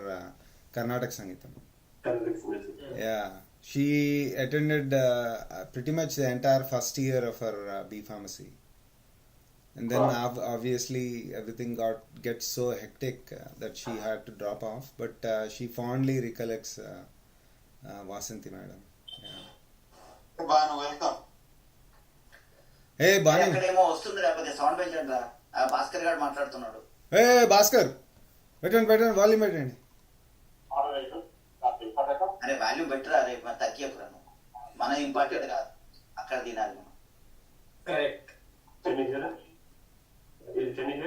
Karnataka Sangeetam. Yeah, she attended pretty much the entire first year of her B Pharmacy, and then obviously everything gets so hectic that she had to drop off. But she fondly recollects Vasanthi madam. Yeah. Banu, welcome. Hey Banu. ఎక్కడేమో వస్తుంది లేకపోతే sound పెంచండి రా. భాస్కర్ గారు మాట్లాడుతున్నాడు. Hey Bhaskar, పెట్టండి volume పెట్టండి. అరే volume better అరే తగ్గియకురాను, మన ఇంపార్టెంట్ కాదు, అక్కడ తినాలి మనం. Correct. Can you hear it?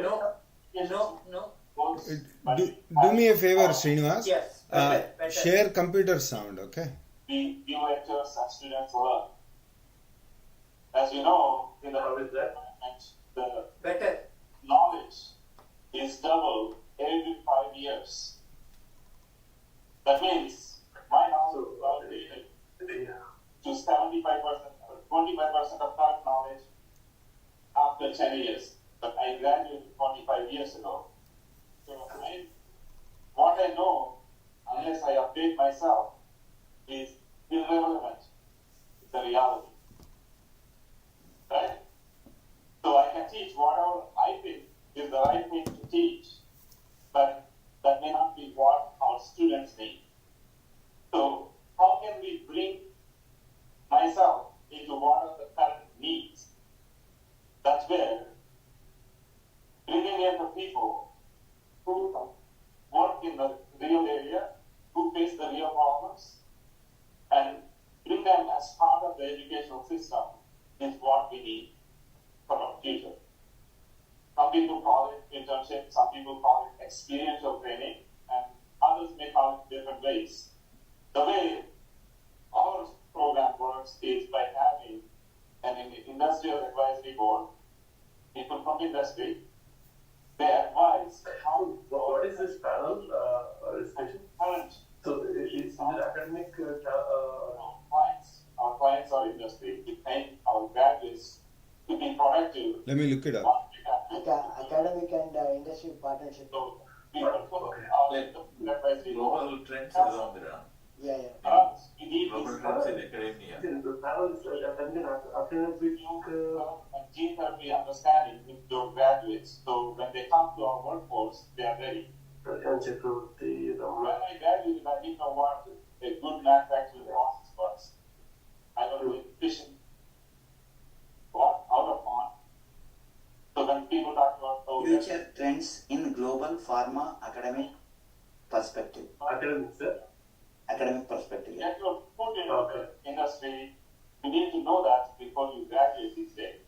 No. Do me a favor, Srinivas. Yes. Better. Share computer sound, okay? The lectures and students learn. As you know, in the the Better. knowledge is doubled every 5 years. That means my knowledge is updated to 75% or 25% of current knowledge after 10 years. But I graduated 25 years ago. So what I know, unless I update myself, is irrelevant. It's the reality. Right? So I can teach whatever I think is the right thing to teach. But that may not be what our students need. So how can we bring myself into what are the current needs? That's where bringing in the people who work in the real area, who face the real problems, and bring them as part of the educational system is what we need for our future. Some people call it internship, some people call it experiential training, and others may call it different ways. The way our program works is by having an industrial advisory board, people from industry. They advise how. What is this panel discussion? Current. So is it academic? Clients. Our clients are industry. We pay our graduates to be productive. Let me look it up. Academic and industry partnership. So we will put our advisory board. Global trends is on the ground. Yeah. We need Global trends in academia. The panel is academic. Gene therapy understanding with your graduates. So when they come to our workforce, they are ready. When I graduated, I didn't know what a good manufacturing process was. I don't know efficient what out of on. So when people talk about Future trends in global pharma academic perspective. Academic perspective. Get your foot in the industry. You need to know that before you graduate these days.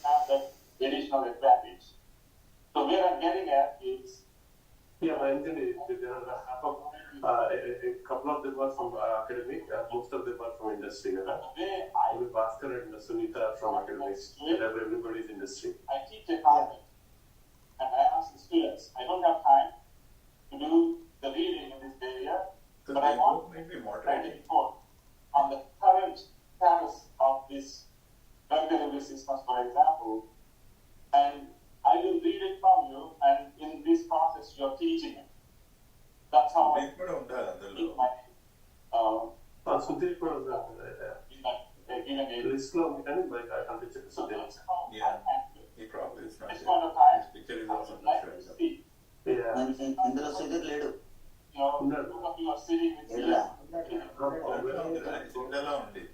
Have that additional advantage. So where I'm getting at is. Yeah, I think there are a couple of them are from academic, most of them are from industry. Only Bhaskar and Sunita from academics. Everybody's industry. I teach accounting, and I ask the students, I don't have time to do the reading in this area, So but I want maybe to moderate. write a report on the current status of this drug delivery systems, for example, and I will read it from you, and in this process, you're teaching it. That's how I keep my Sudhir కూడా given a list లో ఉంది కానీ మరి I can't check Sudhir. Yeah, he probably is not this there. point of time. His picture is also not showing up. Yeah. ఇందులో సుధీర్ లేడు. You know, two of you are sitting with me. లేడురా. ఇండియాలో ఉంది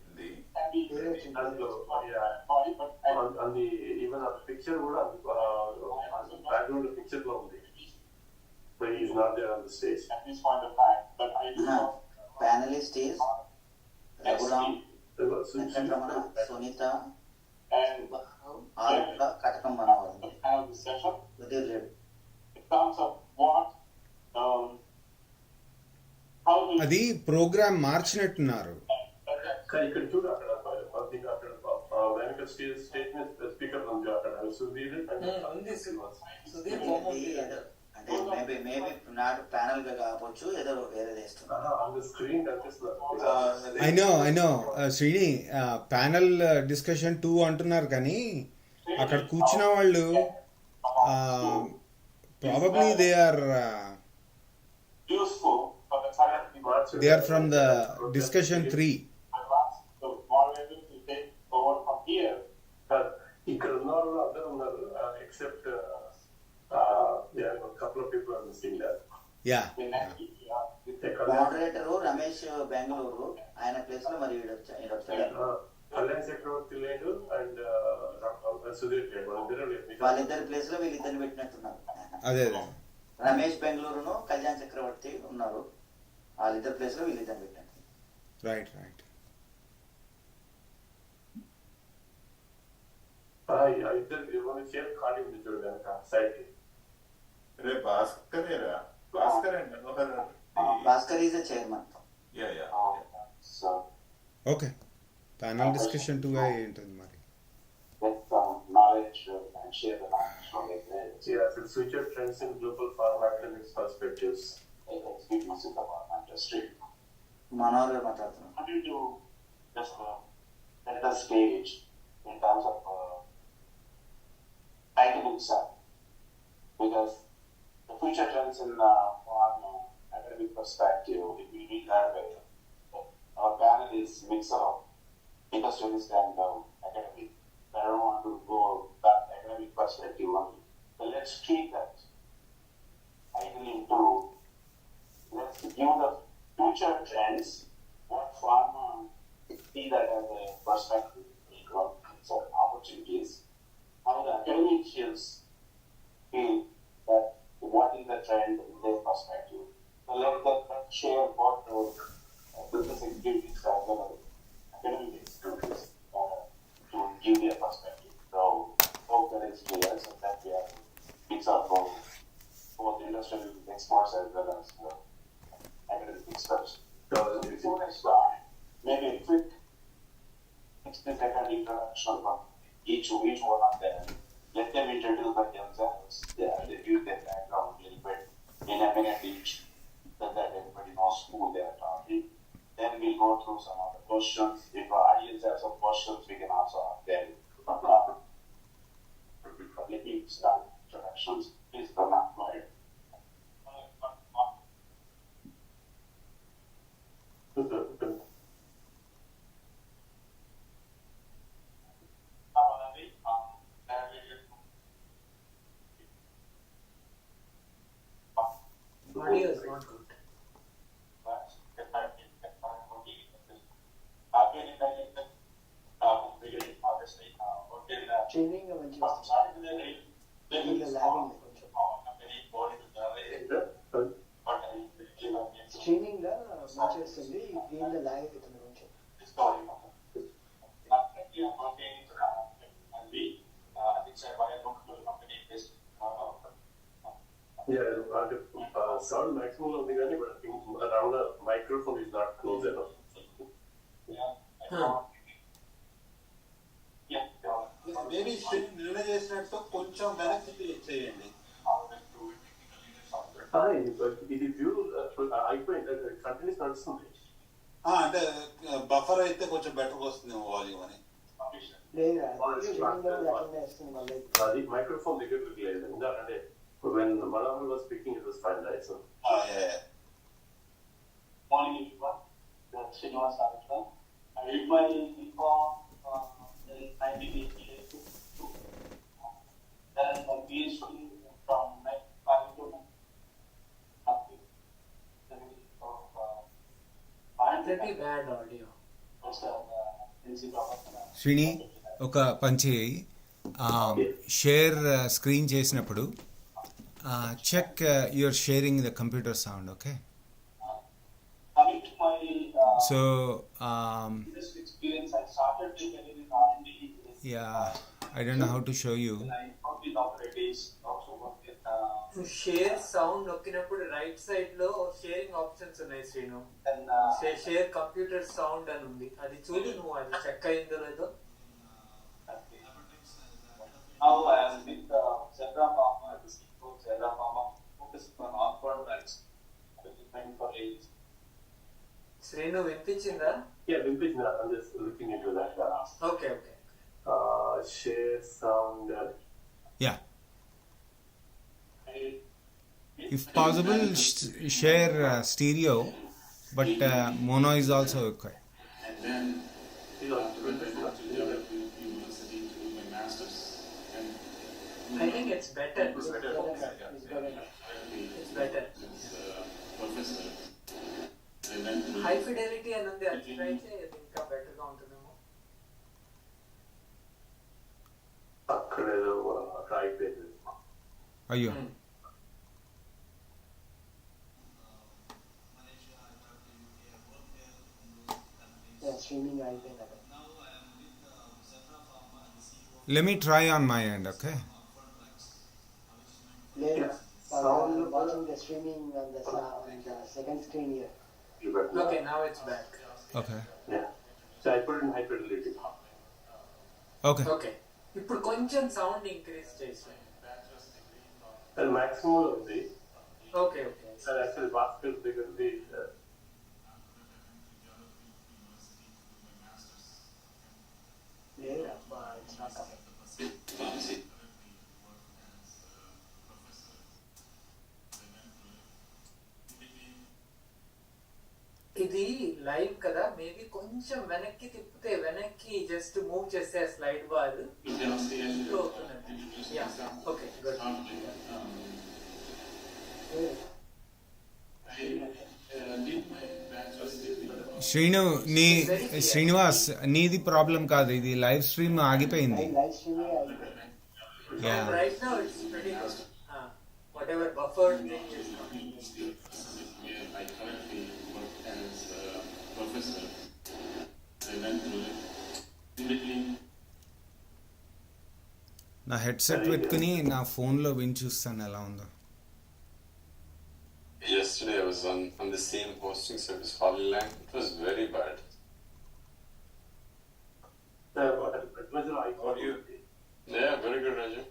దాంట్లో on the even a picture కూడా background picture లో ఉంది. But he is not there on the stage. At this point of time, but I do know. Panelist is Raghuram, Venkatramana, Sunita, and Alpha Katakam Manavar. Have this session. Sudeer ledu. In terms of what, how do అది programme మార్చినట్టున్నారు. ఇక్కడ చూడు అక్కడ వెనక state speaker ఉంది అక్కడ సుధీర్ అంటే maybe not panel గా కావచ్చు ఏదో వేరే చేస్తున్నారు. స్క్రీన్ కనిపిస్తుంది. I know Srini panel discussion 2 అంటున్నారు కానీ అక్కడ కూర్చున్న వాళ్ళు probably they are useful for the current they are from the discussion 3. the moderator to take over from here. ఇక్కడ ఉన్న వాళ్ళు అందరూ ఉన్నారు except couple of people are missing that. Yeah. Moderator Ramesh Bengaluru ఆయన ప్లేస్ లో మరి కళ్యాణ్ చక్రవర్తి లేడు అండ్ సుధీర్ లేడు. వాళ్ళిద్దరి ప్లేస్ లో వీళ్ళిద్దరిని పెట్టినట్టున్నారు. అదే రమేష్ బెంగళూరును కళ్యాణ్ చక్రవర్తి ఉన్నారు. వాళ్ళిద్దరి ప్లేస్ లో వీళ్ళిద్దరిని పెట్టినట్టు. రైట్ ఇద్దరు ఏమైనా చేరు ఖాళీ ఉంది చూడు కనుక సైడ్ కి. రే భాస్కరేరా Bhaskar and Manohar. Bhaskar is chairman. Okay panel discussion 2 ఏంటది మరి? Knowledge and share the knowledge from experience. Yeah, it's future trends in global pharma academics perspectives. Experience in the pharma industry. Manohar మాట్లాడుతున్నాం. How do you do just set the stage in terms of scientific stuff? Because the future trends in pharma academic perspective, if we read that way, our panel is mix of industrialist and academic. I don't want to go that academic perspective only. So let's treat that ideally to let's give the future trends, what pharma see that as a perspective for opportunities, how the academicians feel that what is the trend in their perspective. So let them share what business executives as well as academic executives to give their perspective. So hope that is clear, so that we have mix up both industrial experts as well as academic experts. So before I start, maybe a quick 60-second introduction from each one of them. Let them introduce by themselves. They give their background a little bit in a minute each, so that everybody knows who they are talking. Then we'll go through some of the questions. If our audience has some questions, we can also ask them. Let me start introductions. Please come up, go ahead. Audio is not good. Streaming మంచిగా వస్తుంది దీనిలో logging కొంచెం streaming గా మంచిగా వస్తుంది దీనిలో log అవుతుంది కొంచెం sound maximum on the gun, but I think around the microphone is not close enough. Maybe నిన్న చేసినట్టు కొంచెం వెనక్కి చేయండి. ఇది వ్యూ అయిపోయింది, కంటిన్యూస్ నడుస్తుంది. అంటే బఫర్ అయితే కొంచెం బెటర్ వస్తుంది వాల్యూమ్ అని. అది మైక్రోఫోన్ దగ్గరికి లేదు అంటే when Malamal was speaking, it was fine, right? So. Yeah. Morning, everyone. That's Srinivas Savitra. I did my BCom in 1988. Then my PhD from 1952. Pretty bad audio. Srini ఒక పని షేర్ స్క్రీన్ చేసినప్పుడు check you're sharing the computer sound, okay? Coming to my so industry experience, I started in R&D. Yeah, I don't know how to show you. Share sound నొక్కినప్పుడు right side లో sharing options ఉన్నాయి Srinu. Share computer sound అని ఉంది, అది చూడు నువ్వు, అది check అయిందో లేదో. Now I am with Zebra Pharma, Zebra Pharma focusing on outbound rights, equipment for ladies. Srinu వినిపించిందా? Yeah, vimpinచింది. I'm just looking into that. Okay. Share sound. Yeah. If possible, share stereo, but mono is also okay. And then I think it's better. It's better. High Fidelity అని ఉంది, అది అయితే ఇంకా better గా ఉంటుందేమో. అక్కడేదో అయిపోయింది. అయ్యో, స్ట్రీమింగ్ అయిపోయింది. let me try on my end, okay? లేదు, watching the streaming on the second screen here. Okay, now it's back. Okay. Yeah. So I put it in high fidelity. Okay. ఇప్పుడు కొంచెం sound increase చేసి. And maximum ఉంది. Okay. And actually basket దగ్గరది లేదు, it's not coming. ఇది live కదా, maybe కొంచెం వెనక్కి తిప్పితే, వెనక్కి జస్ట్ మూవ్ చేస్తే slide bar okay good. Srinu నీ శ్రీనివాస్ నీది ప్రాబ్లం కాదు, ఇది లైవ్ స్ట్రీమ్ ఆగిపోయింది. లైవ్ స్ట్రీమింగ్ ఆగిపోయింది. Yeah. Right now it's pretty good. Whatever buffered thing is coming. I currently work as a professor. I went through it. Immediately. నా headset పెట్టుకుని నా ఫోన్లో విని చూస్తాను ఎలా ఉందో. Yesterday I was on the same hosting service, Holy Land. It was very bad. How are you? Yeah, very good, Raju.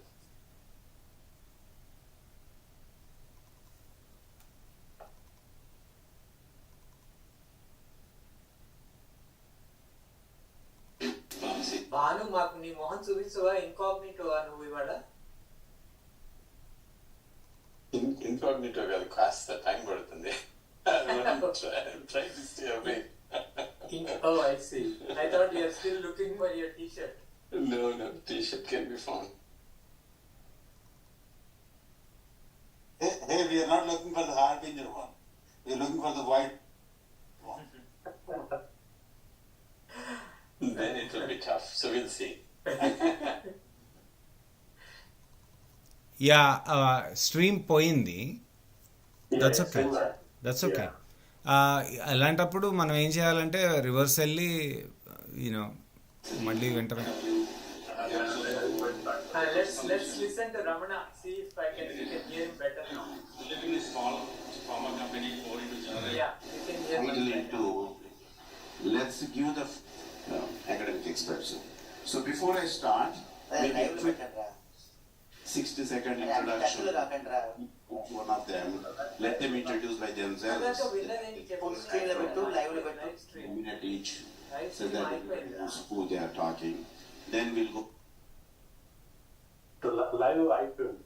Bhanu మాకు నీ మొహం చూపించవా? ఇన్కాగ్నిటోవా నువ్వు ఇవాళ? Incognito కాదు, కాస్త టైం పడుతుంది. Try to stay away. Oh, I see. I thought you are still looking for your t-shirt. No, t-shirt can be found. Hey, we are not looking for the harbinger one. We are looking for the white one. Then it will be tough. So we'll see. Yeah stream పోయింది. That's okay, that's okay. అలాంటప్పుడు మనం ఏం చేయాలంటే reverse వెళ్ళి you know మళ్ళీ వెంటనే Let's listen to Ramana. See if we can hear him better now. Living in a small pharma company, 4 into January. Yeah, you can hear much better. Let's give the academic experts. So before I start, maybe a quick 60-second introduction of one of them. Let them introduce by themselves. A minute each, so that we know who they are talking. Then we'll go. Live iTunes.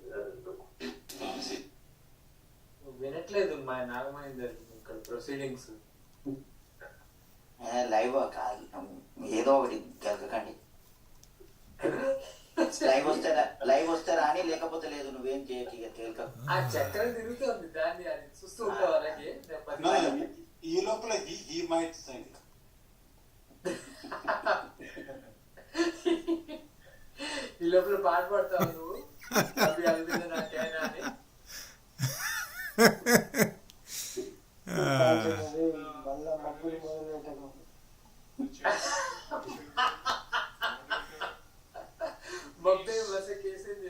వినట్లేదు మా నాగమహేందర్ ఇక్కడ proceedings. Live కాదు, ఏదో ఒకటి గెలకండి. Live వస్తే రాని, లేకపోతే లేదు. నువ్వేం చేయకి తేలిక. ఆ చక్రం తిరుగుతుంది, దాన్ని అది చూస్తూ ఉంటావు. అలాగే ఈ లోపల he might sing. ఈ లోపల పాట పాడతావు నువ్వు. అవి అల్లింది నాకేనా అని. మళ్ళా మబ్బులు మొదలు పెట్టకు. మొబ్బే బసకేసింది.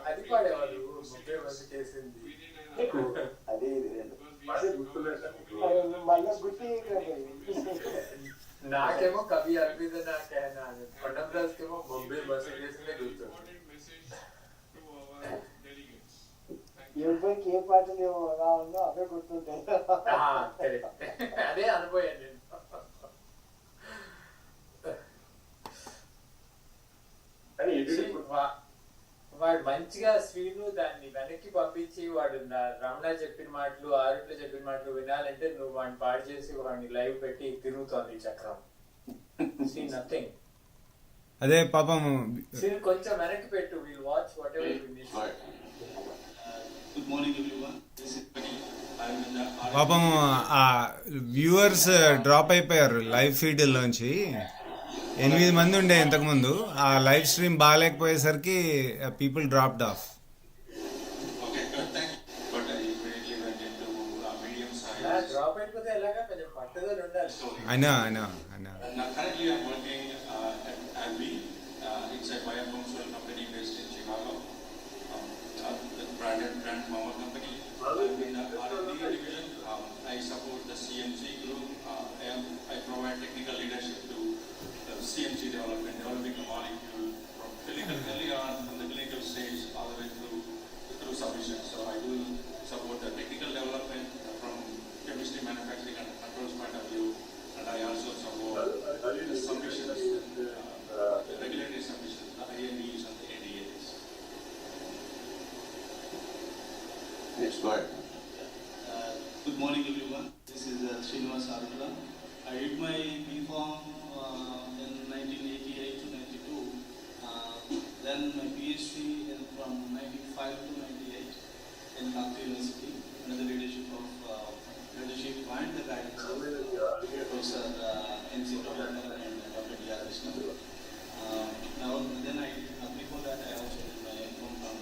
అది పాడేవాళ్ళు, మొబ్బే బసకేసింది. అదే మళ్ళా గుర్తు నాకేమో కవి అల్విద నాకేనా అని, కొండంరాజుకేమో మొబ్బే బసకేసిందే గుర్తు. ఎవరికి ఏ పాటలు కావాలో అవే గుర్తుంటాయి. అదే అనుభవం నేను. వాడు మంచిగా శ్రీను దాన్ని వెనక్కి పంపించి వాడు రమణ చెప్పిన మాటలు, ఆరుట్లో చెప్పిన మాటలు వినాలంటే నువ్వు వాడిని పాడు చేసి వాడిని లైవ్ పెట్టి తిరుగుతోంది చక్రం. నథింగ్. అదే పాపం శ్రీను కొంచెం వెనక్కి పెట్టు. Will watch whatever we miss. Good morning, everyone. This is Pani. I'm in the పాపం ఆ వ్యూవర్స్ డ్రాప్ అయిపోయారు లైవ్ ఫీడ్ లోంచి. 8 మంది ఉండే ఇంతకుముందు. ఆ లైవ్ స్ట్రీమ్ బాగాలేకపోయేసరికి people dropped off. Okay, good. Thank you. But I immediately went into medium size. Drop అయిపోతే ఎలాగా? కొంచెం పట్టుదల ఉండాలి. అయినా Now, currently I'm working at AbbVie. It's a biopharmaceutical company based in Chicago. The brand pharma company. I'm in the R&D division. I support the CMC group. I provide technical leadership to CMC development, developing a molecule from early on from the clinical stage all the way through submission. So I do support the technical development from chemistry, manufacturing, and controls point of view. And I also support the submissions, the regulatory submissions, the INDs and the ANDAs. Next, go ahead. Good morning, everyone. This is Srinivas Arutla. I did my B.Pharm in 1988 to 92. Then my PhD from 95 to 98. in Kakti University under the leadership and the guidance of Professor N.C. Prabhakar and Dr. D.R. Krishna. Before that, I also did my home from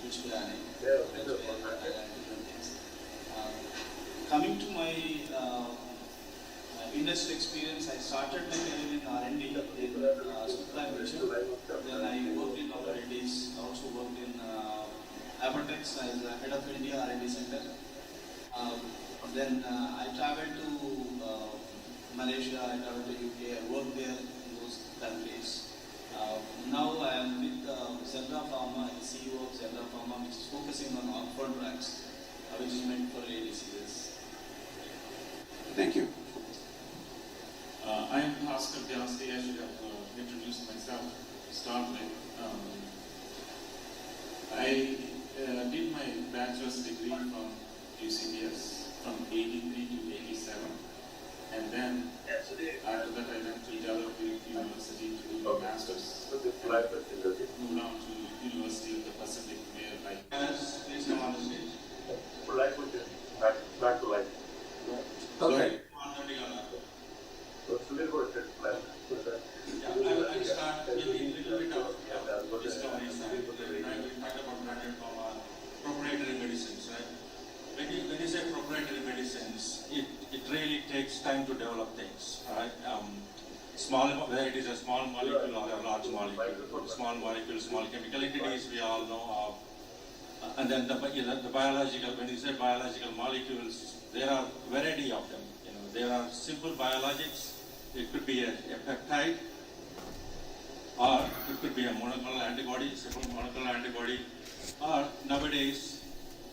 Kuchburani. Coming to my industry experience, I started my career in R&D in supply venture. Then I worked in opportunities, also worked in Apotex as the head of India R&D Center. Then I traveled to Malaysia, I traveled to UK, I worked there in those countries. Now I am with Zebra Pharma, the CEO of Zebra Pharma, which is focusing on upfront drugs, which is meant for rare diseases. Thank you. I am Bhaskar Vyasi. I should have introduced myself to start with. I did my bachelor's degree from UCPS from 83 to 87, and then after that I went to Hyderabad University to do my master's. Moved on to University of the Pacific, where please come on the stage. Back to life. Okay. I will start with a little bit of discoveries. We talked about branded pharma, proprietary medicines, right? When you say proprietary medicines, it really takes time to develop things, right? Whether it is a small molecule or a large molecule, small molecule, small chemical entities, we all know of. And then the biological, when you say biological molecules, there are variety of them. There are simple biologics. It could be a peptide, or it could be a monoclonal antibody, simple monoclonal antibody, or nowadays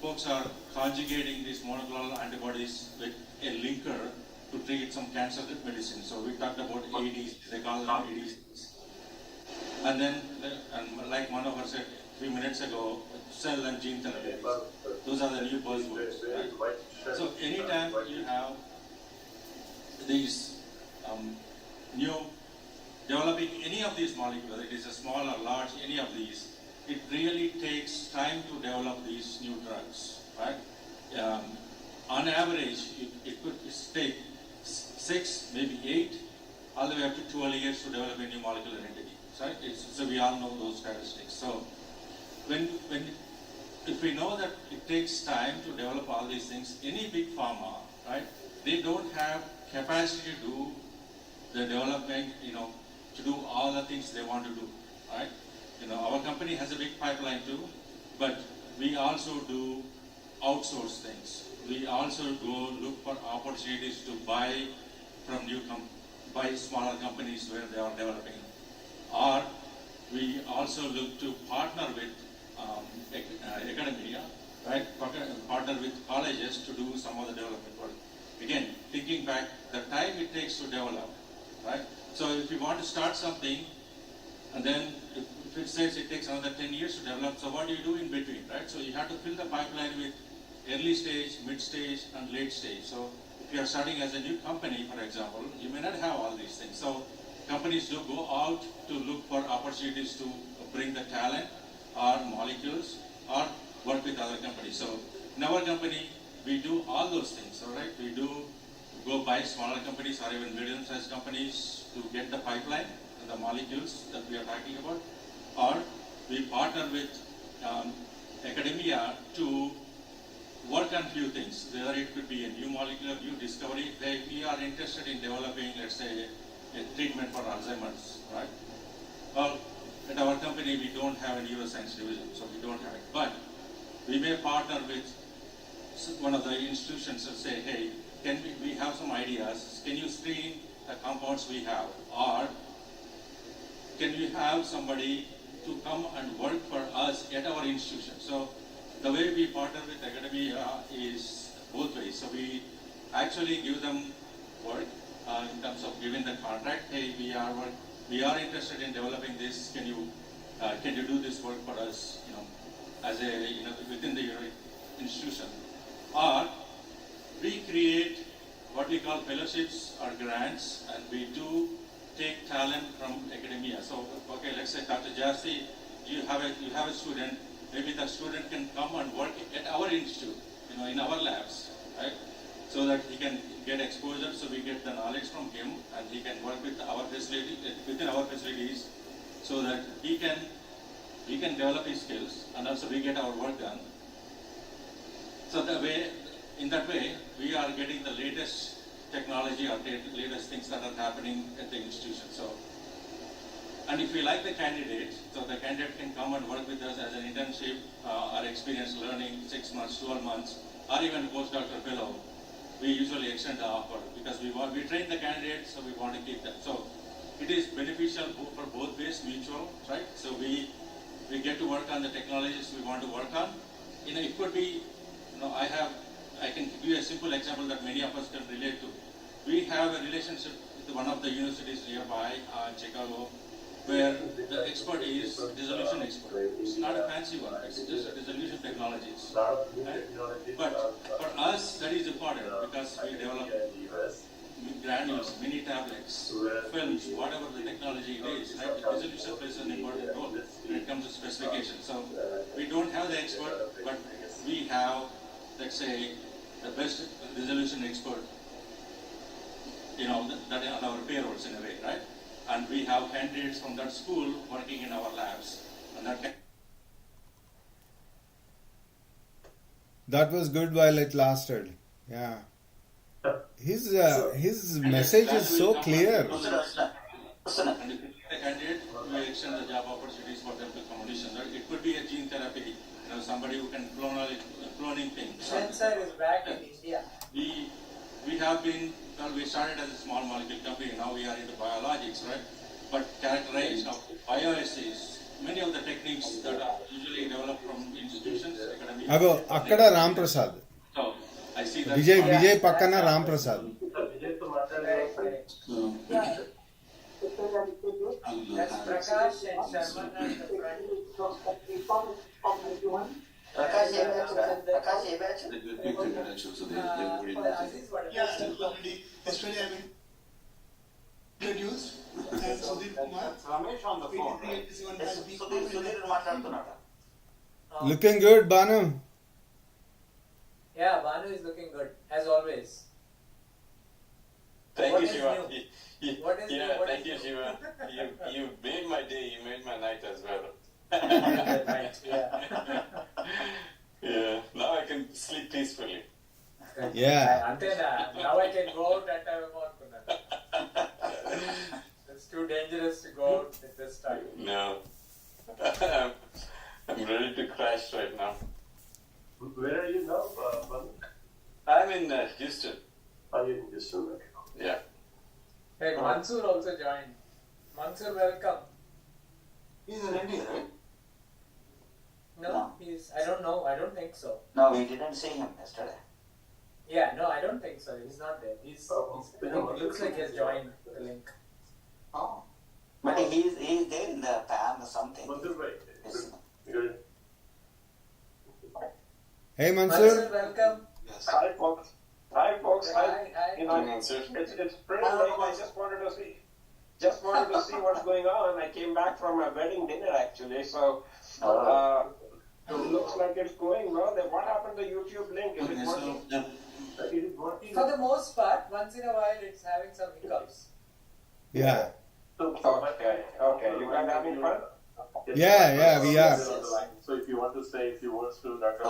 folks are conjugating these monoclonal antibodies with a linker to treat some cancer medicine. So we talked about ADs, they call them ADs. And then, like Manohar said a few minutes ago, cell and gene therapy. Those are the new buzzwords, right? So anytime you have these new developing any of these molecules, whether it is a small or large, any of these, it really takes time to develop these new drugs, right? On average, it could take 6, maybe 8, all the way up to 12 years to develop a new molecular entity, right? So we all know those statistics. So if we know that it takes time to develop all these things, any big pharma, right, they don't have capacity to do the development, to do all the things they want to do, right? Our company has a big pipeline too, but we also do outsource things. We also go look for opportunities to buy from buy smaller companies where they are developing, or we also look to partner with academia, right? Partner with colleges to do some of the development work. Again, thinking back, the time it takes to develop, right? So if you want to start something, and then if it says it takes another 10 years to develop, so what do you do in between, right? So you have to fill the pipeline with early stage, mid stage, and late stage. So if you are starting as a new company, for example, you may not have all these things. So companies do go out to look for opportunities to bring the talent or molecules or work with other companies. So in our company, we do all those things, all right? We do go buy smaller companies or even medium-sized companies to get the pipeline and the molecules that we are talking about, or we partner with academia to work on few things, whether it could be a new molecule, new discovery. We are interested in developing, let's say, a treatment for Alzheimer's, right? Well, at our company, we don't have a neuroscience division, so we don't have it. But we may partner with one of the institutions and say, hey, we have some ideas, can you screen the compounds we have, or can we have somebody to come and work for us at our institution? So the way we partner with academia is both ways. So we actually give them work in terms of giving the contract, hey, we are interested in developing this, can you do this work for us, as within the institution. Or we create what we call fellowships or grants, and we do take talent from academia. So, okay, let's say Dr. Jasti, you have a student maybe the student can come and work at our institute, in our labs, right? So that he can get exposure, so we get the knowledge from him, and he can work with our facility, within our facilities, so that he can develop his skills, and also we get our work done. So in that way, we are getting the latest technology or latest things that are happening at the institution. So, and if we like the candidate, so the candidate can come and work with us as an internship or experience learning 6 months, 12 months, or even a postdoctoral fellow. We usually extend the offer because we train the candidates, so we want to keep them. So it is beneficial for both ways, mutual, right? So we get to work on the technologies we want to work on. It could be, I can give you a simple example that many of us can relate to. We have a relationship with one of the universities nearby, Chicago, where the expert is resolution expert. It's not a fancy one, it's just resolution technologies. Right? But for us, that is important because we develop granules, mini tablets, films, whatever the technology it is, right? The resolution plays an important role when it comes to specification. So we don't have the expert, but we have, let's say, the best resolution expert, that on our payrolls in a way, right? And we have candidates from that school working in our labs. And that was good while it lasted. Yeah. His message is so clear. And if the candidate, we extend the job opportunities for them to competition. Right? It could be a gene therapy, somebody who can cloning things. Sensor is back in India. We have been, we started as a small molecule company, now we are into biologics, right? But characterized of bioassays, many of the techniques that are usually developed from institutions, academic. Ago, akkada Ram Prasad. So, I see that. Vijay Pakkana Ram Prasad. That's Prakash and Sharman at the front. Prakash Yesterday I introduced and Sudhir Kumar. Ramesh on the phone. Sudhir మాట్లాడుతున్నాడు. Looking good, Banu. Yeah, Banu is looking good, as always. Thank What you, is Shiva. new? What is new? What Thank is you, new? Shiva. You made my day. You made my night as well. Right, yeah. Yeah. Now I can sleep peacefully. Yeah. Now I can go out and have a more. It's too dangerous to go out at this time. No. I'm ready to crash right now. Where are you now, Manu? I'm in Houston. Are you in Houston? Yeah. Hey, Mansoor also joined. Mansoor, welcome. He's an Indian, right? No, I don't know. I don't think so. No, we didn't see him yesterday. Yeah, no, I don't think so. He's not there. It looks like he has joined the link. Oh. But he's there in the PAM or something. Hey, Mansoor. Welcome. Yes. Hi, folks. Hi. Hi. It's pretty late. I just wanted to see what's going on. I came back from a wedding dinner actually, so it looks like it's going well. Then what happened to YouTube link? Is it working? Is it working? For the most part, once in a while, it's having some hiccups. Yeah. Okay. You guys having fun? Yeah, we are. So if you want to say a few words to Dr.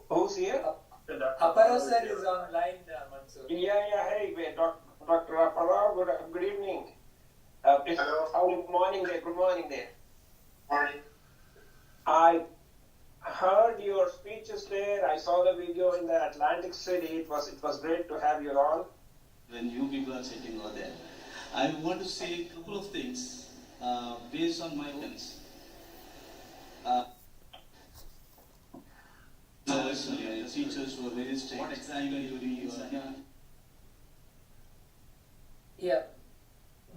Who's here? Aparo sir is online, Mansoor. Yeah. Hey, Dr. Aparo, good evening. Good morning there. Morning. I heard your speeches there. I saw the video in the Atlantic City. It was great to have you on. When you people are sitting over there, I want to say a couple of things based on my own. The teachers were very strict. What exactly during your Yeah.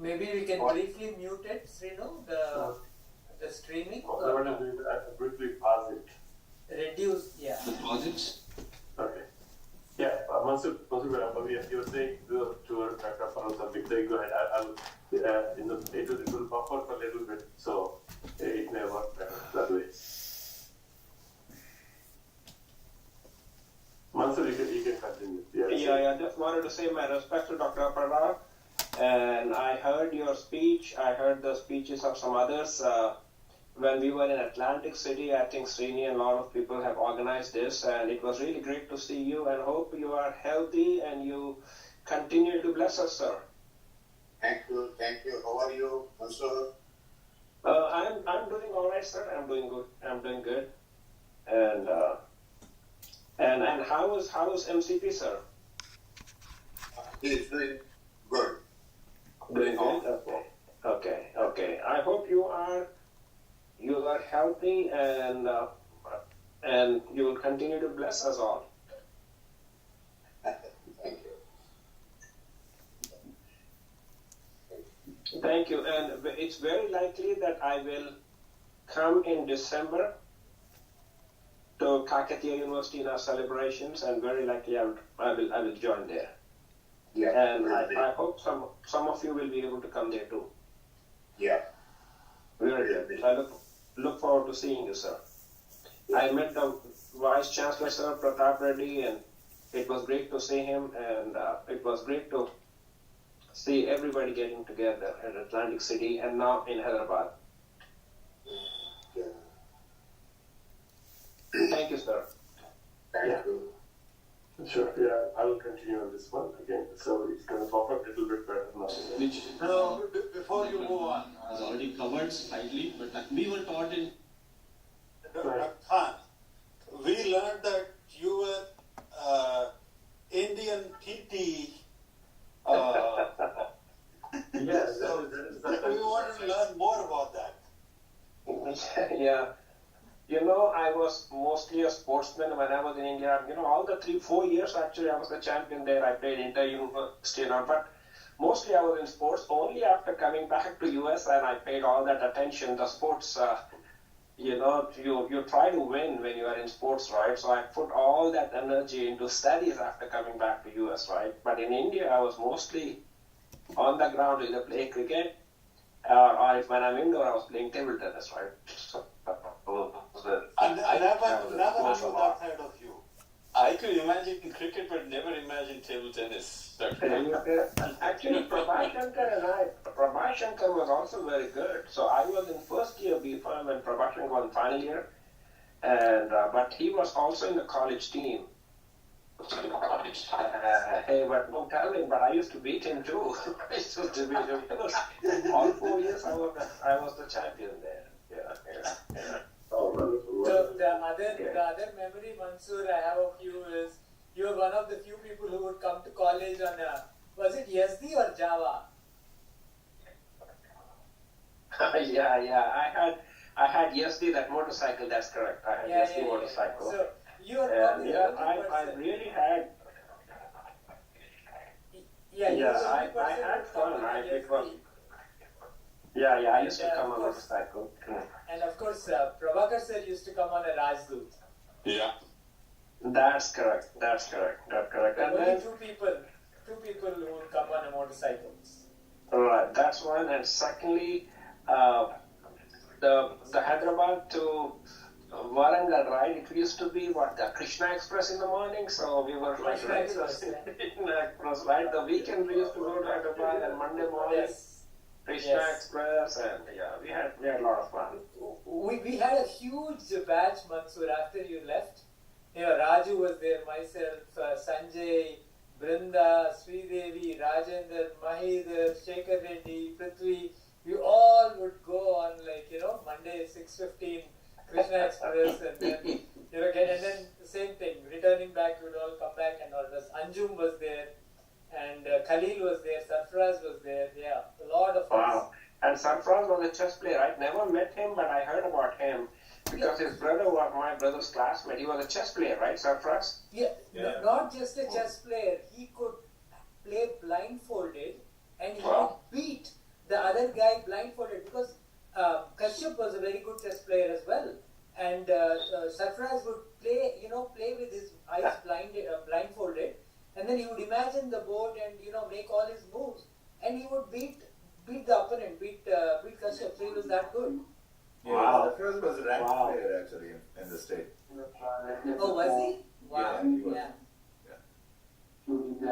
Maybe we can briefly mute it, Srinu, the streaming. Briefly pause it. Reduce, yeah. The projects? Okay. Yeah, Mansoor, you were saying to Dr. Aparo something. So go ahead. It will buffer for a little bit, so it may work better. I just wanted to say my respect to Dr. Aparna. And I heard your speech. I heard the speeches of some others. When we were in Atlantic City, I think Srini and a lot of people have organized this, and it was really great to see you. And hope you are healthy and you continue to bless us, sir. Thank you. How are you, Mansoor? I'm doing all right, sir. I'm doing good. And how is MCP, sir? He's doing good. Doing good. Okay. I hope you are healthy and you will continue to bless us all. Thank you. And it's very likely that I will come in December to Kakatiya University in our celebrations, and very likely I will join there. Yeah. And I hope some of you will be able to come there too. Yeah. Very good. I look forward to seeing you, sir. I met the Vice Chancellor, Sir Pratap Reddy, and it was great to see him, and it was great to see everybody getting together in Atlantic City and now in Hyderabad. Thank you, sir. Thank you. Sure, I will continue on this one again. So it's going to pop up a little bit better now. Which No, before you move on, was already covered slightly, but we were taught in. Khan, we learned that you were Indian PT. Yes, so we want to learn more about that. Yeah. I was mostly a sportsman when I was in India. All the 3-4 years actually I was the champion there. I played inter-university and all, but mostly I was in sports. Only after coming back to US and I paid all that attention. The sports, you try to win when you are in sports, right? So I put all that energy into studies after coming back to US, right? But in India, I was mostly on the ground either playing cricket or if when I'm indoor, I was playing table tennis, right? So, I never knew that side of you. I could imagine cricket, but never imagine table tennis. Actually, Prabha Shankar was also very good. So I was in first year B.Pharm when Prabha Shankar was in final year, and but he was also in the college team. Hey, but no telling, but I used to beat him too. I used to beat him too. All 4 years I was the champion there. Yeah. So the other memory, Mansoor, I have of you is you were one of the few people who would come to college on was it Yazdi or Java? Yeah. I had Yazdi, that motorcycle. That's correct. I had Yazdi motorcycle. So you were probably the only person. I really had. I had fun. I used to come on motorcycle. And of course, Prabhakar sir used to come on a Rajdoot. Yeah. That's correct. And Only then, two people who would come on a motorcycle. right, that's one. And secondly, the Hyderabad to Warangal ride, it used to be the Krishna Express in the morning. So we were like regulars in Express, right? The weekend we used to go to Hyderabad and Monday morning. Krishna Express, and we had a lot of fun. We had a huge batch, Mansoor, after you left. Raju was there, myself, Sanjay, Brinda, Sridevi, Rajendra, Mahidhar, Shekhar Reddy, Prithvi. We all would go on Monday 6:15 Krishna Express, and then and then the same thing. Returning back, we would all come back, and all this. Anjum was there. And Khalil was there, Sarfraz was there, a lot of us. Wow. And Sarfraz was a chess player. I never met him, but I heard about him because his brother was my brother's classmate. He was a chess player, right, Sarfraz? Yeah. Not just a chess player. He could play blindfolded and he would beat the other guy blindfolded because Kashyap was a very good chess player as well. And Sarfraz would play with his eyes blindfolded. And then he would imagine the board and make all his moves, and he would beat the opponent, beat Kashyap. So he was that good. Wow. The first was a ranked player actually in the state. Oh, was he? Wow. Yeah, he was. Yeah.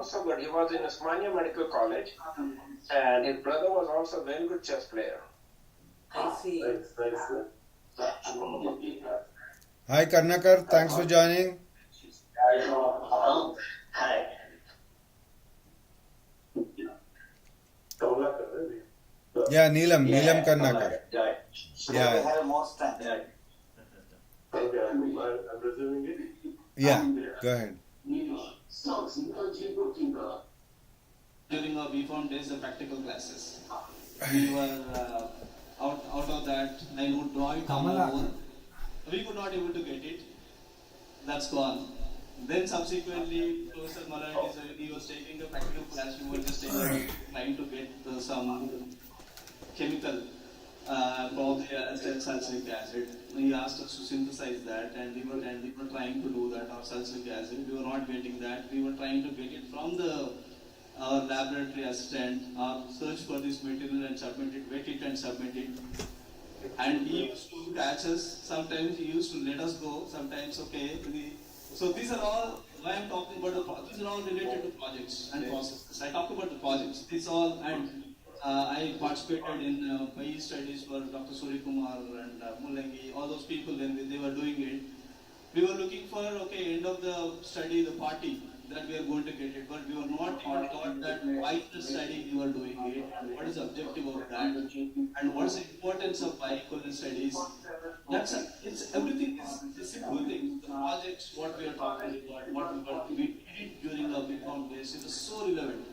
also good. He was in Osmania Medical College, and his brother was also a very good chess player. I see. Hi Karnakar, thanks for joining. Hi. Yeah, Neelam Karnakar. So Yeah. we have more strength. Okay, I'm resuming it. Yeah, go ahead. During our BFOM days, the practical classes, we were out of that. I would draw it on our own. We could not able to get it. That's gone. Then subsequently, Professor Malati, he was taking the practical class. We were just trying to get some chemical, probably sulfuric acid. He asked us to synthesize that, and we were trying to do that, or sulfuric acid. We were not getting that. We were trying to get it from our laboratory assistant, search for this material and submit it, wet it and submit it. And he used to catch us. Sometimes he used to let us go. Sometimes, okay. So these are all, why I'm talking about these are all related to projects and processes. I talk about the projects. These all, and I participated in PI studies for Dr. Surya Kumar and Mullangi, all those people when they were doing it. We were looking for, okay, end of the study, the party, that we are going to get it, but we were not even taught that why the study we were doing it, and what is the objective of that, and what's the importance of bioequivalent studies. It's everything is a simple thing. The projects, what we are talking about, we did during our BCom days, it was so relevant,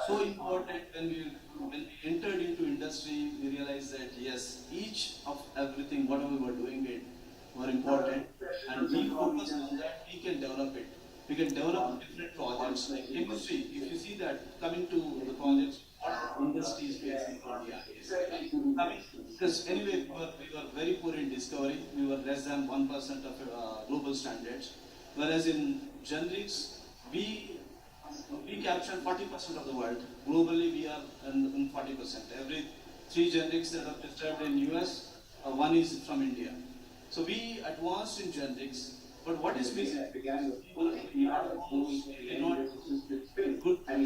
so important. When we entered into industry, we realized that yes, each of everything, whatever we were doing it, were important, and we focus on that, we can develop it. We can develop different projects like chemistry. If you see that, coming to the projects, what industry is facing in India is coming, because anyway we were very poor in discovery. We were less than 1% of global standards, whereas in generics we capture 40% of the world. Globally we are in 40%. Every 3 generics that are distributed in US, 1 is from India. So we advanced in generics, but what is missing? We are not good in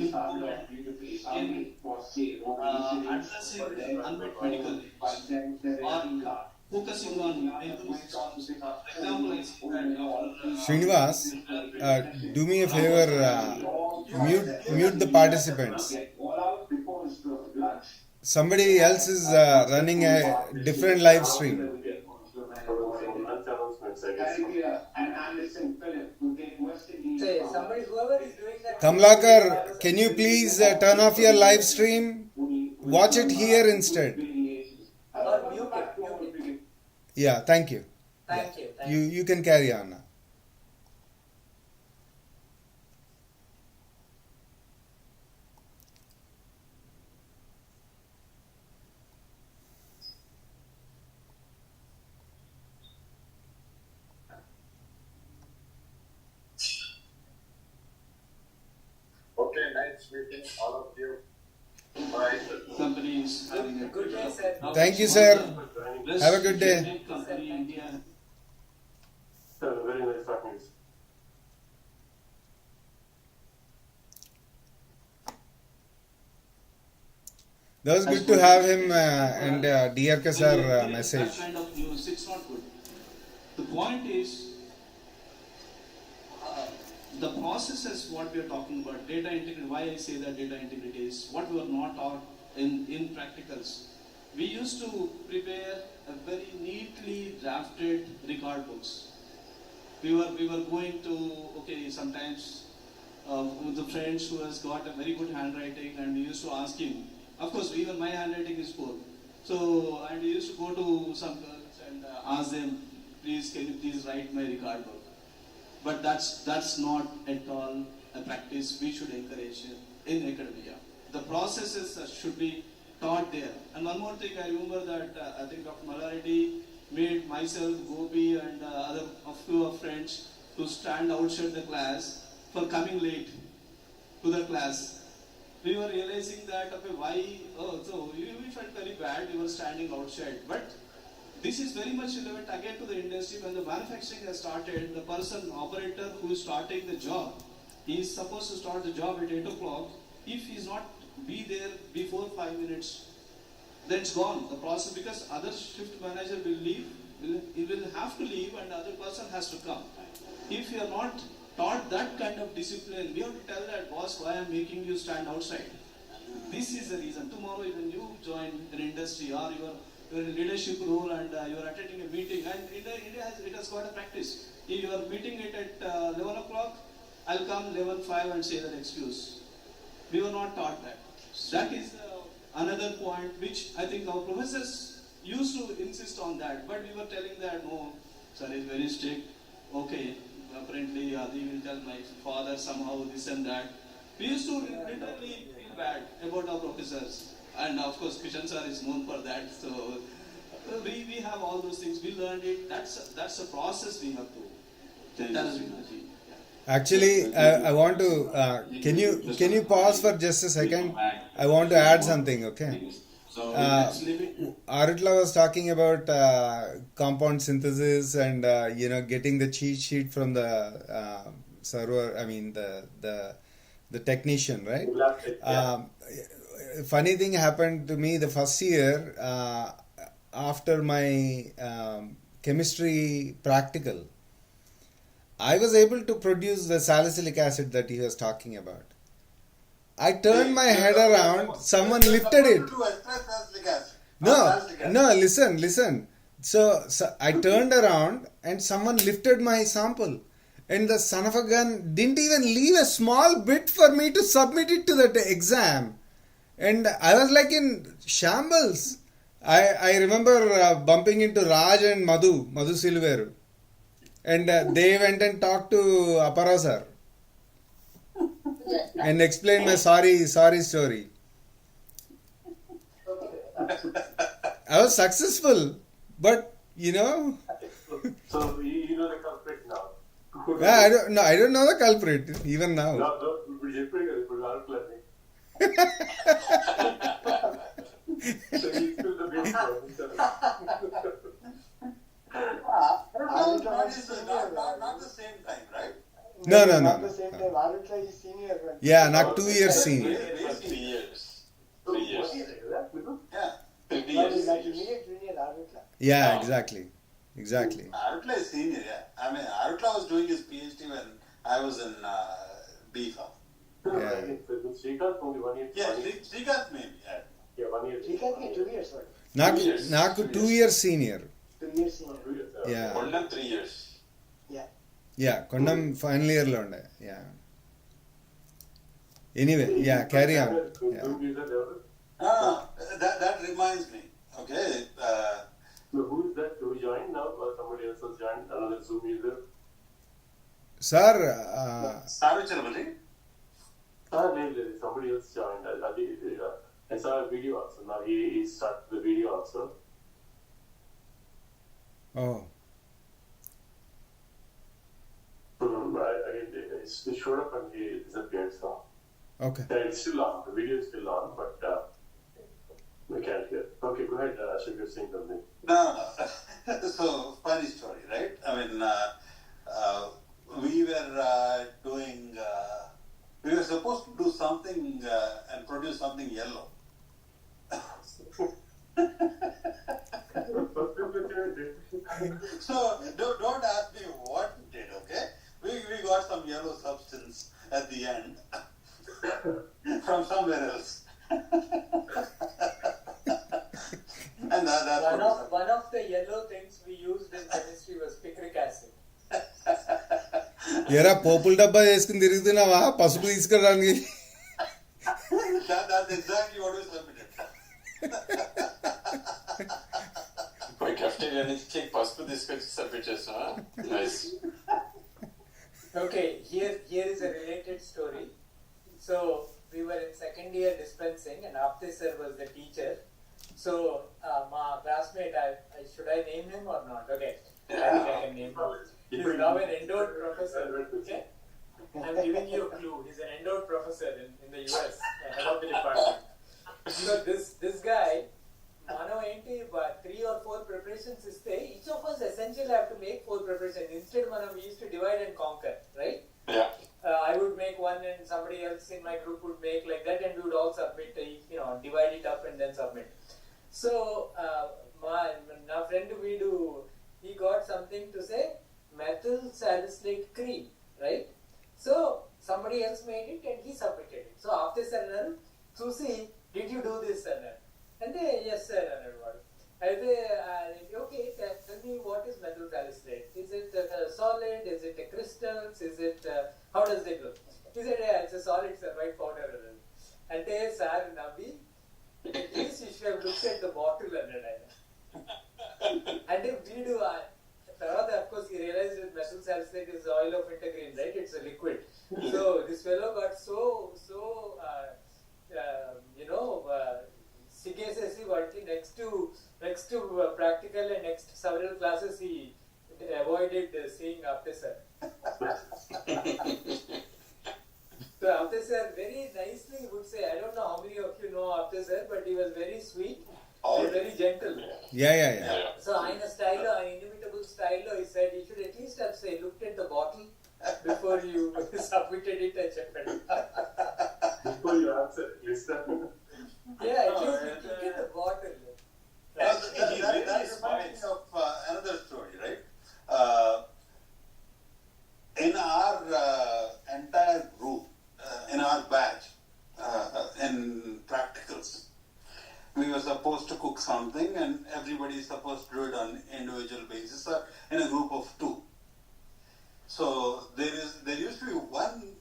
addressing unmet medical needs or focusing on medical systems. For example, I see that Srinivas, do me a favor, mute the participants. Somebody else is running a different live stream. Somebody, whoever is doing that. Kamlakar, can you please turn off your live stream? Watch it here instead. Or mute it. Yeah, thank you. Thank you. You can carry on now. Okay, nice meeting all of you. Bye. company is having a Good day, sir. Thank you, sir. Have a good day. Company India. Very nice talking. That was good to have him and DRK sir message. That kind of news, it's not good. The point is, the processes what we are talking about, data integrity, why I say that data integrity is what we were not taught in practicals. We used to prepare a very neatly drafted record books. We were going to, okay, sometimes with the friends who has got a very good handwriting, and we used to ask him. Of course, even my handwriting is poor. So, and we used to go to some girls and ask them, please, can you please write my record book? But that's not at all a practice we should encourage in academia. The processes should be taught there. And one more thing, I remember that I think Dr. Malaredi made myself, Gopi, and a few of friends to stand outside the class for coming late to the class. We were realizing that, okay, why, so we felt very bad, we were standing outside. But this is very much relevant again to the industry. When the manufacturing has started, the person, operator who is starting the job, he is supposed to start the job at 8 o'clock. If he is not be there before 5 minutes, then it's gone, the process, because other shift manager will leave, he will have to leave and the other person has to come. If you are not taught that kind of discipline, we have to tell that boss, why I am making you stand outside. This is the reason. Tomorrow when you join an industry or you are in a leadership role and you are attending a meeting, and it has got a practice. If you are meeting it at 11 o'clock, I'll come 11:05 and say that excuse. We were not taught that. That is another point which I think our professors used to insist on that, but we were telling that no, sir is very strict. Okay, apparently they will tell my father somehow this and that. We used to literally feel bad about our professors, and of course Kishan sir is known for that. So we have all those things. We learned it. That's a process we have to tell. Actually, I want to. Can you pause for just a second? I want to add something. Okay. Arutla was talking about compound synthesis and getting the cheat sheet from the server. I mean the technician, right? Funny thing happened to me the first year after my chemistry practical. I was able to produce the salicylic acid that he was talking about. I turned my head around, someone lifted it. No, listen. So I turned around and someone lifted my sample. And the son of a gun didn't even leave a small bit for me to submit it to that exam. And I was like in shambles. I remember bumping into Raj and Madhu Silveru. And they went and talked to Apara sir and explained my sorry story. I was successful, but So you know the culprit now. Yeah, I don't know the culprit even now. So you feel the blame. Not the same time, right? No. Not the same time. Arutla is senior. Yeah, not 2 years senior. 3 years. 3 years. Yeah. 3 years. Like immediate junior Arutla. Yeah, exactly. Arutla is senior, yeah. I mean, Arutla was doing his PhD when I was in B Farm. Yeah. Srikanth only 1 year. Yeah, Srikanth maybe. Yeah, 1 year. Srikanth 2 years. What? Naku 2 years senior. 2 years senior. Yeah. Kondam 3 years. Yeah, Kondam final year lo unde. Yeah. Anyway, yeah, carry on. Yeah. That reminds me. Okay. So who is that who joined now? Or somebody else has joined? Another Zoom user? Sir, Sarucharamali? Somebody else joined. I saw a video also. Now he started the video also. oh. It showed up and he disappeared. So Okay. yeah, it's still on. The video is still on, but we can't hear. Okay, go ahead. Ashok, you're saying something. No. So, funny story, right? I mean, we were doing, we were supposed to do something and produce something yellow. So, don't ask me what we did, okay? We got some yellow substance at the end from somewhere else. And that's one of the yellow things we used in chemistry was picric acid. ఎరా పోపుల డబ్బా వేసుకుని తిరుగుతున్నావా పసుపు తీసుకురానికి That's exactly what we submitted. My cafeteria నుంచి cake పసుపు తీసుకొచ్చి submit చేస్తావా? Nice. Okay, here is a related story. So we were in second year dispensing, and Apte sir was the teacher. So my classmate, should I name him or not? Okay, I think I can name him. He's now an endowed professor. Okay, I'm giving you a clue. He's an endowed professor in the US, head of the department. So this guy, mano enti 3 or 4 preparations iste, each of us essentially have to make 4 preparations. Instead, we used to divide and conquer, right? Yeah. I would make one and somebody else in my group would make like that, and we would all submit, divide it up and then submit. So, my friend Vidu, he got something to say methyl salicylate cream, right? So, somebody else made it and he submitted it. So, after sir, Susi, did you do this, sir? And they, yes, sir. And they, okay, tell me what is methyl salicylate. Is it a solid? Is it a crystals? Is it, how does it look? He said, yeah, it's a solid, sir, white powder. And they, sir, Nabi, at least you should have looked at the bottle. And if we do, of course, he realized that methyl salicylate is oil of wintergreen, right? It's a liquid. So this fellow got so CKSSC working next to practical and next several classes he avoided seeing Apte sir. So Apte sir very nicely would say, I don't know how many of you know Apte sir, but he was very sweet and very gentle. Yeah. So in a style, an inimitable style, he said you should at least have looked at the bottle before you submitted it at Chapman. Before you answer, listen. Yeah, at least look at the bottle. That reminds me of another story, right? In our entire group, in our batch, in practicals, we were supposed to cook something and everybody is supposed to do it on individual basis or in a group of 2. So there used to be one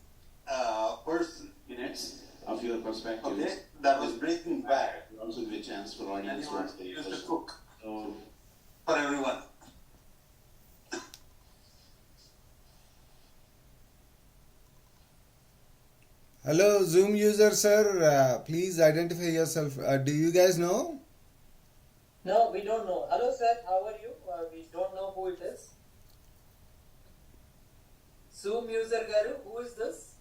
person Minutes of your perspective. Okay, that was breaking bad. Also give a chance for audience And he used to cook for everyone. Hello, Zoom user, sir. Please identify yourself. Do you guys know? No, we don't know. Hello, sir. How are you? We don't know who it is. Zoom user Garu, who is this?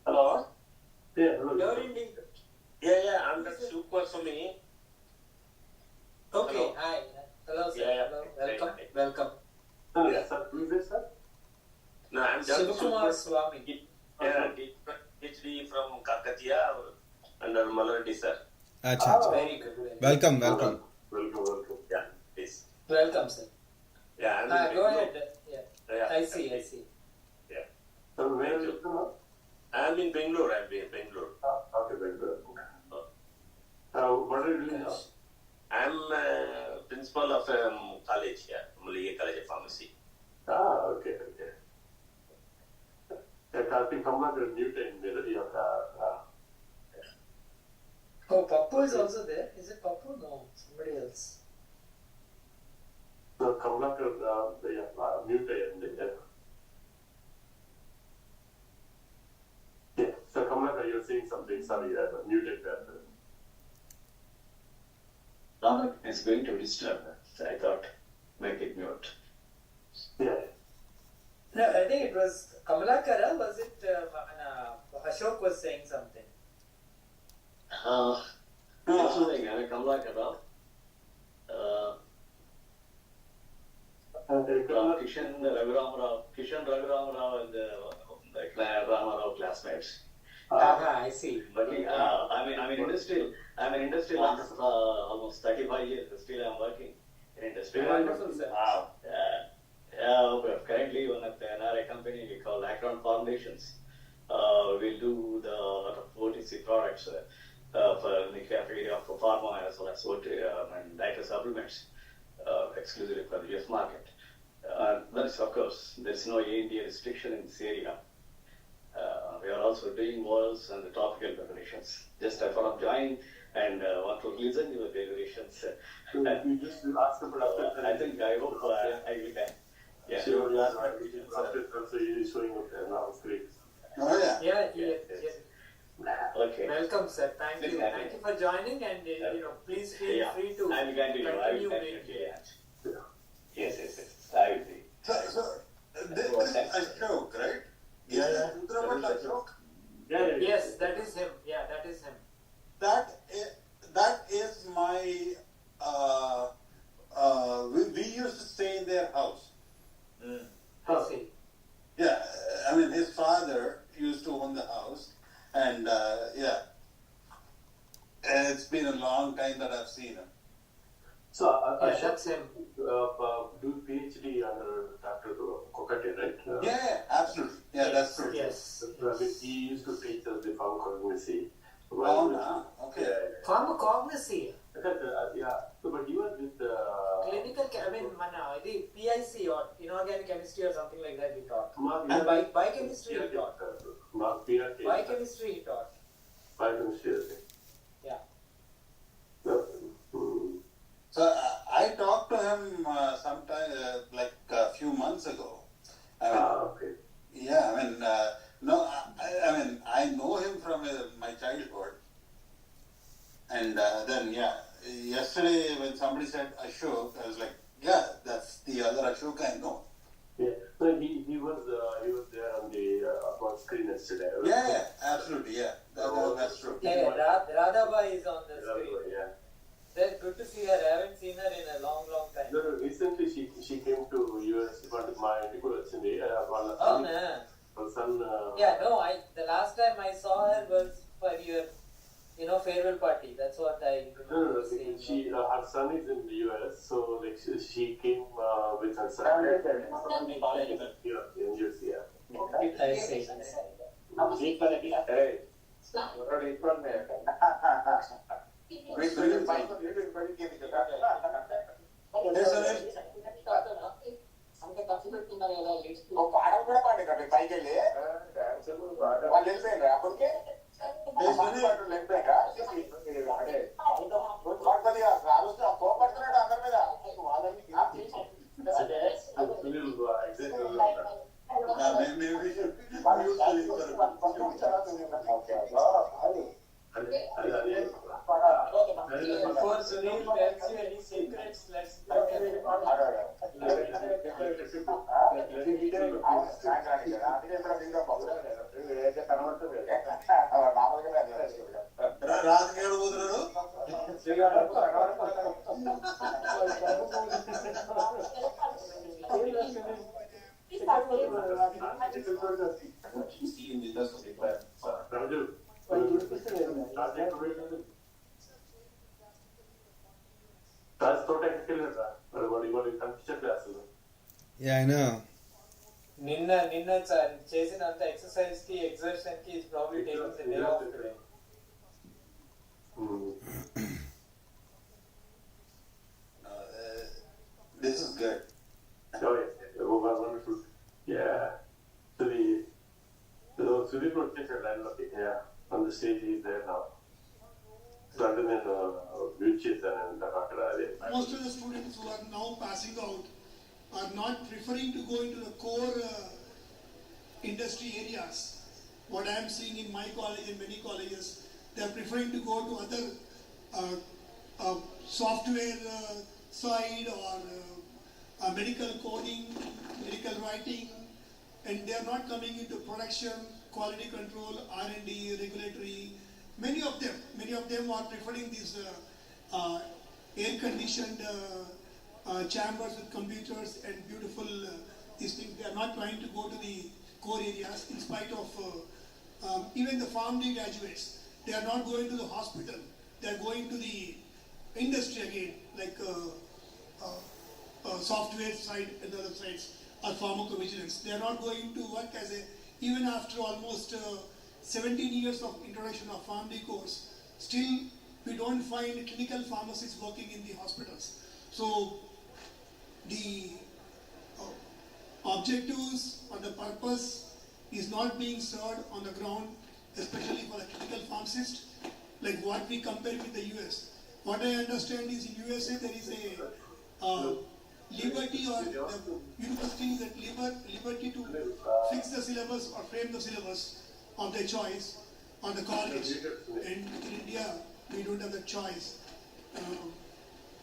Hello? Yeah, hello. You're in India. Yeah, I'm the super for me. Okay, Hello. hi. Hello, sir. Yeah. Hello. Welcome. Welcome. Yes, sir. Who is this, sir? No, I'm just Shivakumar Swami. Yeah, PhD from Kakatiya under Mallardi, sir. Acha. Very good. Welcome. Welcome. Yeah, please. Welcome, sir. Yeah, I'm in Go Bangalore. ahead. Yeah. I see. Yeah. So where are you from? I'm in Bangalore. Okay, Bangalore. What are you doing now? I'm principal of college here, Muliga College of Pharmacy. Okay. Karthik Kamla is new to Oh, Pappu is also there. Is it Pappu? No, somebody else. So Kamla is new to Yeah, so Kamla, you're saying something. Sorry, muted that. It's going to disturb. So I thought, make it mute. Yeah. No, I think it was Kamalakara. Was it Ashok was saying something? Something, I mean, Kamalakara. Kishan Raghuram Rao and the Rama Rao classmates. I see. Working, I'm in industrial after almost 35 years. Still I'm working in industry. Wonderful, sir. Wow. Currently one of the NRI company we call Akron Formulations. We'll do the lot of OTC products for the area for pharma as well as and dietary supplements exclusively for the US market. That's of course there's no India restriction in this area. We are also doing orals and the topical preparations. Just I thought of joining and want to listen to your deliberations. You just ask about I think I hope I will can. Yeah. Sure, so you're showing up there now. It's great. Oh, Yeah. Okay. Welcome, sir. Thank you. Thank you for joining, and please feel free to I will continue. Yes. I will be. So this is Ashok, right? Yeah. Yes, that is him. Yeah, that is him. That is my. We used to stay in their house. I see. Yeah, I mean his father used same. Do PhD under Dr. Kokate, right? Yeah, absolutely. Yeah, that's true. Yes. He used to teach us the pharmacognosy. Oh, no. Okay. Pharmacognosy. Yeah. So, but you were with Clinical, the PIC or inorganic chemistry or something like that we taught. and Biochemistry he taught. Biochemistry he taught. Biochemistry, okay. Yeah. So I talked to him sometime, like a few months ago. Okay. Yeah, no, I know him from my childhood. And then, yesterday when somebody said Ashok, I was like, yeah, that's the other Ashok I know. Yeah. So he was there on the on screen yesterday. Right? Yeah, absolutely, yeah. That's true. Yeah, Radhabai is on the screen. Yeah. That's good to see her. I haven't seen her in a long time. No, recently she came to US, but my Oh, no. Her son. The last time I saw her was for your, farewell party. That's what I remember seeing. Her son is in the US, so like she came with her son. In US, yeah. I see. Hey. Maybe we should Before Sunil tells you any secrets, let's look at it. రాత్రి ఏడు పోతున్నాడు Yeah, I know. నిన్న చేసినంత exercise కి exertion కి is probably taking the day off today. This is good. Oh, yeah. Oh, wonderful. Yeah. So Sudhir on the stage, he's there now. So under the witches and Most of the students who are now passing out are not preferring to go into the core industry areas. What I am seeing in my college and many colleges, they are preferring to go to other software side or medical coding, medical writing, and they are not coming into production, quality control, R&D, regulatory. Many of them are preferring these air-conditioned chambers with computers and beautiful these things. They are not trying to go to the core areas in spite of even the PharmD graduates. They are not going to the hospital. They are going to the industry again, like software side and other sides, or pharmacovigilance. They are not going to work as even after almost 17 years of introduction of PharmD course, still we don't find clinical pharmacists working in the hospitals. So the objectives or the purpose is not being served on the ground, especially for the clinical pharmacist, like what we compare with the US. What I understand is in USA there is a liberty or the universities that liberty to fix the syllabus or frame the syllabus of their choice on the college. And in India, we don't have the choice.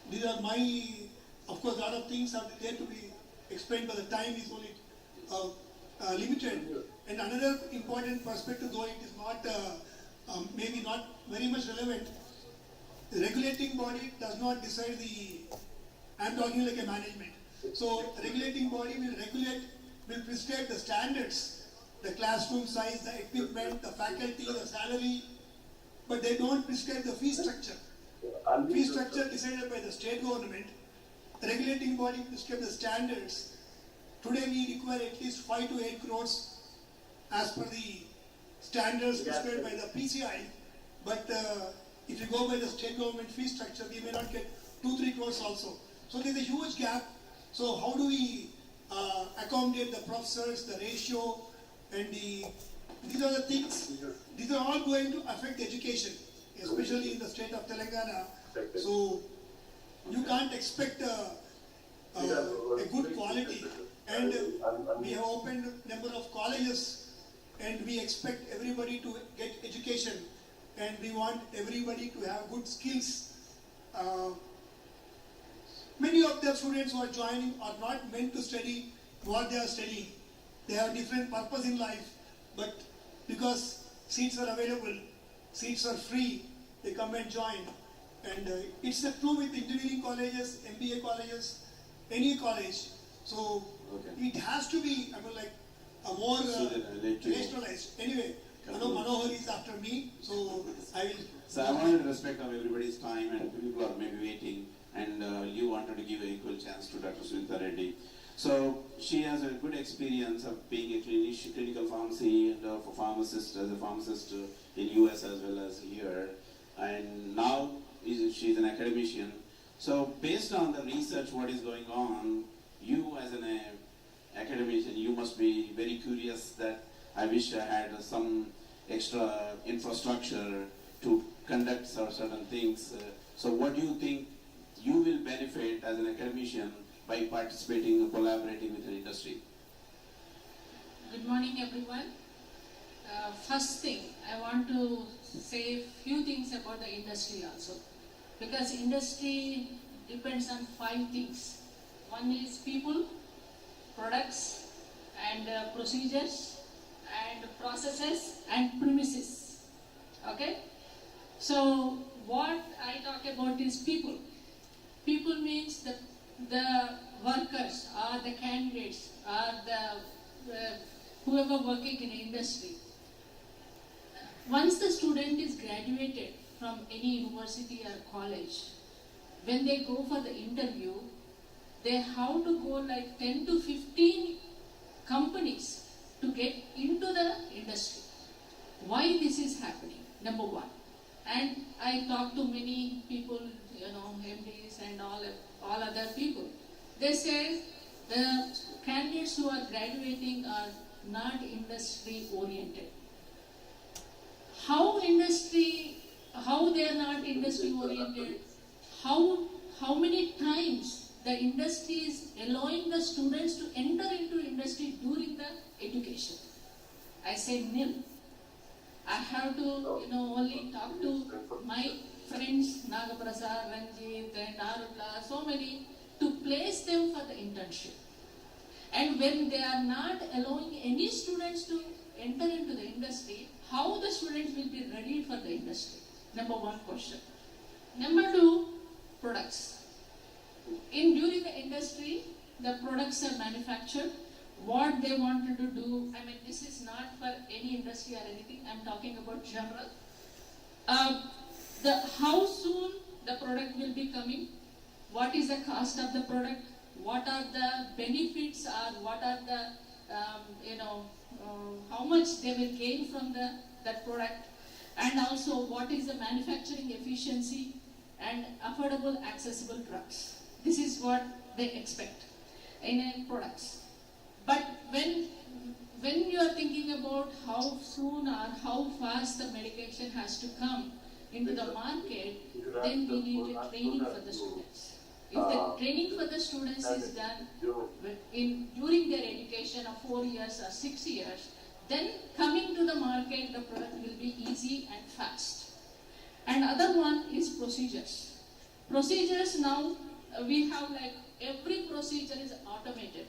These are my, of course, a lot of things are there to be explained, but the time is only limited. And another important perspective, though it is not, maybe not very much relevant, the regulating body does not decide I'm talking like a management. So regulating body will prescribe the standards, the classroom size, the equipment, the faculty, the salary, but they don't prescribe the fee structure. Fee structure decided by the state government, regulating body prescribe the standards. Today we require at least 5 to 8 crores as per the standards prescribed by the PCI. But if you go by the state government fee structure, we may not get 2-3 crores also. So there's a huge gap. So how do we accommodate the professors, the ratio, and these are the things. These are all going to affect education, especially in the state of Telangana. So you can't expect a good quality. And we have opened a number of colleges, and we expect everybody to get education, and we want everybody to have good skills. Many of the students who are joining are not meant to study what they are studying. They have different purpose in life, but because seats are available, seats are free, they come and join. And it's true with engineering colleges, MBA colleges, any college. So it has to be, a more rationalized. Anyway, Manohar is after me, so I will. So I wanted to respect of everybody's time, and people are maybe waiting, and you wanted to give an equal chance to Dr. Sunita Reddy. So she has a good experience of being a clinical pharmacy and for pharmacist, as a pharmacist in US as well as here, and now she's an academician. So based on the research, what is going on, you as an academician, you must be very curious that I wish I had some extra infrastructure to conduct certain things. So what do you think you will benefit as an academician by participating and collaborating with an industry? Good morning, everyone. First thing, I want to say a few things about the industry also. Because industry depends on 5 things. One is people, products, and procedures, and processes, and premises. Okay? So what I talk about is people. People means the workers or the candidates or the whoever working in the industry. Once the student is graduated from any university or college, when they go for the interview, they have to go like 10 to 15 companies to get into the industry. Why this is happening? Number one. And I talk to many people, MDs and all other people. They say the candidates who are graduating are not industry oriented. How they are not industry oriented? How many times the industry is allowing the students to enter into industry during the education? I say nil. I have to, only talk to my friends, Nagaprasad, Ranjit, and Arula, so many, to place them for the internship. And when they are not allowing any students to enter into the industry, how the students will be ready for the industry? Number one question. Number two, products. During the industry, the products are manufactured. What they wanted to do, this is not for any industry or anything, I'm talking about general. How soon the product will be coming, what is the cost of the product, what are the benefits or what are the, how much they will gain from that product, and also what is the manufacturing efficiency and affordable accessible drugs. This is what they expect in products. But when you are thinking about how soon or how fast the medication has to come into the market, then we need a training for the students. If the training for the students is done during their education of 4 years or 6 years, then coming to the market, the product will be easy and fast. And other one is procedures. Procedures now, we have every procedure is automated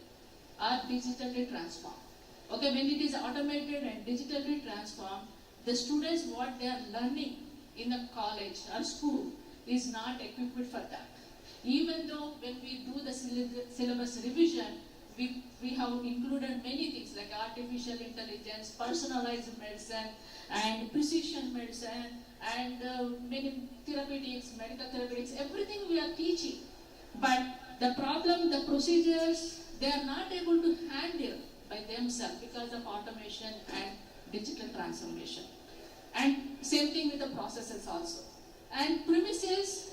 or digitally transformed. Okay, when it is automated and digitally transformed, the students, what they are learning in a college or school is not equipped for that. Even though when we do the syllabus revision, we have included many things like artificial intelligence, personalized medicine, and precision medicine, and many therapeutics, medical therapeutics, everything we are teaching. But the problem, the procedures, they are not able to handle by themselves because of automation and digital transformation. And same thing with the processes also. And premises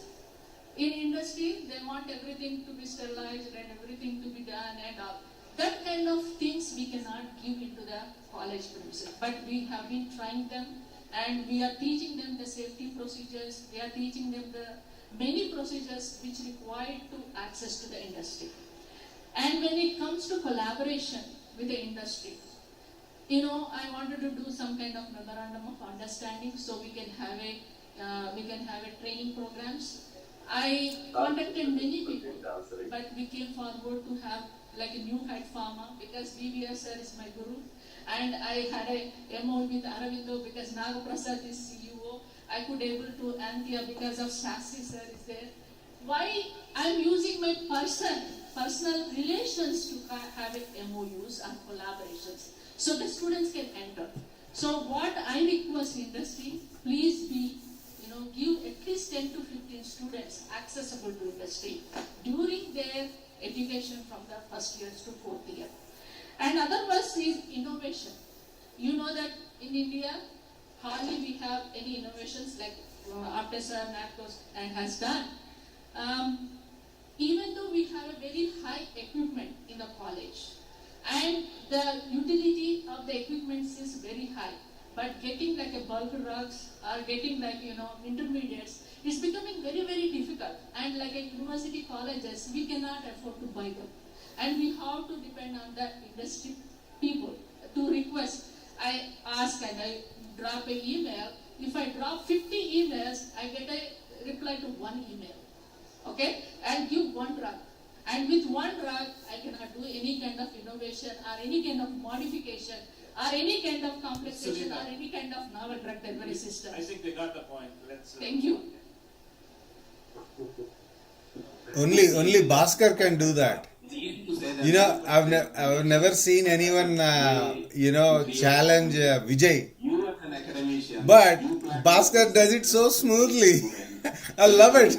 in industry, they want everything to be sterilized and everything to be done and all. That kind of things we cannot give into the college premises. But we have been trying them and we are teaching them the safety procedures. We are teaching them the many procedures which require to access to the industry. And when it comes to collaboration with the industry, I wanted to do some kind of memorandum of understanding so we can have a training programs. I contacted many people, but we came forward to have like a new head farmer because BBS sir is my guru, and I had a MO with Aravindo because Nagaprasad is CEO. I could able to Anthea because of Shastri sir is there. Why I'm using my personal relations to have a MOUs and collaborations so the students can enter. So what I request industry, please be, give at least 10 to 15 students accessible to industry during their education from the first year to fourth year. And other was is innovation. You know that in India, hardly we have any innovations like Aptesa, NATCOS has done. Even though we have a very high equipment in the college and the utility of the equipment is very high, but getting like a bulk drugs or getting like intermediates is becoming very, very difficult. And like a university colleges, we cannot afford to buy them. And we have to depend on the industry people to request. I ask and I drop an email. If I drop 50 emails, I get a reply to one email. Okay? And give one drug. And with one drug, I cannot do any kind of innovation or any kind of modification or any kind of complexation or any kind of novel drug delivery system. I think they got the point. Thank you. Only Bhaskar can do that. I've never seen anyone challenge Vijay. But Bhaskar does it so smoothly. I love it.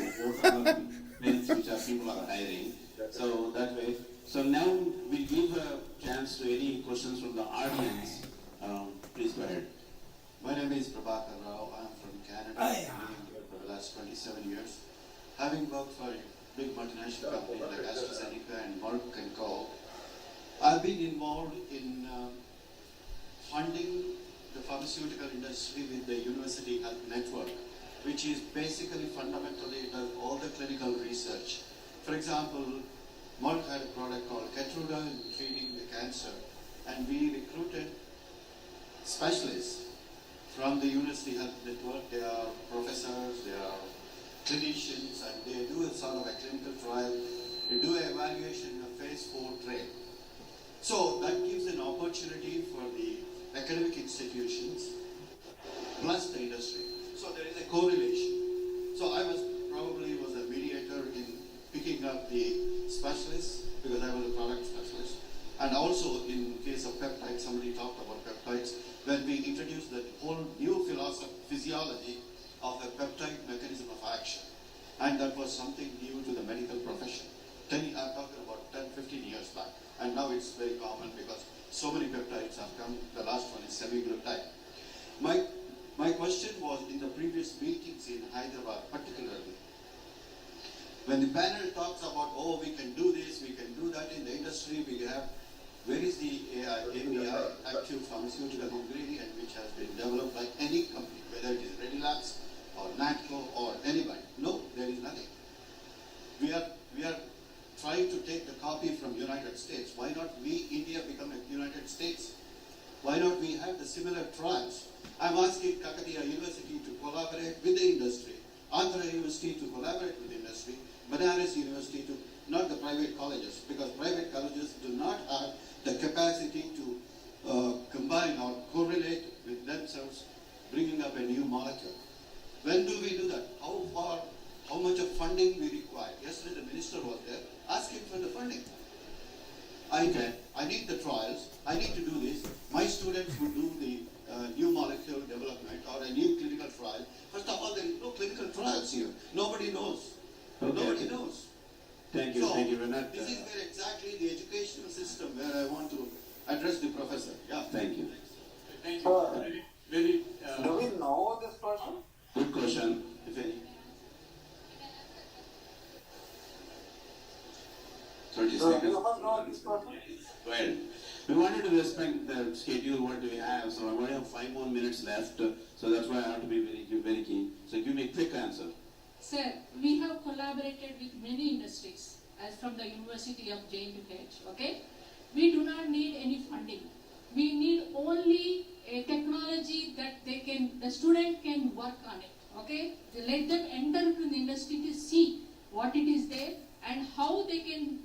Which are people are hiring. So that way. So now we'll give a chance to any questions from the audience. Please go ahead. My name is Prabhakar Rao. I'm from Canada. I've been here for the last 27 years. Having worked for big multinational companies like AstraZeneca and Merck & Co., I've been involved in funding the pharmaceutical industry with the University Health Network, which is basically fundamentally does all the clinical research. For example, Merck had a product called Keytruda in treating the cancer, and we recruited specialists from the University Health Network. They are professors, they are clinicians, and they do a sort of a clinical trial. They do an evaluation, a phase 4 trial. So that gives an opportunity for the academic institutions plus the industry. So there is a correlation. So I was a mediator in picking up the specialists because I was a product specialist. And also in case of peptides, somebody talked about peptides, when we introduced the whole new physiology of a peptide mechanism of action. And that was something new to the medical profession. I'm talking about 10, 15 years back. And now it's very common because so many peptides have come. The last one is semaglutide. My question was in the previous meetings in Hyderabad, particularly, when the panel talks about, we can do this, we can do that in the industry, we have, where is the API, active pharmaceutical ingredient, which has been developed by any company, whether it is Redilabs or NATCO or anybody? No, there is nothing. We are trying to take the copy from United States. Why not we, India, become a United States? Why not we have the similar trials? I'm asking Kakatiya University to collaborate with the industry, Andhra University to collaborate with the industry, Banaras University to, not the private colleges, because private colleges do not have the capacity to combine or correlate with themselves, bringing up a new molecule. When do we do that? How much of funding we require? Yesterday the minister was there, asking for the funding. I need the trials, I need to do this. My students will do the new molecule development or a new clinical trial. First of all, there is no clinical trials here. Nobody knows. Okay. Nobody knows. Thank you. So, Thank you we're not. This is where exactly the educational system where I want to address the professor. Yeah. Thank you. Thank you. Very. Do we know this person? Good question. If any. 30 So seconds. you must know this person. Go ahead. We wanted to respect the schedule, what do we have, so I only have 5 more minutes left, so that's why I have to be very keen. So give me a quick answer. Sir, we have collaborated with many industries as from the University of JNUH, okay? We do not need any funding. We need only a technology that the student can work on it, okay? Let them enter into the industry to see what it is there and how they can,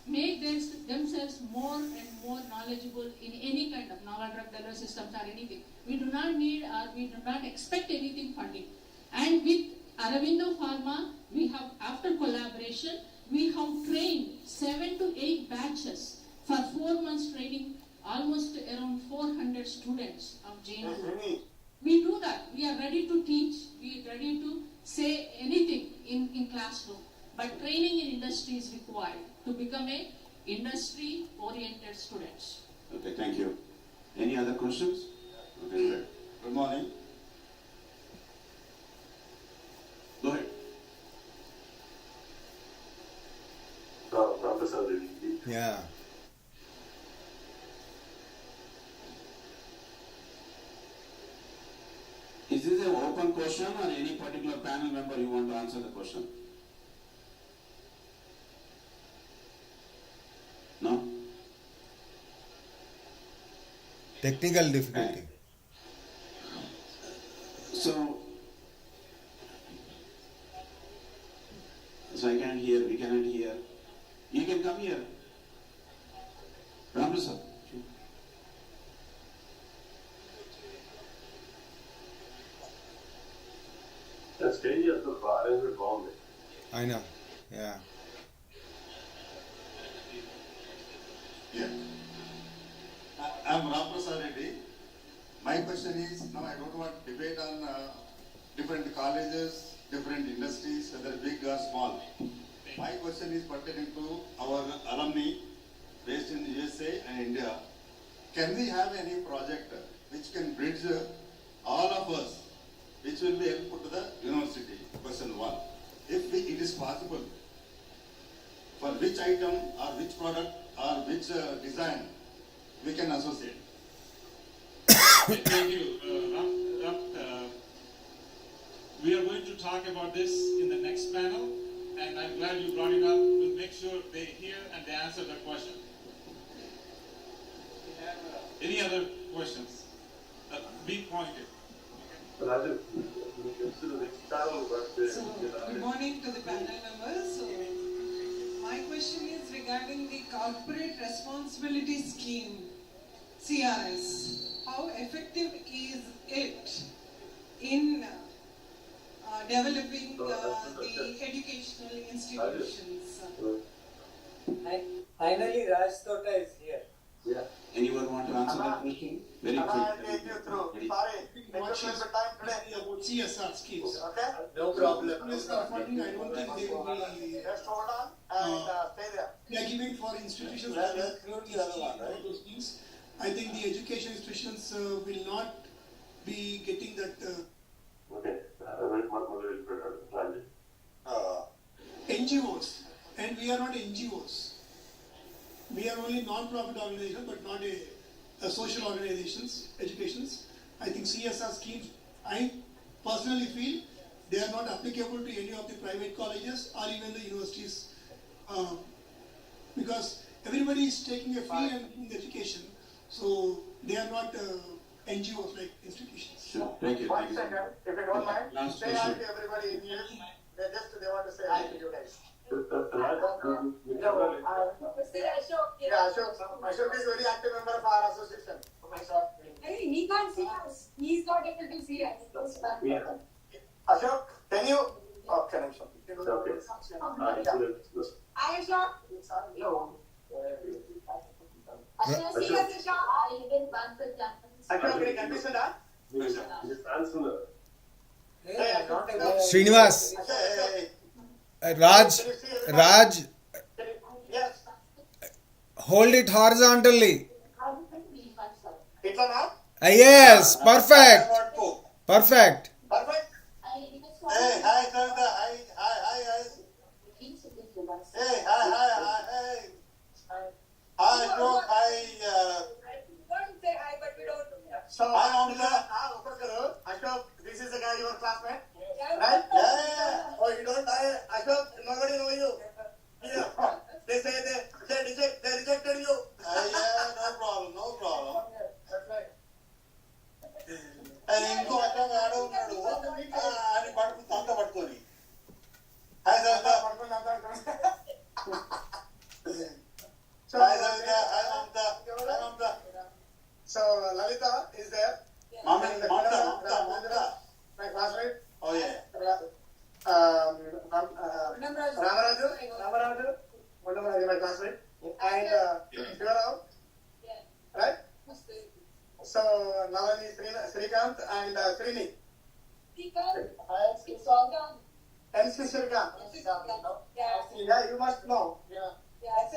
make themselves more and more knowledgeable in any kind of novel drug delivery systems or anything. We do not need or we do not expect anything funding. And with Aurobindo Pharma, we have, after collaboration, we have trained 7 to 8 batches for 4 months training, almost around 400 students of JNU. We do that. We are ready to teach. We are ready to say anything in classroom. But training in industry is required to become a industry-oriented students. Okay, thank you. Any other questions? Okay, good. Good morning. Go ahead. Professor. Yeah. Is this an open question or any particular panel member you want to answer the question? No? Technical difficulty. So I can't hear, we cannot hear. You can come here. Ramprasad. The stage is the arrangement wrong. I know. Yeah. Yeah. I'm Ramprasad Reddy. My question is, now I don't want to debate on different colleges, different industries, whether big or small. My question is pertaining to our alumni based in the USA and India. Can we have any project which can bridge all of us, which will be helpful to the university? Question 1. If it is possible, for which item or which product or which design we can associate? Thank you, we are going to talk about this in the next panel, and I'm glad you brought it up. We'll make sure they hear and they answer the question. Any other questions? Be pointed. So, good morning to the panel members. So, my question is regarding the corporate responsibility scheme, CRS. How effective is it in developing the educational institutions? Finally, Raj Tota is here. Yeah. Anyone want to answer that question? Very quick. I'll take you through. Sorry, take a little bit time today. About CSR schemes. Okay? No problem. Funding, I don't think they will be. Just hold on and stay there. They are giving for institutions. Let's include the other one, right? Those things. I think the education institutions will not be getting that. Okay. NGOs, and we are not NGOs. We are only non-profit organization, but not a social organizations, educations. I think CSR schemes, I personally feel they are not applicable to any of the private colleges or even the universities, because everybody is taking a fee and in the education, so they are not NGOs like institutions. Sure. Thank you. One second, if you don't mind, Last say hi question. to everybody in here. They want to say hi to you guys. Yeah, Ashok is very active member of our association. Hey, he can't see us. He's not able to see us. Ashok, can you? Oh, can I stop? Hi, Ashok. Ashok, see us, Ashok. Ashok, can you confess that? Just answer. Srinivas, Raj, Yes. Hold it horizontally. Itlana? Yes, perfect. Perfect. Perfect. Hey, hi, Sarda. Hi, guys. Hey, hi. Hi, Ashok. Hi, Say hi, but we don't. So, hi, Mamta. Ashok, this is the guy, your classmate? Right? Yeah. Oh, you don't? Ashok, nobody know you. Yeah. They say they rejected you. Yeah, no problem. And ఇంకో అతను ఆడ ఉన్నాడు అని పట్టుకుని తంత పట్టుకొని hi Saritha hi Saritha hi Mamata so Lalitha is there Mamata my classmate oh yeah Ramaraju my classmate and Shivarao right so Nalani Srikanth and Srini and Srikanth yeah you must know yeah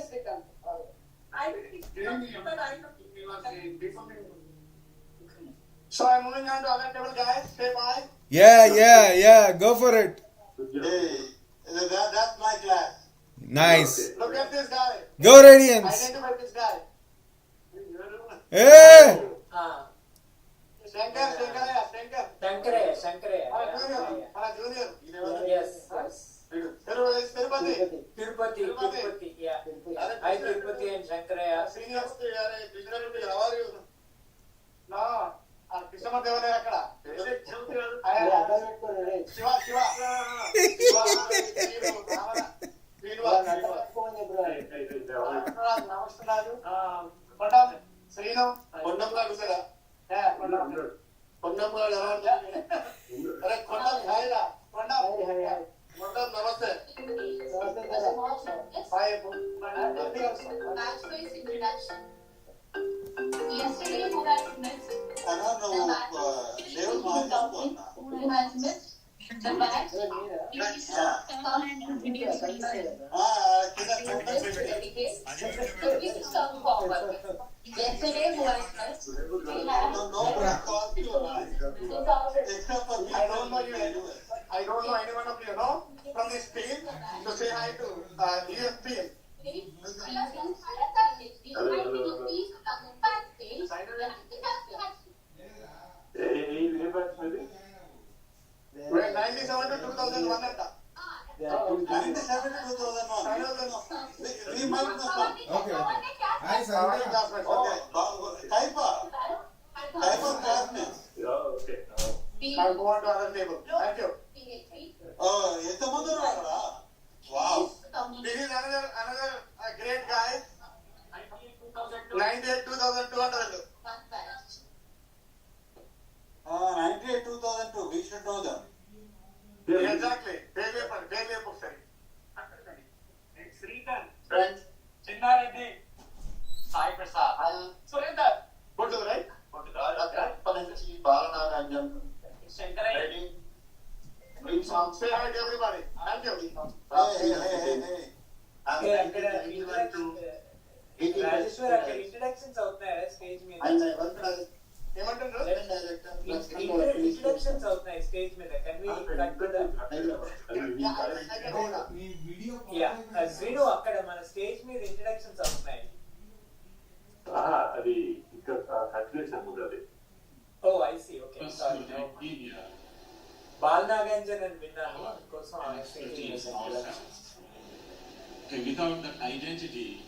Srikanth I so I'm moving on to other table guys say bye Yeah. Go for it. hey that's my class Nice. look at this guy Go Radiance. identify this guy Hey. Shankar junior Yes. Tirupati Yeah. Hi Tirupati and Shankaraya. senior how are you no Krishna Devale akkada Shiva నమస్తున్నారు కొండం శ్రీను కొండం గారు చూసారా కొండం గారు ఎలా ఉంటారు అరే కొండం హాయిరా కొండం నమస్తే Yesterday, who has missed who has missed the batch, please come and please come forward. Yesterday, who has missed, we have I don't know any one of you know from this team to say hi to US team We're 97 to 2001 అంట 97 to 2001 we might know Okay. Hi Sarita. Kaifa classmates okay. I'll go on to other table thank you ఎంత మంది ఉన్నారు అక్కడ wow this is another great guy 98,200 98,202 we should know them exactly పేరు ఒకసారి Srikanth friends Chinnareddy Sai Prasad Surender Guntur right పలంచి Balanarayana Shankaraiah say hi to everybody thank you Rajeshwar అక్కడ introductions అవుతున్నాయా stage మీద ఏమంటారు ఇంట్రడక్షన్స్ అవుతున్నాయి స్టేజ్ మీద శ్రీను అక్కడ మన స్టేజ్ మీద ఇంట్రడక్షన్స్ అవుతున్నాయి అది ఇంకా కంటిన్యూషన్ ఉంది అది ఓ ఐ సీ ఓకే సారీ బాలనాగంజన్ అని విన్నాను అందుకోసం Okay, without that identity,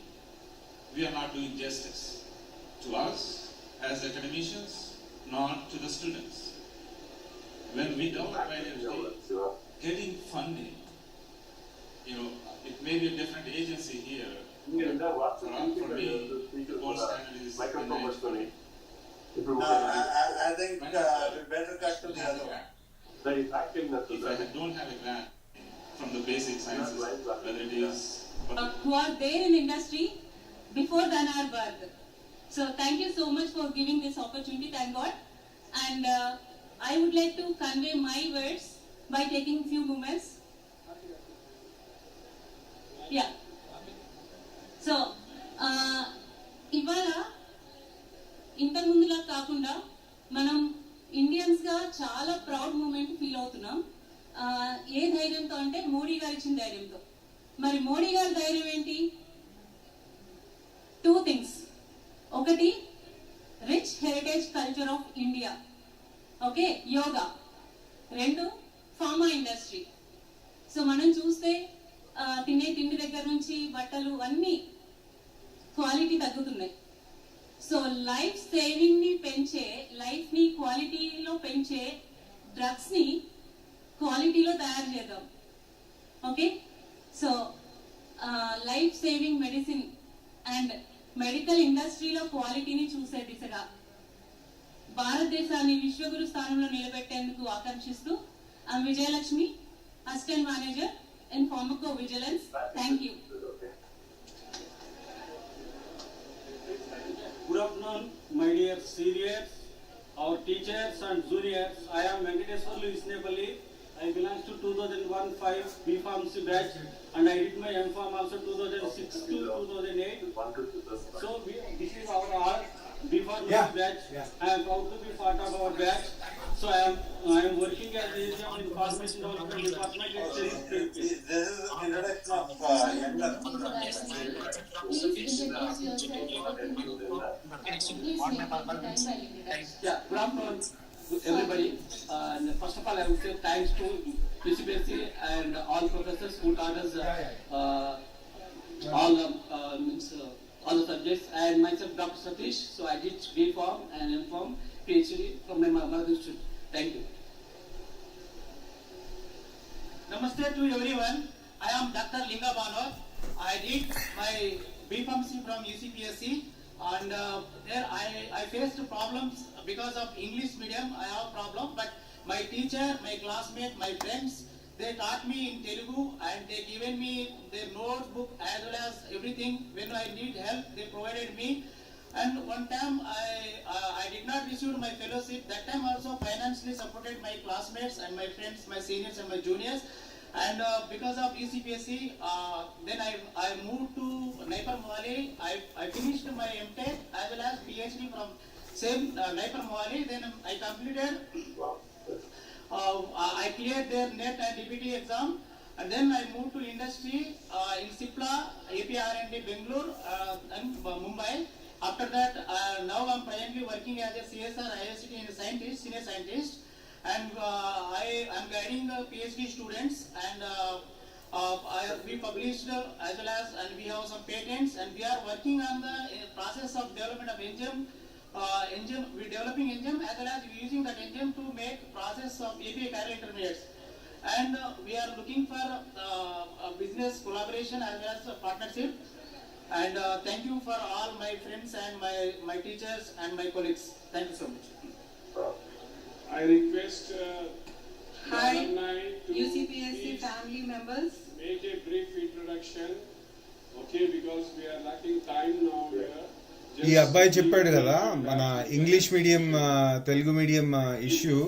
we are not doing justice to us as academicians, not to the students. When without identity, getting funding, it may be a different agency here. For me, gold standard is I think we better cut to the other one. If I don't have a grant from the basic sciences, whether it is who are there in industry before than our birth. So thank you so much for giving this opportunity, thank God. And I would like to convey my words by taking few moments. Yeah. So ఇవాళ ఇంతకు ముందులా కాకుండా మనం ఇండియన్స్గా చాలా proud moment feel అవుతున్నాం. ఏ ధైర్యంతో అంటే మోడీ గారు ఇచ్చిన ధైర్యంతో. మరి మోడీ గారి ధైర్యం ఏంటి? 2 things. ఒకటి rich heritage culture of India, okay, yoga. 2 pharma industry. So మనం చూస్తే తినే తిండి దగ్గర నుంచి బట్టలు అన్నీ క్వాలిటీ తగ్గుతున్నాయి. సో లైఫ్ సేవింగ్ ని పెంచే, లైఫ్ ని క్వాలిటీలో పెంచే డ్రగ్స్ ని క్వాలిటీలో తయారు చేద్దాం. Okay, so life saving medicine and medical ఇండస్ట్రీలో క్వాలిటీని చూసే దిశగా భారతదేశాన్ని విశ్వగురు స్థానంలో నిలబెట్టేందుకు ఆకాంక్షిస్తూ Vijayalakshmi, assistant manager in pharmaco vigilance. Thank you. Good afternoon, my dear seniors, our teachers and juniors. I am Venkateswarlu Visnepalli. I belong to 2001-5 B.Pharmacy batch and I did my M.Pharm also 2006 to 2008. So this is our B.Pharmacy batch. I am proud to be part of our batch. So I am working as a in pharmacy development department. This is introduction of younger. Yeah, good afternoon everybody. First of all, I would say thanks to UCPS and all professors who taught us all the subjects, and myself Dr. Satish. So I did B.Pharm and M.Pharm PhD from my mother institute. Thank you. Namaste to everyone. I am Dr. Linga Banor. I did my B.Pharmacy from UCPS-KU and there I faced problems because of English medium. I have problem, but my teacher, my classmate, my friends, they taught me in Telugu and they given me their notebook as well as everything. When I need help, they provided me. And one time I did not receive my fellowship. That time also financially supported my classmates and my friends, my seniors and my juniors. And because of UCPS-KU, then I moved to Naipur Mohali. I finished my MTech as well as PhD from same Naipur Mohali. Then I completed. I cleared their NET and DPT exam. And then I moved to industry in Cipla, APR&D Bangalore and Mumbai. After that, now I'm presently working as a CSR IST scientist, senior scientist, and I am guiding PhD students. And we published as well as, and we have some patents, and we are working on the process of development of enzyme. We're developing enzyme as well as we're using that enzyme to make process of API chiral intermediates. And we are looking for business collaboration as well as partnership. And thank you for all my friends and my teachers and my colleagues. Thank you so much. I request Hi, alumni to UCPS-KU family members. make a brief introduction, okay, because we are lacking time now here. ఈ అబ్బాయి చెప్పాడు కదా మన English medium Telugu medium issue.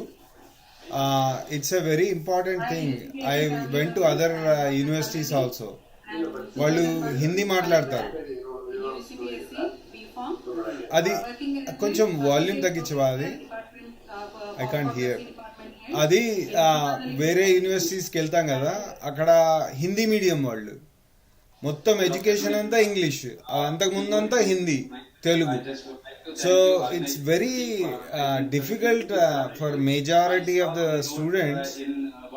It's a very important thing. I went to other universities also. వాళ్ళు హిందీ మాట్లాడతారు. అది కొంచెం volume తగ్గించవా? అది ఐ కాంట్ హియర్. అది వేరే యూనివర్సిటీస్కి వెళ్తాం కదా, అక్కడ హిందీ మీడియం వాళ్ళు మొత్తం ఎడ్యుకేషన్ అంతా ఇంగ్లీష్, అంతకుముందంతా Hindi Telugu. So it's very difficult for majority of the students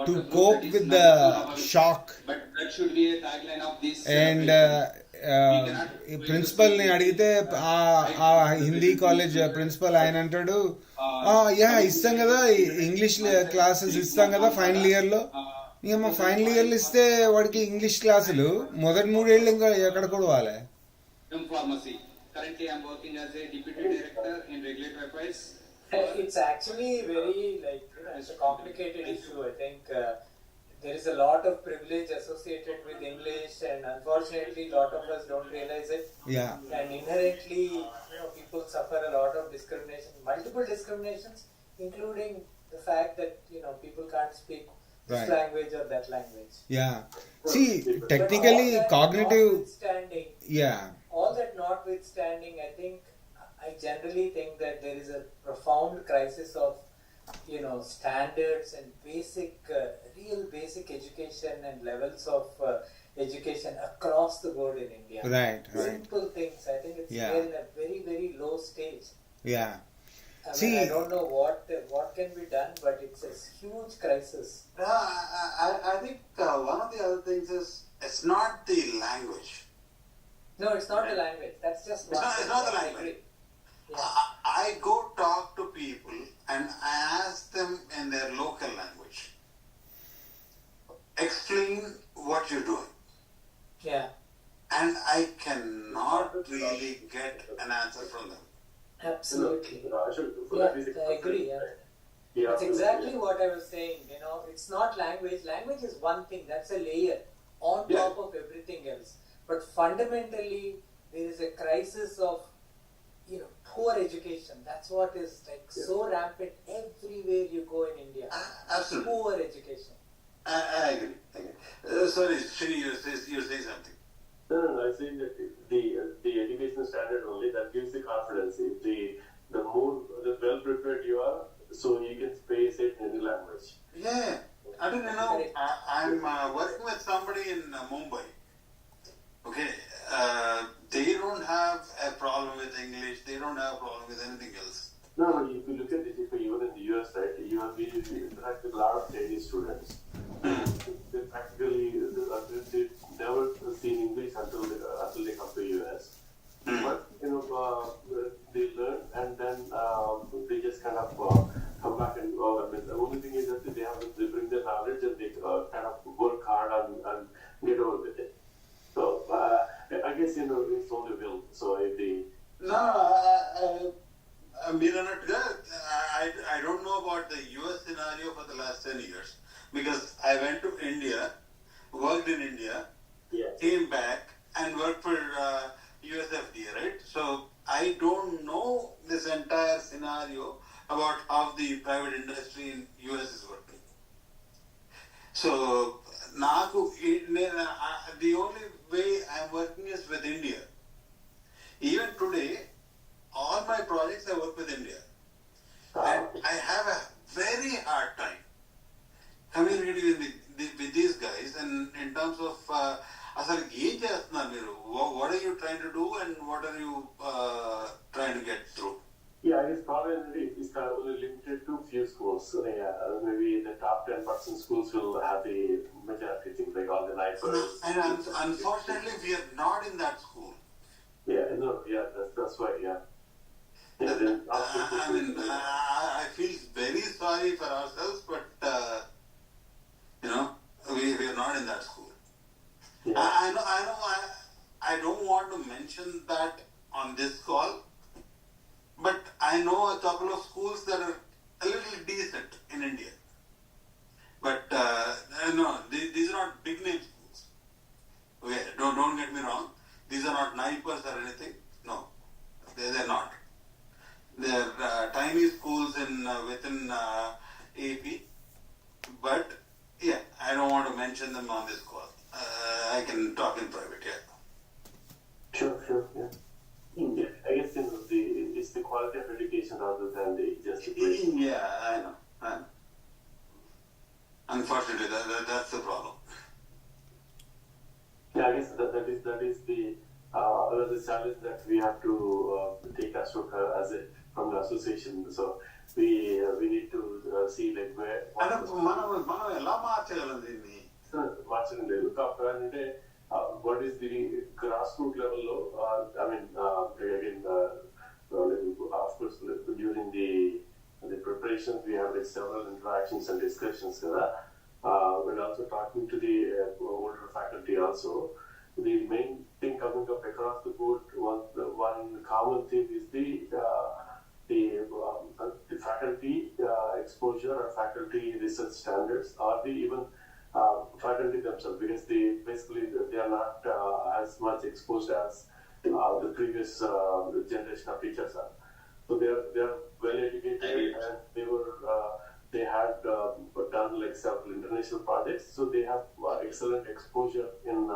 to cope with the shock. And ప్రిన్సిపల్ని అడిగితే ఆ హిందీ కాలేజ్ ప్రిన్సిపల్ ఆయన అంటాడు, యా ఇస్తాం కదా, ఇంగ్లీష్ క్లాసెస్ ఇస్తాం కదా ఫైనల్ ఇయర్లో. ఇంకా ఫైనల్ ఇయర్లు ఇస్తే వాడికి ఇంగ్లీష్ క్లాసులు మొదటి 3 ఏళ్ళు ఇంకా ఎక్కడ కొడవాలి? Currently, I am working as a deputy director in regulatory affairs. It's actually very it's a complicated issue. I think there is a lot of privilege associated with English, and unfortunately, a lot of us don't realize it. Yeah. And inherently, people suffer a lot of discrimination, multiple discriminations, including the fact that people can't speak this Right. language or that language. Yeah. See, But technically, all that cognitive. notwithstanding, Yeah. all that notwithstanding, I generally think that there is a profound crisis of, standards and real basic education and levels of education across the board in India. Right. Simple things. I think Yeah. we're in a very, very low stage. Yeah. I don't know what can be done, but it's a huge crisis. I think one of the other things is it's not the language. No, it's not the language. That's just one. It's not the language. Yeah. I go talk to people and I ask them in their local language, explain what you're doing. Yeah. And I cannot really get an answer from them. Absolutely. I agree. Yeah. That's exactly what I was saying. It's not language. Language is one thing. That's a layer on top of everything else. But fundamentally, there is a crisis of, poor education. That's what is so rampant everywhere you go in India. Absolutely. Poor education. I agree. Sorry, Srini, you're saying something. No, I think that the education standard only that gives the confidence. The well prepared you are, so you can space it in any language. Yeah. I don't know. I'm working with somebody in Mumbai. Okay. They don't have a problem with English. They don't have a problem with anything else. No, if you look at it, even in the US, right, you interact with a lot of Chinese students. They practically they never seen English until they come to US. But they learn and then they just kind of come back and the only thing is that they bring their knowledge and they kind of work hard and get over with it. So I guess it's only will. So if the I don't know about the US scenario for the last 10 years because I went to India, worked in India, came back and worked for USFDA, right? So I don't know this entire scenario about how the private industry in US is working. So the only way I'm working is with India. Even today, all my projects I work with India. And I have a very hard time communicating with these guys and in terms of what are you trying to do and what are you trying to get through? Yeah, I guess probably it's only limited to few schools. So maybe the top 10% schools will have the majority things like all the NIFers. And unfortunately, we are not in that school. That's why, yeah. I feel very sorry for ourselves, but we are not in that school. Yeah. I don't want to mention that on this call, but I know a couple of schools that are a little decent in India. But no, these are not big name schools. Okay, don't get me wrong. These are not NIPers or anything. No, they're not. They're tiny schools within AP. But yeah, I don't want to mention them on this call. I can talk in private, yeah. Sure, yeah. I guess it's the quality of education rather than the just. Yeah, I know. Unfortunately, that's the problem. Yeah, I guess that is the other challenge that we have to take as from the association. So we need to see like where. What is the grassroots level? Of course, during the preparations, we have like several interactions and discussions. When also talking to the older faculty also, the main thing coming up across the board was one common theme is the faculty exposure or faculty research standards or the even faculty themselves, because they are not as much exposed as the previous generation of teachers are. So they are well educated and they had done like several international they have excellent exposure in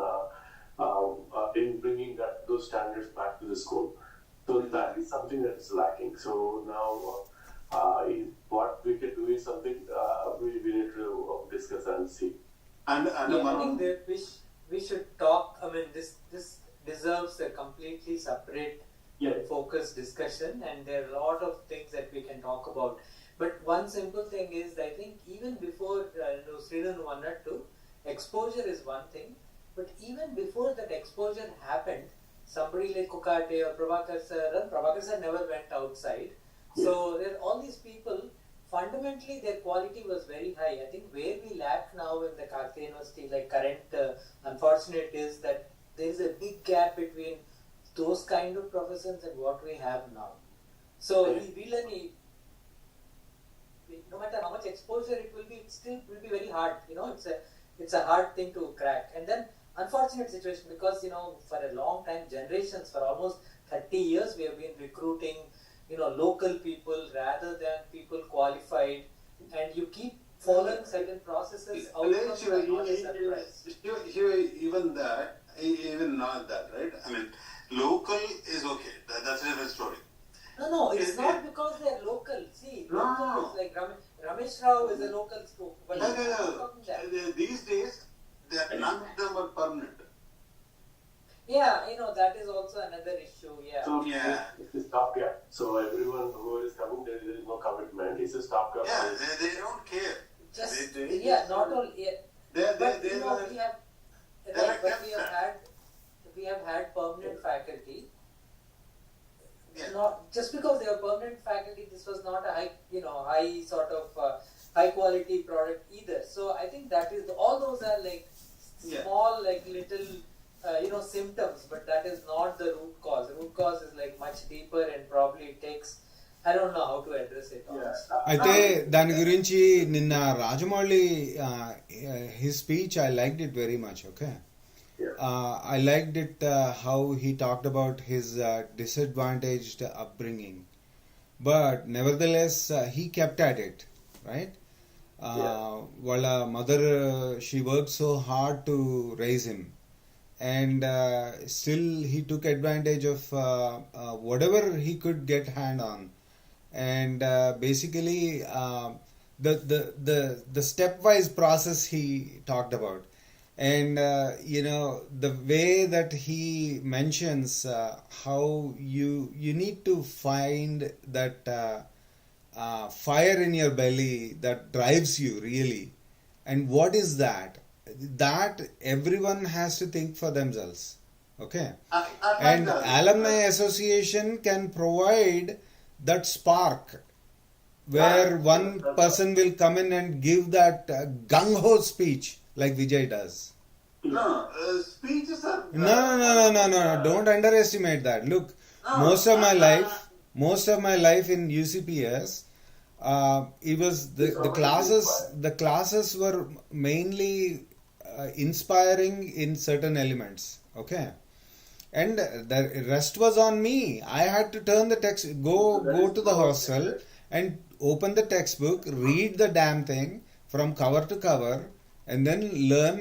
bringing those standards back to the school. So that is something that is lacking. So now, what we can do is something we need to discuss and see. I think that we should talk. I mean, this deserves a completely separate, focused discussion, and there are a lot of things that we can talk about. But one simple thing is, I think even before Srinu Vannattu, exposure is one thing, but even before that exposure happened, somebody like Kukate or Prabhakar sir never went outside. So there are all these people. Fundamentally, their quality was very high. I think where we lack now in the Karate University, like current unfortunate, is that there is a big gap between those kind of professions and what we have now. So really, no matter how much exposure it will be, it still will be very hard. It's a hard thing to crack. And then unfortunate situation, because for a long time, generations, for almost 30 years, we have been recruiting local people rather than people qualified, and you keep following certain processes outcomes are not a surprise. Even not that, right? I mean, local is okay. That's a different story. No, it's not because they are local. See, local is like Ramesh Rao is a local school. But these days, none of them are permanent. Yeah, that is also another issue. Yeah. So it's a stopgap. So everyone who is coming, there is no commitment. It's a stopgap. Yeah, they don't care. Just not only. We have had permanent faculty. Not just because they are permanent faculty, this was not a high sort of high quality product either. So I think that is all those are like small, like little symptoms, but that is not the root cause. The root cause is like much deeper and probably takes. I don't know how to address it. అయితే దాని గురించి నిన్న Rajamouli his speech, I liked it very much. Okay. I liked it how he talked about his disadvantaged upbringing, but nevertheless he kept at it, right? Wala mother, she worked so hard to raise him, and still he took advantage of whatever he could get hand on, and basically the stepwise process he talked about. And the way that he mentions how you need to find that fire in your belly that drives you really, and what is that everyone has to think for themselves. Okay. And alumni association can provide that spark where one person will come in and give that gung-ho speech like Vijay does. Speeches are... No. Don't underestimate that. Look, most of my life in UCPS, it was the classes were mainly inspiring in certain elements. Okay. And the rest was on me. I had to turn the text, go to the hostel and open the textbook, read the damn thing from cover to cover, and then learn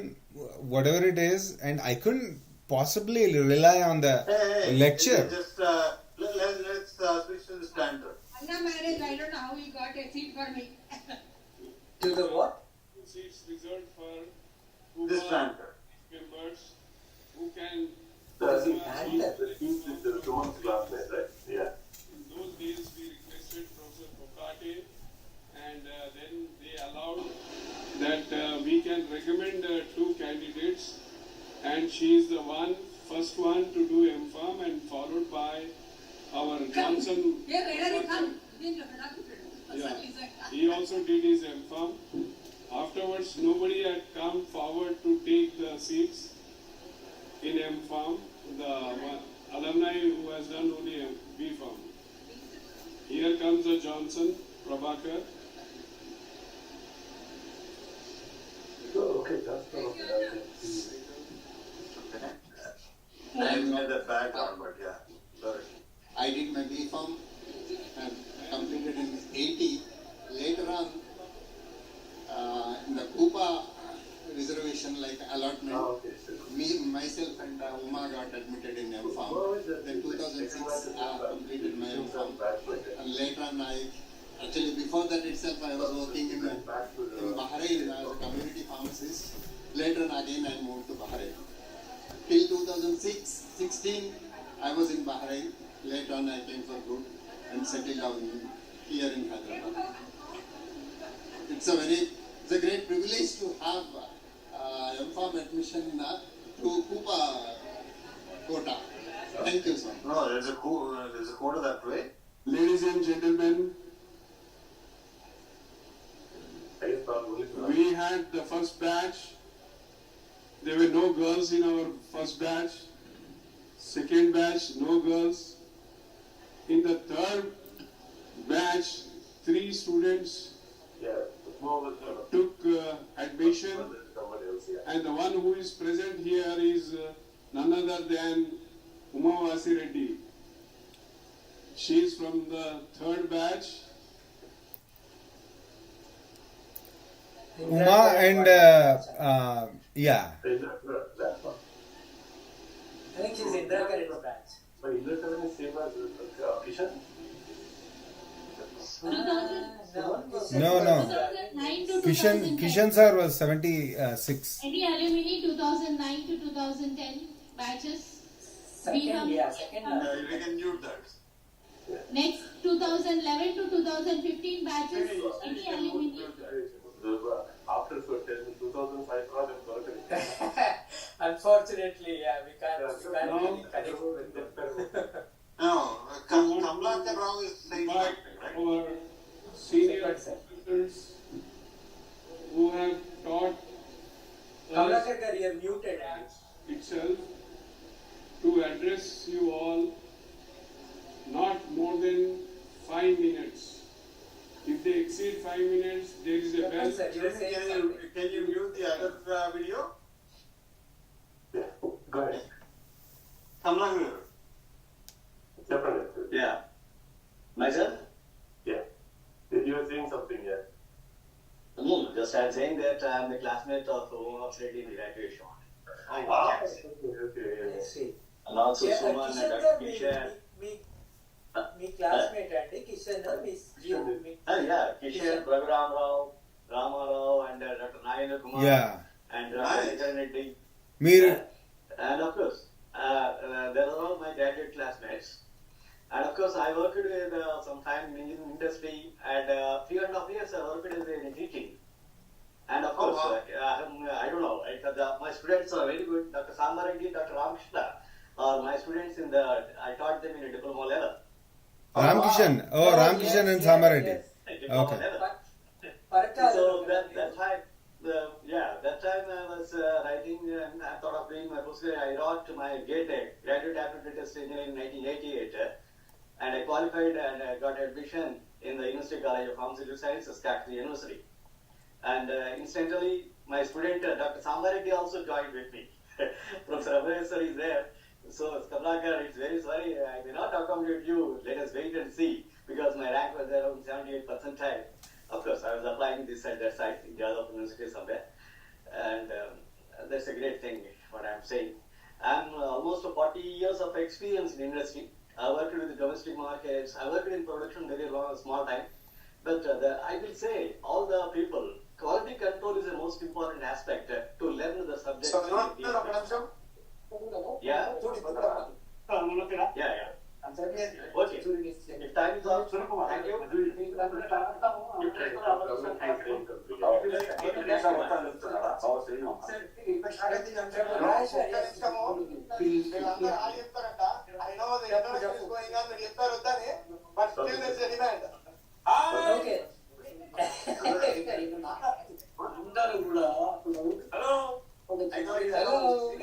whatever it is. And I couldn't possibly rely on the lecture. Let's switch to the standard. Anna marriage, I don't know how he got a seat for me. To the what? Seats reserved for this standard members who can. Classmate, right? Yeah. In those days, we requested Professor Kokate, and then they allowed that we can recommend 2 candidates, and she is the first one to do MPharm, and followed by our Johnson. He also did his MPharm. Afterwards, nobody had come forward to take the seats in MPharm. The alumni who has done only BPharm. Here comes the Johnson, Prabhakar. Okay, that's I made the background, but yeah. Sorry. I did my BPharm and completed in 80. Later on, in the Kupa reservation, and actually before that itself I was working in Bahrain as a community pharmacist. Later on again I moved to Bahrain. Till 2016 I was in Bahrain. Later on I came for good and settled down here in Hyderabad. It's a great privilege to have M.Pharm admission to Kupa quota. Thank you, sir. No, there's a quota that way. Ladies and gentlemen, we had the first batch. There were no girls in our first batch. Second batch, no girls. In the third batch, 3 students took admission, and the one who is present here is none other than Umavasi Reddy. She is from the third batch. Uma and yeah. I think she's Indra Karen's batch. But Indra Karen is same as Kishan? No. 2009 to Kishan sir was 76. Any alumni 2009 to 2010 batches? Second. We can mute that. Next 2011 to 2015 batches. Any alumni? After 2005 project. Unfortunately, yeah, we can't really connect with them. No, Kamlakar Rao is saying But our senior students who have taught Kamlakar Gar, you are muted. itself to address you all not more than 5 minutes. If they exceed 5 minutes, there is a bell. Can you mute the other video? Yeah, go ahead. Kamlakar. Definitely. Yeah. Myself? Yeah. You were saying something, yeah. No, just I'm saying that I'm the classmate of Umavasi Reddy in the graduation. Oh, wow. Okay. And also Yeah, Suman and Kishan Dr. sir, Kishan. me classmate and Kishan sir is Yeah, Kishan, Raghuram Rao, Rama Rao, and Dr. Nayana Kumar. Yeah. And Dr. Reddy. Mir. And of course, they are all my graduate classmates. And of course, I worked with some time in industry, and 3.5 years I worked in teaching. And of course, I don't know, my students are very good. Dr. Samareddy, Dr. Ramkrishna are my students I taught them in a diploma level. Ramkishan. Oh, Ramkishan and Samareddy. Okay. So that time, that time I was writing and I thought of doing my postgrad. I wrote my GATE, Graduate Aptitude Test in 1988, and I qualified and I got admission in the University College of Pharmaceutical Sciences, Calcutta University. And incidentally, my student Dr. Samareddy also joined with me. Professor Abhayasar is there. So, Kamlakar, it's very sorry, I may not accommodate you. Let us wait and see, because my rank was around 78 percentile. Of course, I was applying this at that site in Jadavpur University somewhere. And that's a great thing, what I'm saying. I'm almost 40 years of experience in industry. I worked with the domestic markets. I worked in production very small time. But I will say, all the people, quality control is the most important aspect to learn the subject. Yeah. Okay. If time is up, thank I know the interaction is going on, but still there is a demand. Okay. Hello.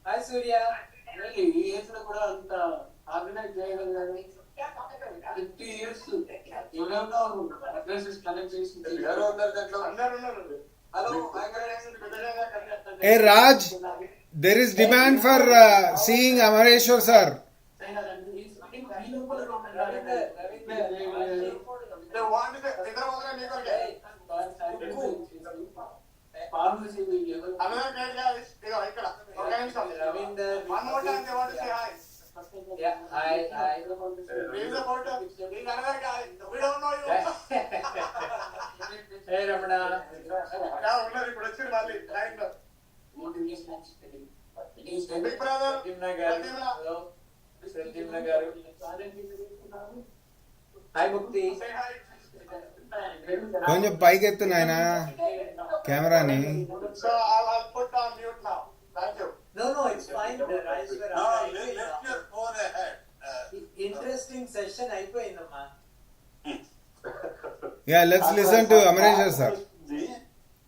Hi Surya. Organize 50 years. You don't know address is connected. Hello, Hey Raj, there is demand for seeing Amareshwar sir. Pharmacy will give Another great guy is ఇక్కడ ఒక నిమిషం. One more time they want to say hi. Yeah, I. He's about to. He's another guy. We don't know you. Hey Ramana. ఉన్నారు ఇప్పుడు వచ్చి మళ్ళీ line లో. Big brother. Pradyumna garu. Hi Mukti. కొంచెం పైకి ఎత్తు నాయనా కెమెరాని. So I'll put on mute now. Thank you. No, it's fine. No, lift your phone ahead. Interesting session అయిపోయిందమ్మా. Yeah, let's listen to Amaresh sir.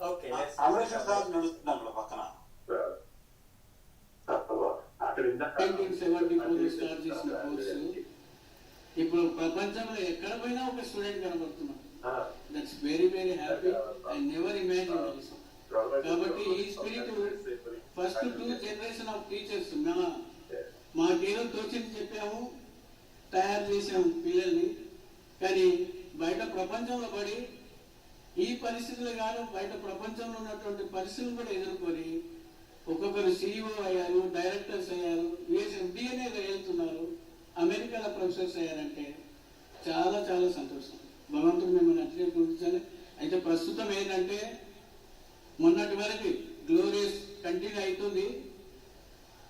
Okay, let's Amaresh sir నడుస్తున్నాడు పక్కన. 1974 start చేసిన course ఇప్పుడు ప్రపంచంలో ఎక్కడ పోయినా ఒక స్టూడెంట్ కనబడుతున్నాడు. That's very very happy. I never imagine also. కాబట్టి ఈ spirit first 2 generation of teachers మాకేదో తోచింది చెప్పాము, తయారు చేసాము పిల్లల్ని. కానీ బయట ప్రపంచంలో పడి ఈ పరిస్థితులు కాదు, బయట ప్రపంచంలో ఉన్నటువంటి పరిస్థితులు కూడా ఎదుర్కొని ఒక్కొక్కరు CEO అయ్యారు, డైరెక్టర్స్ అయ్యారు, USMDA వెళ్తున్నారు, అమెరికాలో ప్రొఫెసర్స్ అయ్యారంటే చాలా చాలా సంతోషం. భగవంతుడు మిమ్మల్ని అట్లే గుర్తించాలి. అయితే ప్రస్తుతం ఏంటంటే మొన్నటి వరకు గ్లోరియస్ కంటిన్యూ అవుతుంది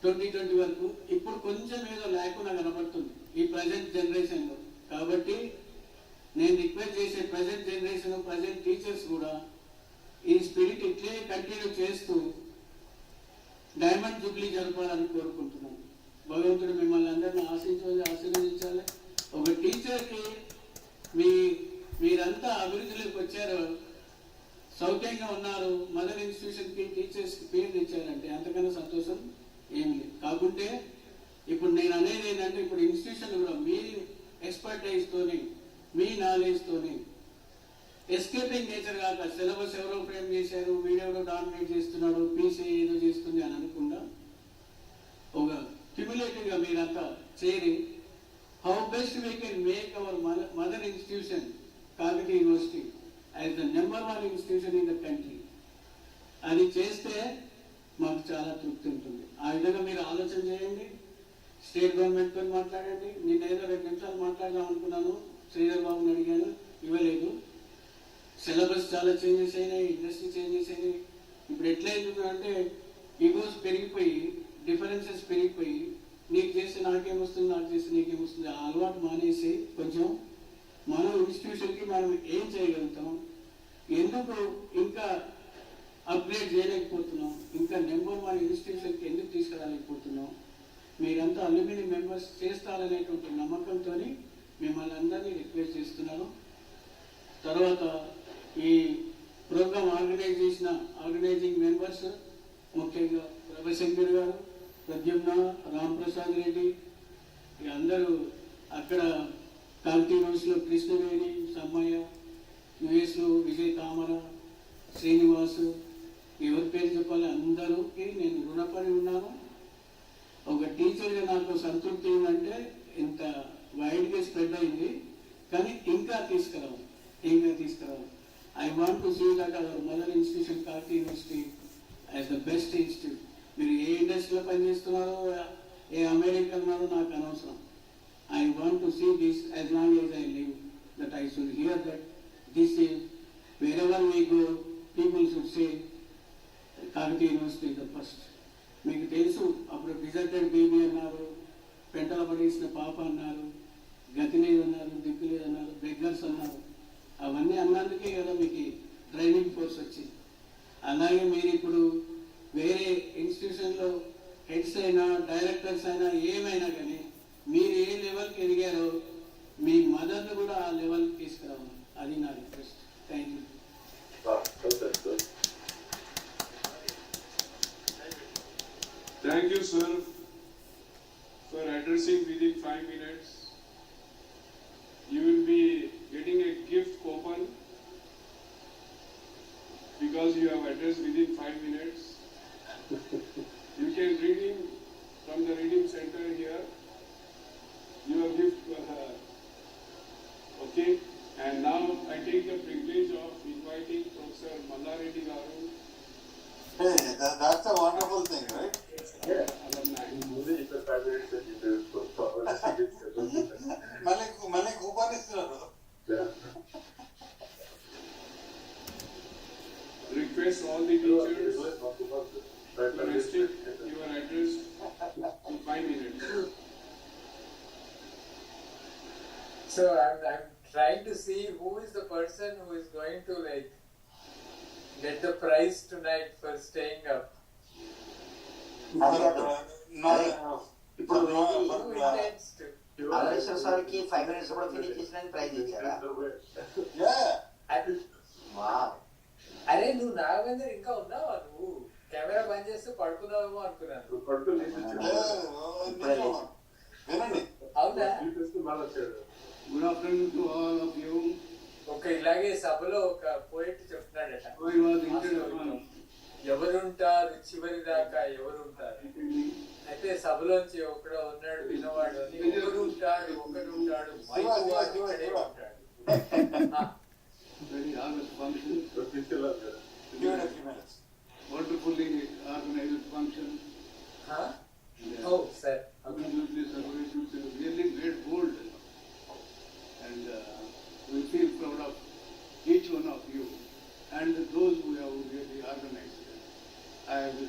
2020 వరకు. ఇప్పుడు కొంచెం ఏదో లేకుండా కనబడుతుంది ఈ ప్రజెంట్ జనరేషన్లో. కాబట్టి నేను రిక్వెస్ట్ చేసే ప్రజెంట్ జనరేషన్, ప్రజెంట్ టీచర్స్ కూడా ఈ స్పిరిట్ ఇట్లే కంటిన్యూ చేస్తూ డైమండ్ జూబ్లీ జరపాలని కోరుకుంటున్నాను. భగవంతుడు మిమ్మల్ని అందరినీ ఆశీర్వదించాలి. ఒక టీచర్కి మీరంతా అభివృద్ధిలోకి వచ్చారు, సౌఖ్యంగా ఉన్నారు, మదర్ ఇన్స్టిట్యూషన్కి టీచర్స్కి పేరు తెచ్చారంటే అంతకన్నా సంతోషం ఏం లేదు. కాకుంటే ఇప్పుడు నేను అనేది ఏంటంటే ఇప్పుడు ఇన్స్టిట్యూషన్ కూడా మీ ఎక్స్పర్టైజ్తోని, మీ నాలెడ్జ్తోని ఎస్కేపింగ్ నేచర్ కాక సిలబస్ ఎవరో ఫ్రేమ్ చేశారు, వీడెవరో డామినేట్ చేస్తున్నాడు, పీసీ ఏదో చేస్తుంది అని అనుకుండా ఒక క్యుములేటివ్గా మీరంతా చేరి how best we can make our mother institution Kakatiya University as the number 1 institution in the country అది చేస్తే మాకు చాలా తృప్తి ఉంటుంది. ఆ విధంగా మీరు ఆలోచన చేయండి. స్టేట్ గవర్నమెంట్తో మాట్లాడండి. నేను ఏదో 2 నిమిషాలు మాట్లాడదాం అనుకున్నాను, శ్రీధర్ బాబుని అడిగాను, ఇవ్వలేదు. సిలబస్ చాలా చేంజెస్ అయినాయి, ఇండస్ట్రీ చేంజెస్ అయినాయి. ఇప్పుడు ఎట్లయితుందంటే ఈగోస్ పెరిగిపోయి, డిఫరెన్సెస్ పెరిగిపోయి, నీకు చేస్తే నాకేమొస్తుంది, నాకు చేస్తే నీకేమొస్తుంది, ఆ అలవాటు మానేసి కొంచెం మనం ఇన్స్టిట్యూషన్కి మనం ఏం చేయగలుగుతాం, ఎందుకు ఇంకా అప్గ్రేడ్ చేయలేకపోతున్నాం, ఇంకా నెంబర్ 1 ఇన్స్టిట్యూషన్కి ఎందుకు తీసుకురాలేకపోతున్నాం, మీరంతా అల్యూమిని మెంబర్స్ చేస్తారనేటువంటి నమ్మకంతో మిమ్మల్ని అందరినీ రిక్వెస్ట్ చేస్తున్నాను. తర్వాత ఈ ప్రోగ్రామ్ ఆర్గనైజింగ్ మెంబర్స్ ముఖ్యంగా రవిశంకర్ గారు, ప్రద్యుమ్న, రాంప్రసాద్ రెడ్డి, అందరూ అక్కడ కాకతీయ యూనివర్సిటీలో కృష్ణవేణి, సమ్మయ్య, యుఎస్లో విజయ్ తామర, శ్రీనివాసు, ఎవరి పేరు చెప్పాలి అందరూకి నేను రుణపడి ఉన్నాను. ఒక టీచర్గా నాకు సంతృప్తి ఏంటంటే ఇంత వైడ్గా స్ప్రెడ్ అయింది, కానీ ఇంకా తీసుకురావాలి. I want to see that our mother institution Kakatiya University as the best institute. మీరు ఏ ఇండస్ట్రీలో పనిచేస్తున్నారో, ఏ అమెరికా ఉన్నారో నాకు అనవసరం. I want to see this as long as I live, that I should hear that this is wherever we go people should say Kakatiya University the first. మీకు తెలుసు అప్పుడు డిజర్టెడ్ బేబీ అన్నారు, పెంటల పడేసిన పాప అన్నారు, గతి లేదన్నారు, దిక్కు లేదన్నారు, బెగ్గర్స్ అన్నారు. అవన్నీ అన్నందుకే కదా మీకు ట్రైనింగ్ కోర్స్ వచ్చింది. అలాగే మీరు ఇప్పుడు వేరే ఇన్స్టిట్యూషన్లో హెడ్స్ అయినా, డైరెక్టర్స్ అయినా, ఏమైనా కానీ మీరు ఏ లెవెల్కి ఎదిగారో మీ మదర్ని కూడా ఆ లెవెల్కి తీసుకురావాలి. అది నా request. Thank you. Thank you, sir, for addressing within 5 minutes. You will be getting a gift coupon because you have addressed within 5 minutes. You can redeem from the redeem center here. Your gift, okay? And now I take the privilege of inviting Professor Mallareddy Garu. Hey, that's a wonderful thing, right? Yeah. మళ్ళీ coupon ఇస్తున్నారు. Request all the teachers to restrict your address to 5 minutes. So I'm trying to see who is the person who is going to like get the prize tonight for staying up. ఇప్పుడు అమరేశ్వర సార్కి 5 minutes కూడా finish చేసిన praise ఇచ్చారా? అరే నువ్వు నాగేంద్ర ఇంకా ఉన్నావా? నువ్వు కెమెరా బంద్ చేస్తే పడుకున్నావేమో అనుకున్నాను. అవునా? Good afternoon to all of you. ఇలాగే సభలో ఒక పోయిట్ చెప్తున్నాడట. ఎవరుంటారు చివరి దాకా ఎవరుంటారు? అయితే సభలోంచి ఒకడు ఉన్నాడు వినవాడు అని ఒకడు ఉంటాడు మైకు వాడు ఇక్కడే ఉంటాడు. Very honest function. Wonderfully organized function. Oh, sir. Absolutely, celebrations really made bold. And we feel proud of each one of you and those who have really organized. I have,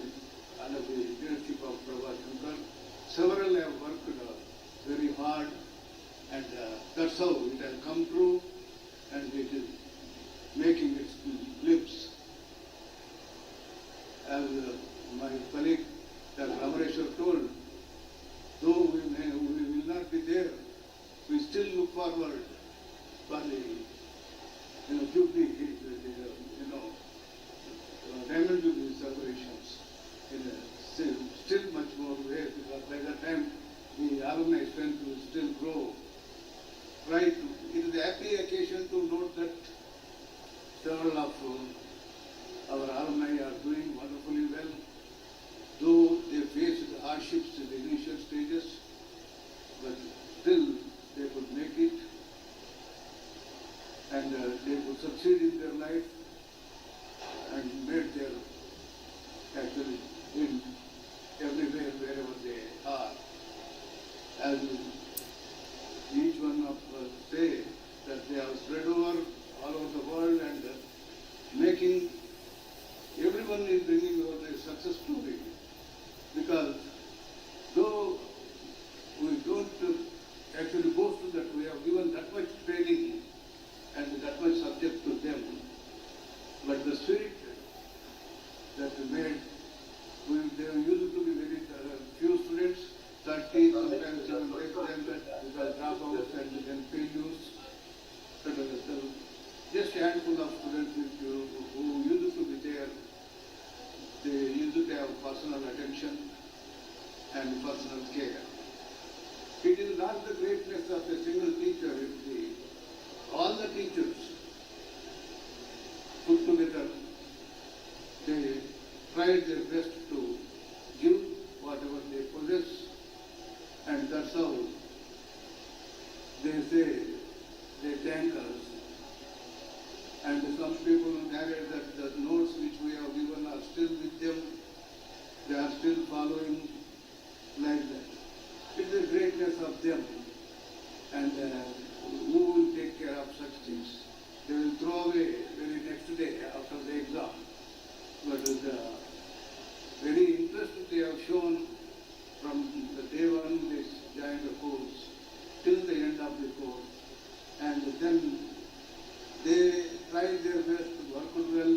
under the leadership of Prabha Shankar, several have worked very hard, and that's how it has come true, and it is making its glimpse. As my colleague Dr. Amareshwar told, though we will not be there, we still look forward for the Jubilee, Diamond Jubilee celebrations in a still much more way, because by that time the alumni strength will still grow. Right, it is a happy occasion to note that several of our alumni are doing wonderfully well, though they faced hardships in the initial stages, but still they could make it, and they could succeed in their life and made their actually in everywhere wherever they are. As each one of us say that they have spread over all over the world, and making everyone is bringing out a success story, because though we don't actually boast that we have given that much training and that much subject to them, but the spirit that we made, there used to be very few students, 30, sometimes even less than that, because dropouts and then failures. Just a handful of students who used to be there, they used to have personal attention and personal care. It is not the greatness of a single teacher, all the teachers put together, they tried their best to give whatever they possess, and that's how they say they thank us. And some people narrate that the notes which we have given are still with them, they are still following like that. It's the greatness of them, and who will take care of such things? They will throw away very next day after the exam. But the very interest they have shown from the day one they joined the course till the end of the course, and then they tried their best, worked well,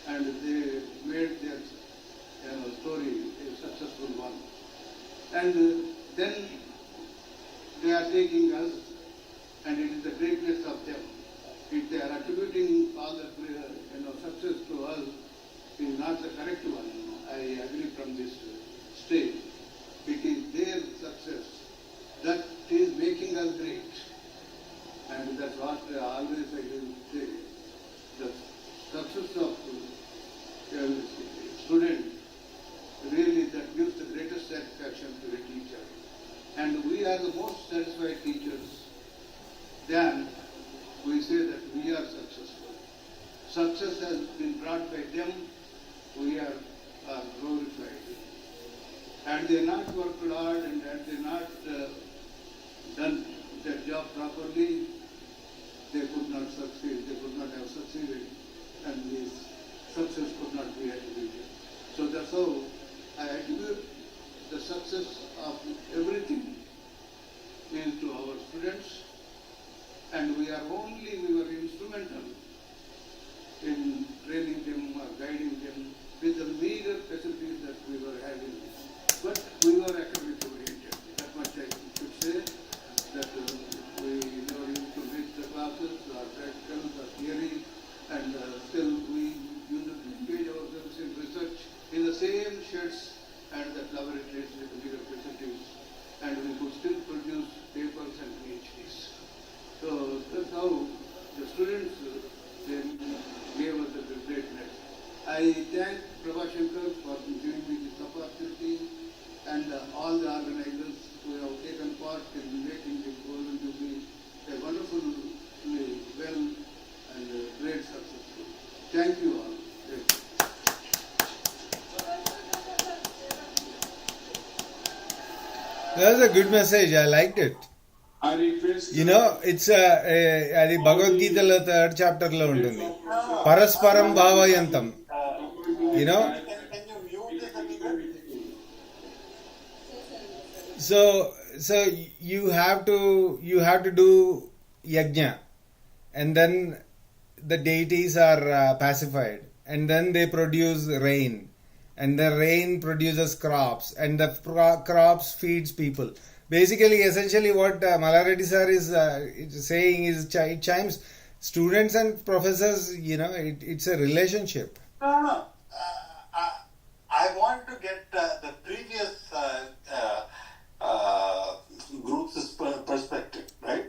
and they made their story a successful one. And then they are taking us, and it is the greatness of them. If they are attributing all the success to us, it is not the correct one. I agree from this stage. It is their success that is making us great. And that's what always I will say. The success of a student, really that gives the greatest satisfaction to a teacher. And we are the most satisfied teachers than success has been brought by them, we are glorified. Had they not worked hard and had they not done their job properly, they could not succeed, they could not have succeeded, and this success could not be achieved. So that's how I attribute the success of everything is to our students, and we were instrumental in training them or guiding them with the meager facilities that we were having. But we were academic oriented. That much I should say, that we never used to miss the classes or practicals or theory, and still we used to engage ourselves in research in the same sheds and the laboratories with the meager facilities, and we could still produce papers and PhDs. So that's how the students then gave us a greatness. I thank Prabhashankar for giving me this opportunity, and all the organizers who have taken part in making this Golden Jubilee a wonderfully well and great successful. Thank you all. Thank you. That was a good message. I liked it. I request You know, it's అది భగవద్గీతలో 3rd chapter లో ఉంటుంది పరస్పరం భావయంతం. You know, so you have to do yajna, and then the deities are pacified, and then they produce rain, and the rain produces crops, and the crops feeds people. Basically, essentially what Malareddy sir is saying is it chimes students and professors, you know, it's a relationship. No. I want to get the previous group's perspective, right?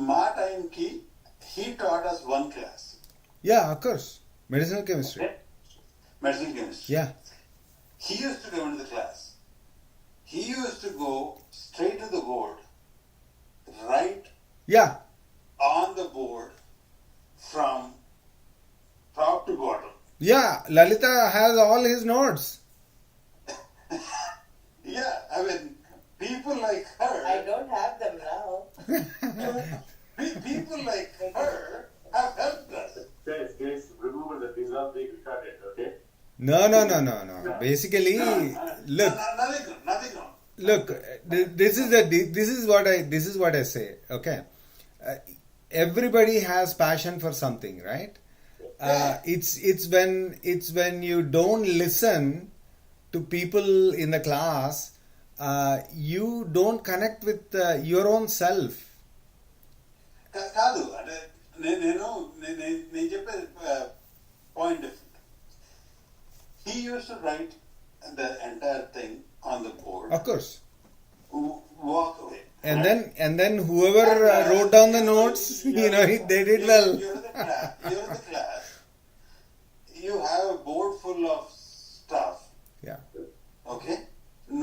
My time ki, he taught us one class. Yeah, of course. Medicinal chemistry. Okay? Medicinal chemistry. Yeah. He used to come into the class. He used to go straight to the board, write Yeah. on the board from top to bottom. Yeah, Lalita has all his notes. Yeah, I mean, people like her. I don't have them now. People like her have helped us. Guys, remember that these are being recorded, okay? No. Basically, look. Nothing wrong. Look, this is what I say. Okay, everybody has passion for something, right? It's when you don't listen to people in the class, you don't connect with your own self. కాదు అంటే నేను చెప్పే point he used to write the entire thing on the board. Of course. Walk away. And then whoever wrote down the notes, you know, they did well. You're the class. You have a board full of stuff. Yeah. Okay.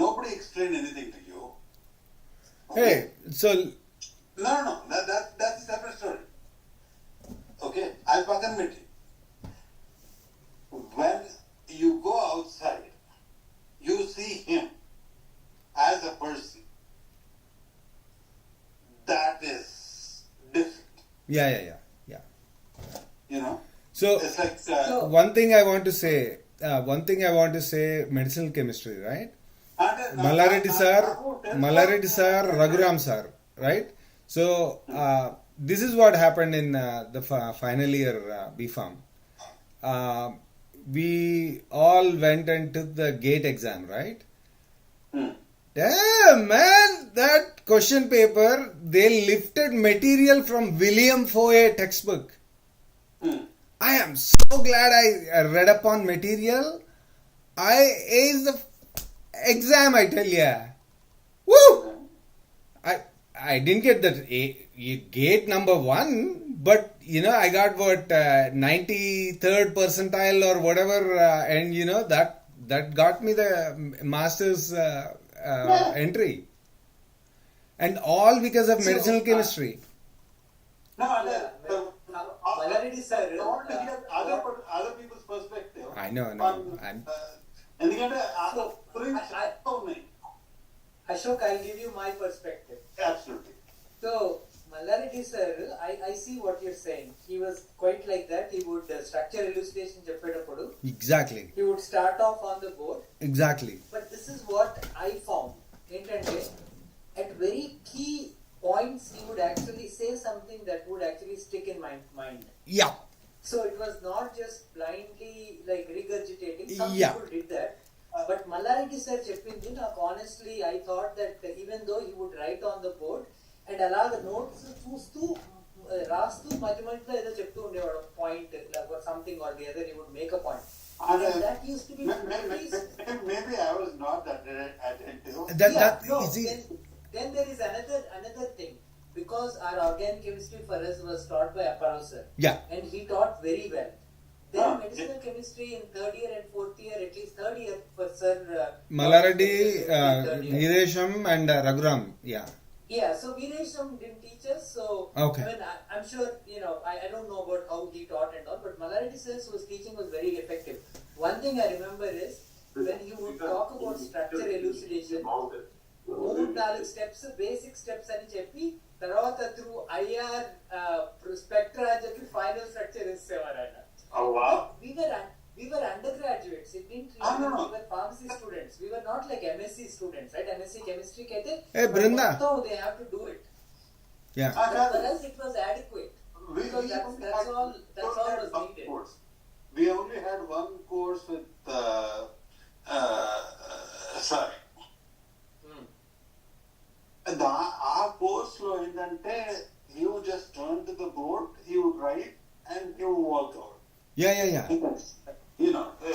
Nobody explained anything to you. Okay? Hey, so No. That's a separate story. Okay. I'll back and meet you. When you go outside, you see him as a person. That is different. Yeah. You know? So, it's like, one thing I want to say, medicinal chemistry, right? Malareddy sir, Raghuram sir, right? So, this is what happened in the final year B.Pharm. We all went and took the GATE exam, right? Damn, man, that question paper, they lifted material from William Foy textbook. I am so glad I read upon material. I aced the exam, I tell ya. Woo! I didn't get that GATE number 1, but you know, I got what 93rd percentile or whatever, and you know that got me the master's entry, and all because of medicinal chemistry. No, Mallarity sir. I want to hear other people's perspective. I know. ఎందుకంటే Ashok, I'll give you my perspective. Absolutely. So, Mallarity sir, I see what you're saying. He was quite like that. He would structure elucidation చెప్పేటప్పుడు. Exactly. He would start off on the board. Exactly. But this is what I found. ఏంటంటే at very key points he would actually say something that would actually stick in my mind. Yeah. So it was not just blindly like regurgitating. Some people did that. But Mallarity sir చెప్పింది నాకు honestly I thought that even though he would write on the board and allow the notes చూస్తూ రాస్తూ మధ్యలో ఏదో చెప్తూ ఉండేవాడు point or something or the other he would make a point. And that used to be maybe I was not that attentive. Then there is another thing. Because our organic chemistry for us was taught by Aparo sir. Yeah. And he taught very well. Then medicinal chemistry in third year and fourth year, at least third year for sir. Mallarity, Viresham and Raghuram. Yeah. Yeah, so Viresham didn't teach us. So okay. I mean, I'm sure, I don't know about how he taught and all, but Mallarity sir's teaching was very effective. One thing I remember is when he would talk about structure elucidation, 3-4 steps, basic steps అని చెప్పి తర్వాత through IR spectra అని చెప్పి final structure ఇచ్చేవారు ఆయన. We were undergraduates. It didn't really we were pharmacy students. We were not like MSc students, right? MSc chemistry kaite. Hey Brinda. So they have to do it. Yeah. But for us it was adequate. Because that's all was needed. We only had one course with sorry. ఆ course లో ఏంటంటే you just turn to the board, you write and you walk out. Yeah.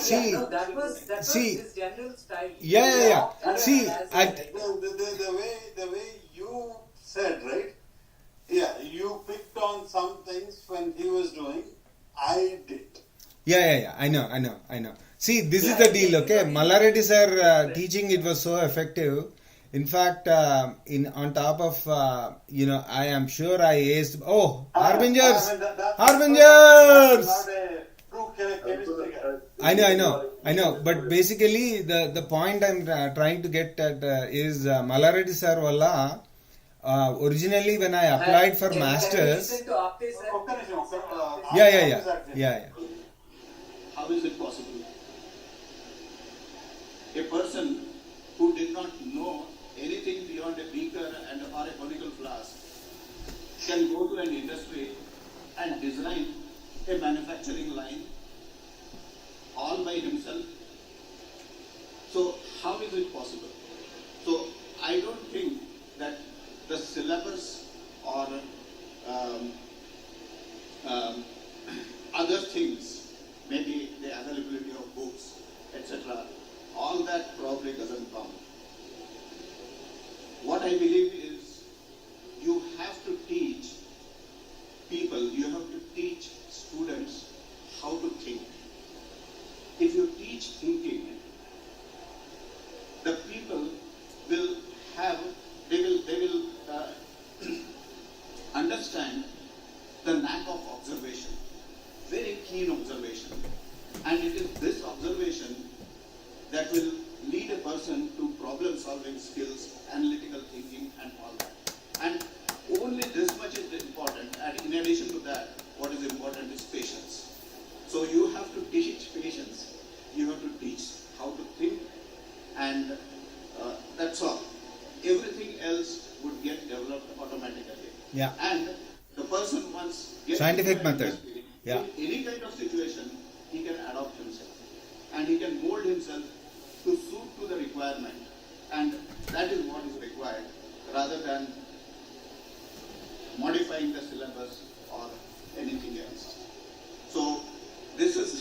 See, that was his general style. Yeah. See, the way you said, right? Yeah, you picked on some things when he was doing. I did. Yeah. I know. See, this is the deal, okay? Mallarity sir teaching, it was so effective. In fact, on top of, I am sure I aced. Oh, Harbingers! Harbingers! I know. But basically, the point I'm trying to get at is Mallarity sir walla. Originally, when I applied for masters. Yeah. How is it possible? A person who did not know anything beyond a beaker or a conical flask can go to an industry and design a manufacturing line all by himself. So how is it possible? So I don't think that the syllabus or other things, maybe the availability of books, etc., all that probably doesn't count. What I believe is you have to teach people, you have to teach students how to think. If you teach thinking, the people will understand the knack of observation, very keen observation, and it is this observation that will lead a person to problem solving skills, analytical thinking and all that. And only this much is important, and in addition to that, what is important is patience. So you have to teach patience, you have to teach how to think, and that's all. Everything else would get developed automatically. Yeah. And the person once gets scientific method. Yeah. In any kind of situation, he can adopt himself, and he can mold himself to suit to the requirement, and that is what is required, rather than modifying the syllabus or anything else. So this is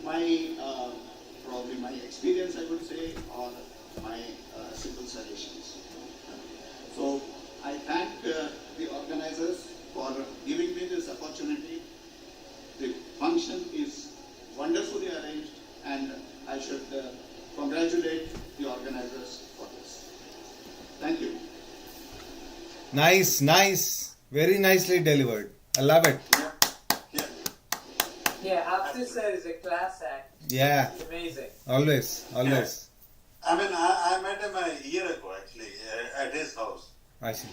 my probably my experience, I would say, or my simple suggestions. So I thank the organizers for giving me this opportunity. The function is wonderfully arranged, and I should congratulate the organizers for this. Thank you. Nice. Very nicely delivered. I love it. Yeah. Yeah, Apsis sir is a class act. Yeah. Amazing. Always. I mean, I met him a year ago actually at his house. I see.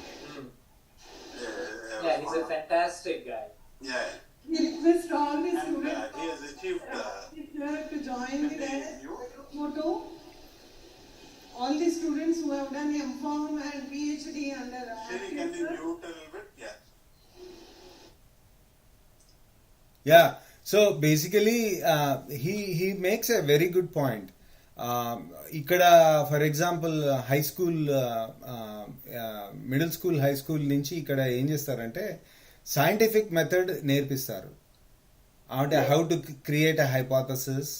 Yeah, he's a fantastic guy. Yeah. We request all the And students he has achieved. to join the motto. All the students who have done M.Pharm and PhD under Shri, can you mute a little bit? Yeah. Yeah. So basically, he makes a very good point. ఇక్కడ for example high school middle school high school నుంచి ఇక్కడ ఏం చేస్తారంటే scientific method నేర్పిస్తారు. అంటే how to create a hypothesis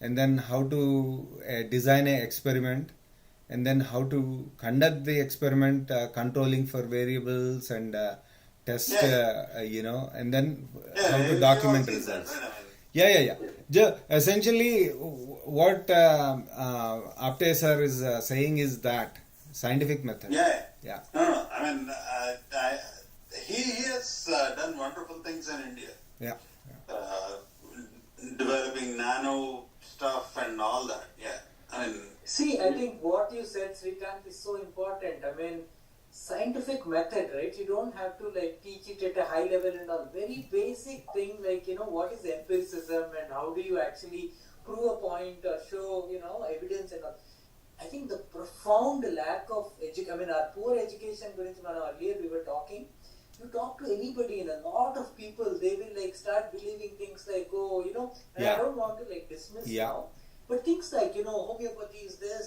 and then how to design a experiment and then how to conduct the experiment, controlling for variables and test, and then how to document results. Essentially, what Apte sir is saying is that scientific method. Yeah. No. I mean, he has done wonderful things in India. Yeah. Developing nano stuff and all that. Yeah. I mean. See, I think what you said, Srikanth, is so important. I mean, scientific method, right? You don't have to teach it at a high level and all. Very basic thing, what is empiricism and how do you actually prove a point or show, evidence and all. I think the profound lack of our poor education, earlier we were talking. You talk to anybody and a lot of people, they will start believing things like, and I don't want to dismiss now. But things like, homeopathy is this,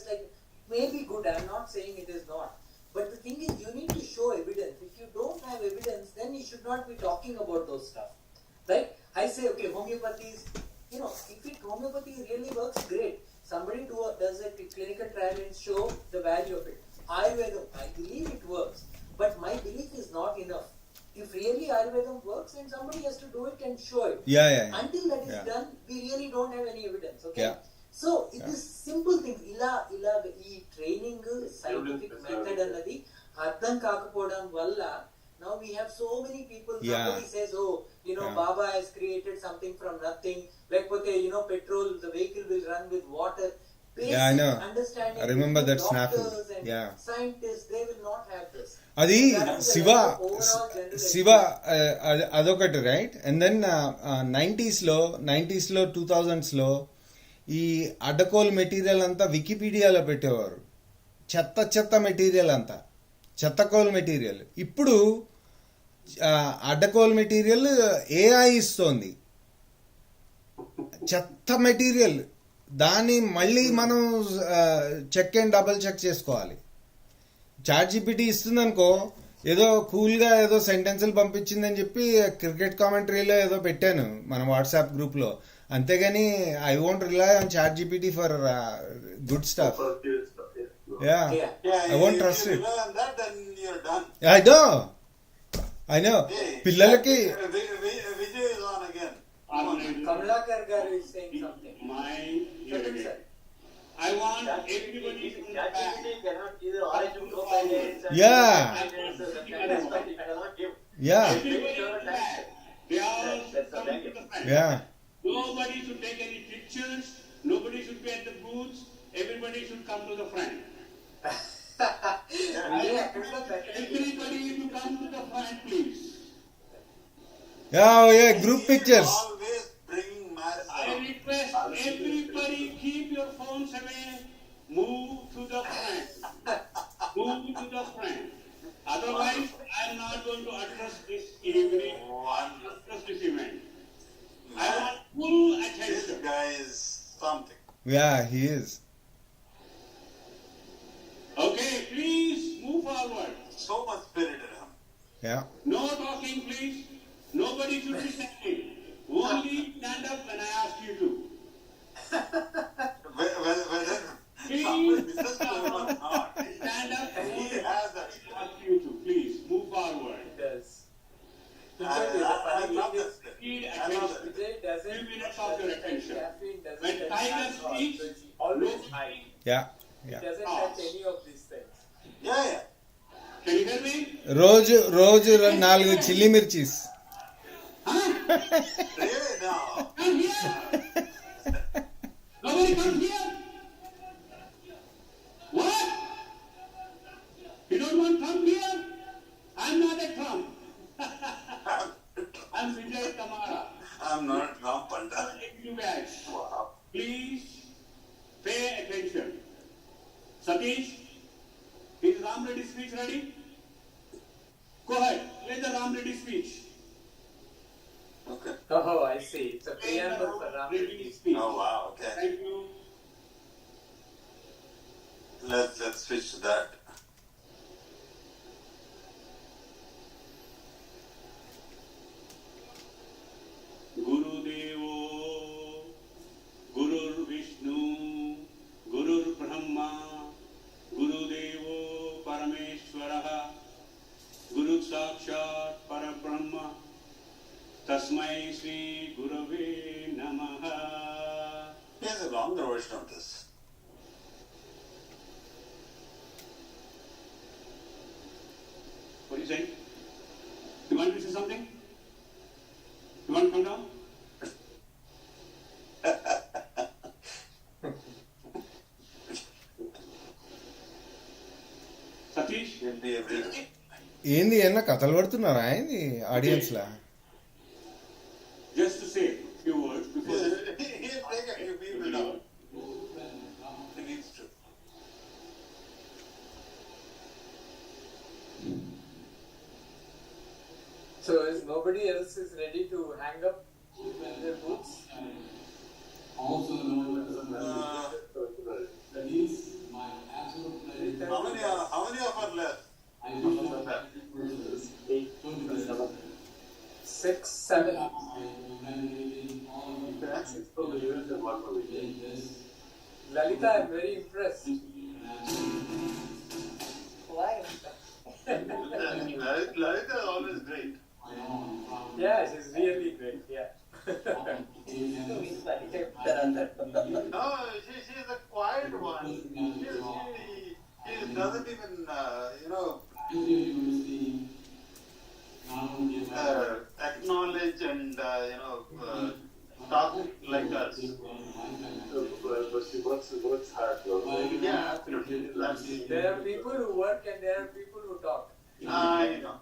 maybe good, I'm not saying it is not. But the thing is, you need to show evidence. If you don't have evidence, then you should not be talking about those stuff. Right? I say, okay, homeopathy is, if homeopathy really works, great. Somebody does a clinical trial and show the value of it. Ayurveda, I believe it works. But my belief is not enough. If really Ayurveda works, then somebody has to do it and show it. Yeah. Until that is done, we really don't have any evidence. Okay? Yeah. So it is simple thing. ఈ training scientific method అన్నది అర్థం కాకపోవడం వల్ల now we have so many people. Somebody says, Baba has created something from nothing. లేకపోతే petrol, the vehicle will run with water. Basic I know. Understanding. I remember that snafu. Scientists, they will not have this. అది శివ అదొకటి right. And then 90s లో 2000s లో ఈ అడ్డకోల్ material అంతా వికీపీడియాలో పెట్టేవారు. చెత్త material అంతా చెత్తకోల్ మెటీరియల్. ఇప్పుడు అడ్డకోల్ మెటీరియల్ ఏఐ ఇస్తోంది. చెత్త మెటీరియల్ దాన్ని మళ్ళీ మనం చెక్ అండ్ డబుల్ చెక్ చేసుకోవాలి. చాట్ జీపీటీ ఇస్తుంది అనుకో, ఏదో కూల్గా ఏదో సెంటెన్సులు పంపించిందని చెప్పి క్రికెట్ కామెంటరీలో ఏదో పెట్టాను మన వాట్సాప్ గ్రూప్లో. అంతేగాని I won't rely on ChatGPT for good stuff. I won't trust it. I know. పిల్లలకి Vijay is on again. Kamlakar garu is saying something. I want everybody to cannot give the origin of finance. Yeah. They all come to the front. Yeah. Nobody should take any pictures. Nobody should be at the booths. Everybody should come to the front. Everybody to come to the front, please. Yeah, group pictures. Always bring mass. I request everybody keep your phones away. Move to the front. Move to the front. Otherwise, I am not going to address this evening. Address this event. I want full attention. This guy is something. Yeah, he is. Okay, please move forward. So much spirit in him. Yeah. No talking, please. Nobody should be standing. Only stand up when I ask you to. Whether Please stand up. stand up. He has that. I ask you to. Please move forward. It does. I love this. Need I love attention. it. Few minutes of your attention. When Doesn't Tiger speaks, always high. Yeah. It doesn't touch any of these things. Yeah. Can you hear me? రోజు 4 chilli mirchis. Really? No. come here. Nobody comes here. What? You don't want Trump here? I'm not a Trump. I'm Vijay Kamara. I'm not Trump, Panda. You guys, please pay attention. Satish, is Ram Reddy speech ready? Go ahead, play the Ram Reddy speech. Okay. Oh, I see. It's a preamble for Ram Reddy's speech. Oh, wow. Okay. Thank you. Let's switch to that. Guru Devo, Gurur Vishnu, Gurur Brahma, Guru Devo Parameshwaraha, Guru Sakshat Parabrahma, Tasmai Sri Gurave Namaha. Here's a longer version of this. What are you saying? You want me to say something? You want to come down? Satish? ఏంది ఏమన్నా కథలు పడుతున్నారా ఏంది audience law? Just to say a few words before He'll take a few people down. He needs to. So is nobody else is ready to hang up their boots? Also known as that is my absolute pleasure. How many of us left? I wish that 6, 7. Lalita, I'm very impressed. Why? Lalita is always great. Yeah, she's really great. Yeah. No, she's a quiet one. She doesn't even, acknowledge and, talk like us. But she works hard though. Yeah, absolutely. There are people who work and there are people who talk. I know.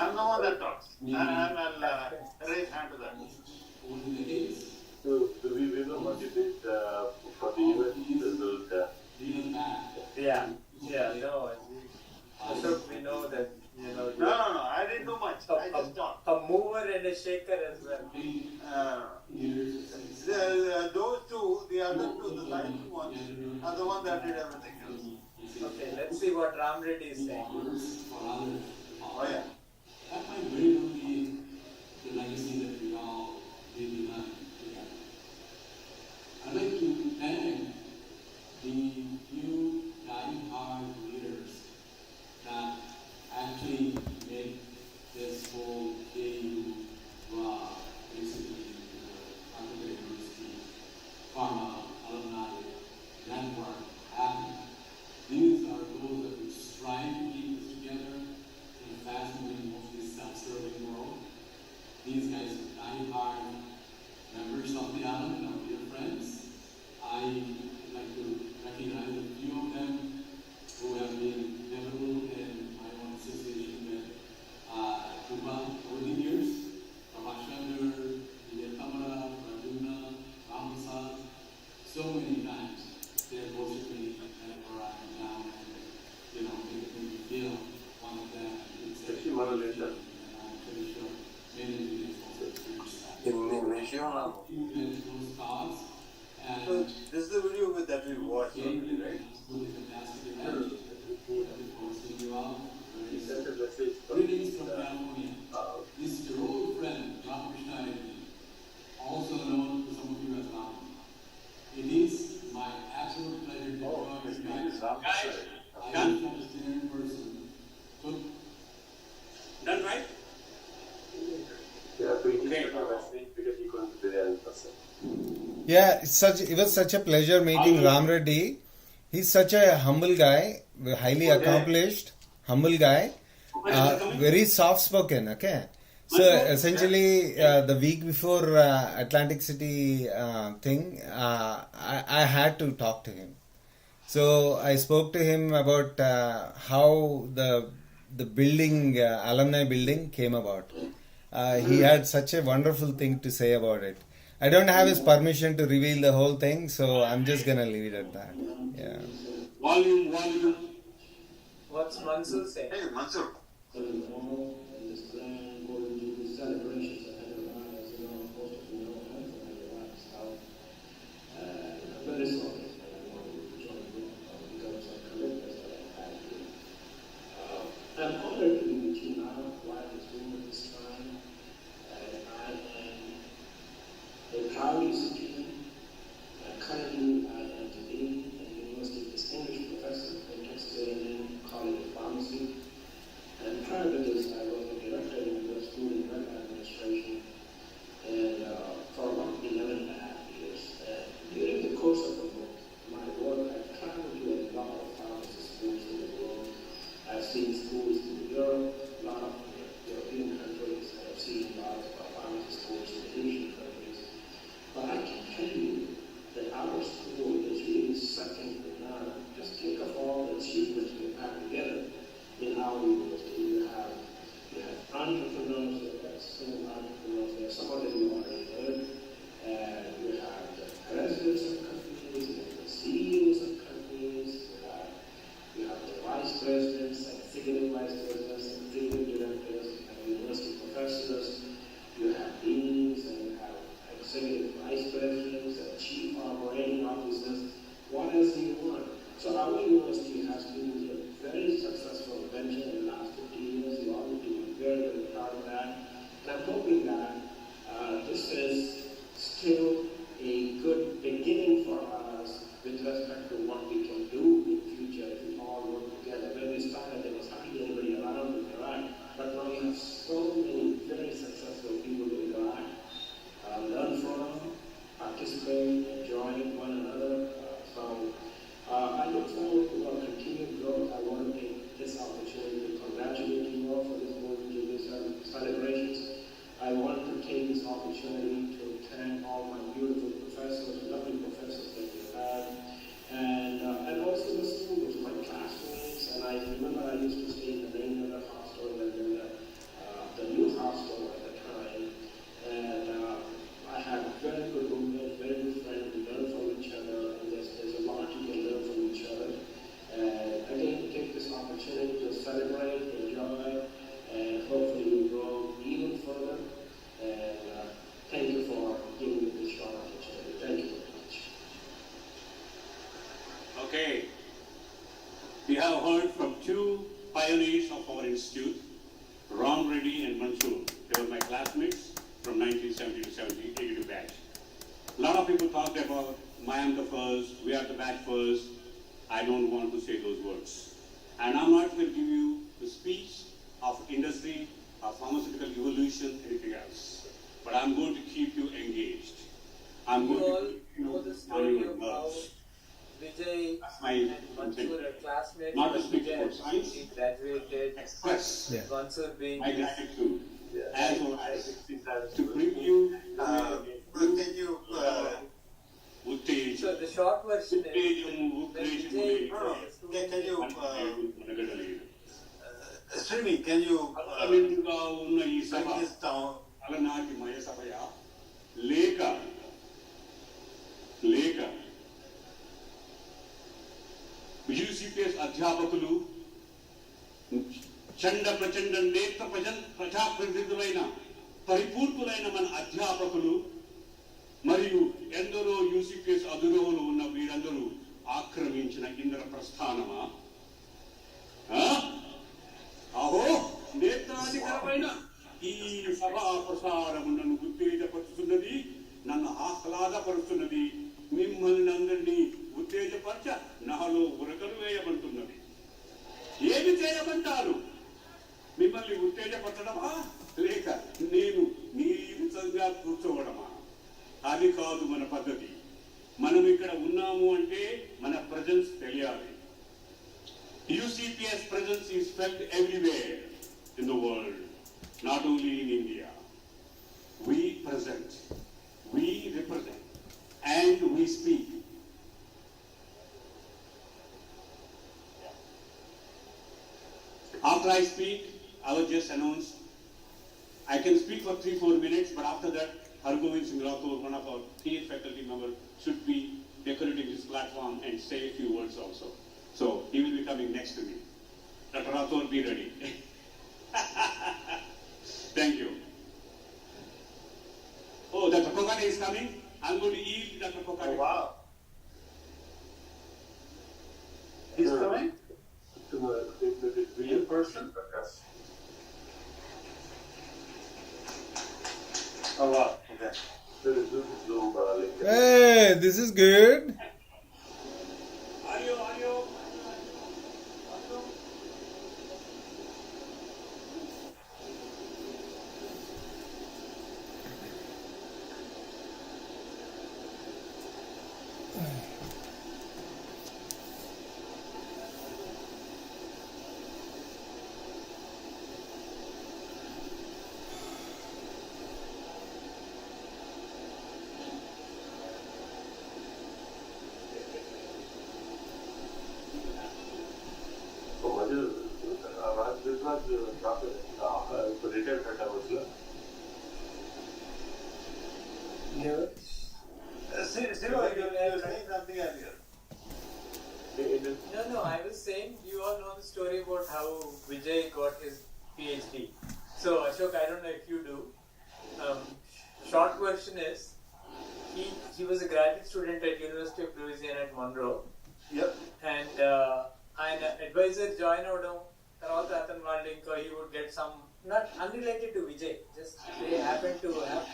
I'm the one that talks. And I'll raise hand to that. So, do we know what you did for the event result? Yeah, no. So we know that, No, I didn't do much. I just talked. A mover and a shaker as well. Those two, the other two, the silent ones, are the ones that did everything else. Okay, let's see what Ram Reddy is saying. Oh, yeah. That might very well be the legacy that we all leave behind together. I'd like to thank the few die-hard leaders that actually make this whole KU basically Hyderabad University Pharma Alumni Network happen. These are those that we strive to keep this together in a fast-moving, mostly self-serving world. These guys are die-hard members of the island and our dear friends. I would like to recognize a few of them who have been pivotal in my own association with Cuba over the years. Prabhashander, Vijay Kamara, Rajuna, Ramprasad. So many times they have worshiped me whenever I'm down and, make me feel one of them. It's Actually, Mother Nature. And I'm pretty sure many of you guys also experience that. Those thoughts. And So, this is the video that we watched already, right? Greetings from California. This is your old friend, Ramakrishna Reddy, also known to some of you as Ram. It is my absolute pleasure to join you guys. Guys, I wish I was there in person. So, done right? Yeah, so he because he couldn't be there in person. Yeah, it was such a pleasure meeting Ram Reddy. He's such a humble guy, highly accomplished, humble guy. very soft spoken. Okay. So essentially, the week before Atlantic City thing, I had to talk to him. So I spoke to him about how the building, alumni building, came about. He had such a wonderful thing to say about it. I don't have his permission to reveal the whole thing, so I'm just gonna leave it at that. Yeah. Volume. What's Mansur saying? Hey, Mansur. Celebrations at Hyderabad, as you know, most of you know, I'm from Hyderabad, South. I'm very sorry that I wanted to join you because of commitments that I had here. I'm honored to be with you now while this room at this time. I am a proud UCPian. Currently, I am the Dean at the University Distinguished Professor in Texas A&M College of Pharmacy. And prior to this, I was a director in the School in Drug Administration and for about 11 and a half years. During the course of my work, I've traveled to a lot of pharmacy schools in the world. I've seen schools in Europe, a lot of European countries. I've seen a lot of pharmacy schools in Asian countries. But I can tell you that our school is really second to none. Just think of all the achievements we've had together in our university. You have entrepreneurs, you have school entrepreneurs, there are some of them you already heard, and you have the presidents of companies, you have the CEOs of companies, you have the vice presidents, executive vice presidents, executive directors, you have university professors, you have deans, and you have executive vice presidents, and chief operating officers. What else do you want? So our university has been a very successful venture in the last 50 years. You all need to be very, very proud of that. And I'm hoping that this is still a good beginning for us with respect to what we can do in the future if we all work together. When we started, there was hardly anybody around to interact, but now we have so many very successful people to interact, learn from, participate, enjoy one another. I look forward to our continued growth. I want to take this opportunity to congratulate you all for this Golden Jubilee celebrations. I want to take this opportunity to thank all my beautiful professors, lovely professors that we had, and also the students, my classmates. And I remember I used to stay in the main other hostel and then the new hostel at the time. And I had very good roommates, very good friends. We learn from each other, and there's a lot you can learn from each other. And again, take this opportunity to celebrate, enjoy, and hopefully we'll grow even further. And thank you for giving me this short opportunity. Thank you very much. Okay. We have heard from two pioneers of our institute, Ram Reddy and Mansoor. They were my classmates from 1970 to 82 batch. A lot of people talked about, I am the first, we are the batch first. I don't want to say those words. And I'm not going to give you the speech of industry, of pharmaceutical evolution, anything else. But I'm going to keep you engaged. I'm You going all to keep you know the on story your of how nerves. Vijay My and Mansur are classmates. Not to but speak Vijay about had science. recently graduated. Express Mansur being my his gratitude as well as to bring you Can you So the short version is when Vijay can you Srini, can you bring this down? అలనాటి మయ సభయ లేక UCPS అధ్యాపకులు చండ ప్రచండ నేత్ర ప్రజాప్రతినిధులైన పరిపూర్తులైన మన అధ్యాపకులు మరియు ఎందరో UCPS అధిరోహులు ఉన్న వీరందరూ ఆక్రమించిన ఇంద్రప్రస్థానమా? అహో నేత్రాధికరమైన ఈ సభా ప్రసారము నన్ను ఉత్తేజపరుస్తున్నది, నన్ను ఆహ్లాదపరుస్తున్నది, మిమ్మల్ని అందరినీ ఉత్తేజపరచ నాలో ఉరకలు వేయమంటున్నది. ఏమి చేయమంటారు? మిమ్మల్ని ఉత్తేజపరచడమా లేక నేను నీరసంగా కూర్చోవడమా? అది కాదు మన పద్ధతి. మనం ఇక్కడ ఉన్నాము అంటే మన ప్రజెన్స్ తెలియాలి. UCPS presence is felt everywhere. I speak, I will just announce. I can speak for 3-4 minutes, but after that, Hargovind Singh Rathore, one of our key faculty members, should be decorating this platform and say a few words also. So he will be coming next to me. Dr. Rathore, be ready. Thank you. Oh, Dr. Kokane is coming. I'm going to yield Dr. Kokane. Oh, wow. He's coming? To the real person? Yes. Oh, wow. Okay. There is no Zoom link. Hey, this is good. Audio. This was retail data was Zero, you were saying something earlier. No, I was saying you all know the story about how Vijay got his PhD. So Ashok, I don't know if you do. Short version is he was a graduate student at University of Louisiana at Monroe. Yep. And ఆయన advisor join అవడం తర్వాత అతను వాళ్ళు ఇంకా he would get some not unrelated to Vijay, just they happen to have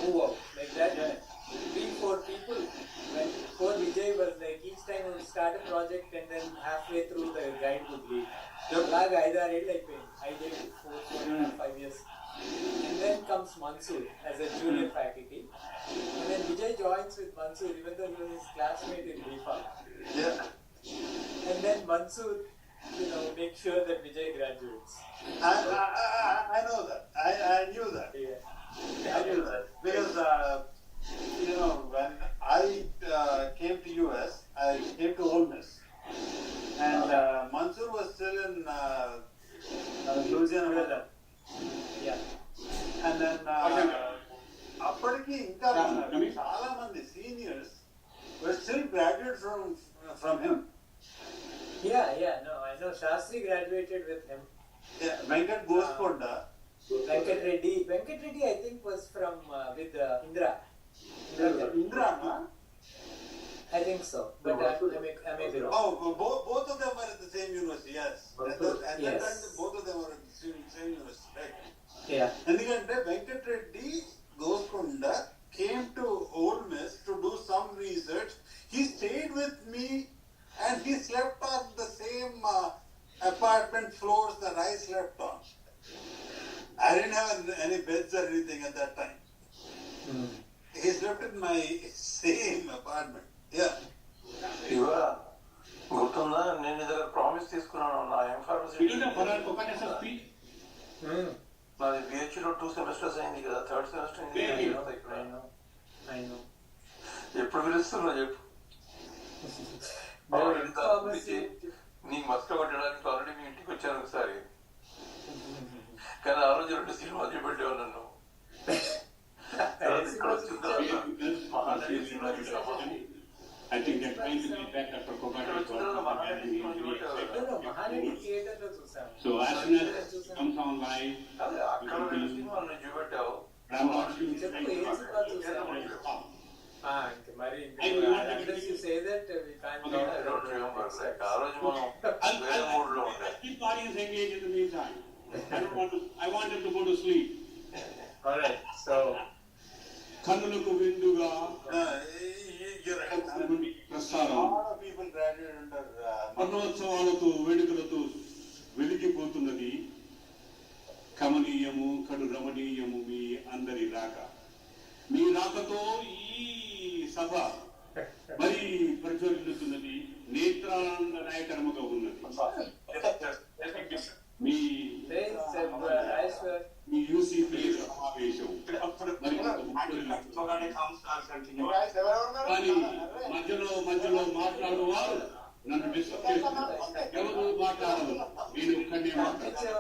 move out like that. 3-4 people when poor Vijay was like each time he would start a project and then halfway through the guide would leave. అలాగా 5-6 ఏళ్ళు అయిపోయింది. 4.5 years. And then comes Mansoor as a junior faculty. And then Vijay joins with Mansoor even though he was his classmate in BPharm. Yeah. And then Mansoor, make sure that Vijay graduates. I know that. I knew that. Yeah. I knew that. Because, when I came to US, I came to Ole Miss. And Mansoor was still in Louisiana. Yeah. And then, అప్పటికి ఇంకా చాలా మంది seniors were still graduates from him. Yeah, no, I know Shastri graduated with him. Yeah, Venkat Gosponda. Venkat Reddy, I think, was from with Indra. Indra, no? I think so, but I may be wrong. Oh, both of them were at the same university, yes. At that time, both of them were at the same university, right? Yeah. ఎందుకంటే Venkat Reddy గోస్కొండ came to Ole Miss to do some research. He stayed with me and he slept on the same apartment floors that I slept on. I didn't have any beds or anything at that time. He slept in my same apartment. Yeah. గుర్తుందా నేను దగ్గర promise తీసుకున్నాను నా M Pharmacy నాది పిహెచ్డీలో 2 semesters అయింది కదా, 3rd semester ఎప్పుడు పిలుస్తున్నా చెప్పు. నీకు మస్క కొట్టడానికి ఆల్రెడీ మీ ఇంటికి వచ్చాను ఒకసారి, కానీ ఆ రోజు 2 సినిమాలు చూపెట్టావు నన్ను. I think they're trying to get back Dr. Kokane. So as soon as it comes online, Unless you say that, we can't get I keep audience engaged in the meantime. I want them to go to sleep. Alright, so కన్నులకు విందుగా ప్రస్థానం వర్ణోత్సవాలతో వేడుకలతో వెలిగిపోతున్నది. కమనీయము కడు రమణీయము మీ అందరి రాక. మీ రాకతో ఈ సభ మరి ప్రజ్వలిల్లుతున్నది, నేత్రానందనాయకరముగా ఉన్నది. మీ UCPS సమావేశం కానీ మధ్యలో మాట్లాడువారు నన్ను డిస్టర్బ్ చేస్తున్నారు. ఎవరు మాట్లాడరు, నేను ఒక్కనే మాట్లాడతాను.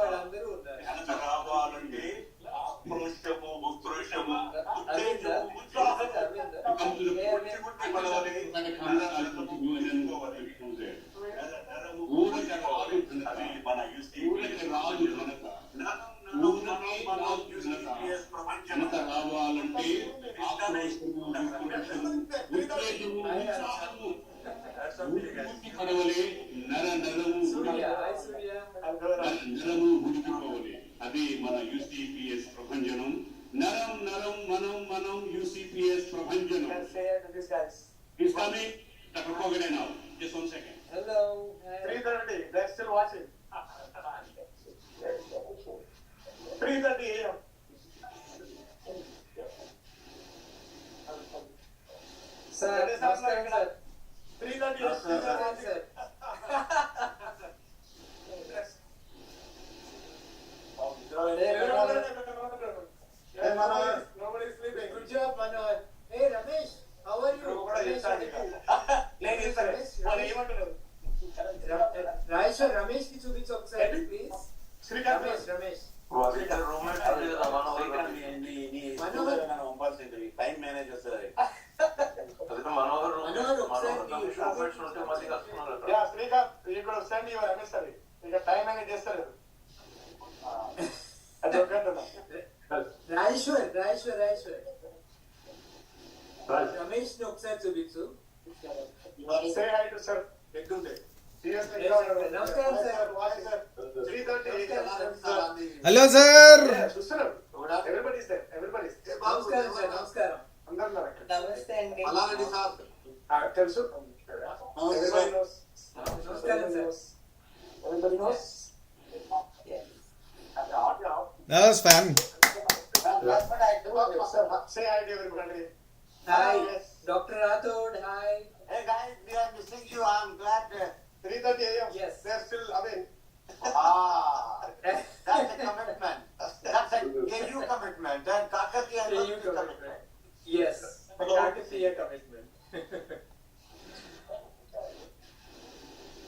ఎంత రావాలంటే ఆక్రోశము, విక్రోశము, ఉద్వేగము, ఉత్సాహము పడవలే నరము ఉడికిపోవాలి. అదే మన యూసీపీఎస్ ప్రభంజనం. నరం మనం UCPS ప్రభంజనం. He's coming. Dr. Kogane now. Just 1 second. Hello. 3:30. They're still watching. 3:30 a.m. Sir, namaskaram, sir. 3:30 a.m. Sir. Nobody's sleeping. Good job, Manoj. Hey, Ramesh, how are you? Ramesh ki చూపించు ఒకసారి ప్లీజ్. రమేష్ టైం మేనేజ్ చేస్తుంది శ్రీకాంత్ ఇక్కడ send your MSR ఇక time manage చేస్తారు. రాజేశ్వర్ రమేష్ ని ఒకసారి చూపించు. Say hi to sir. నమస్కారం sir. 3:30. Hello, sir. Everybody's there. Everybody's there. నమస్కారం సార్. నమస్కారం. అందరూ ఉన్నారు అక్కడ. నమస్తే అండి. అలాంటి సార్ తెలుసు. Everybody knows. నమస్కారం sir. Everybody knows. That was fun. Say hi to everybody. Hi, Dr. Rathod. Hi. Hey guys, we are missing you. I'm glad. 3:30 a.m. Yes. They're still awake. That's a commitment. That's a KU commitment. That Kakatiya KU commitment. Yes. Kakatiya commitment.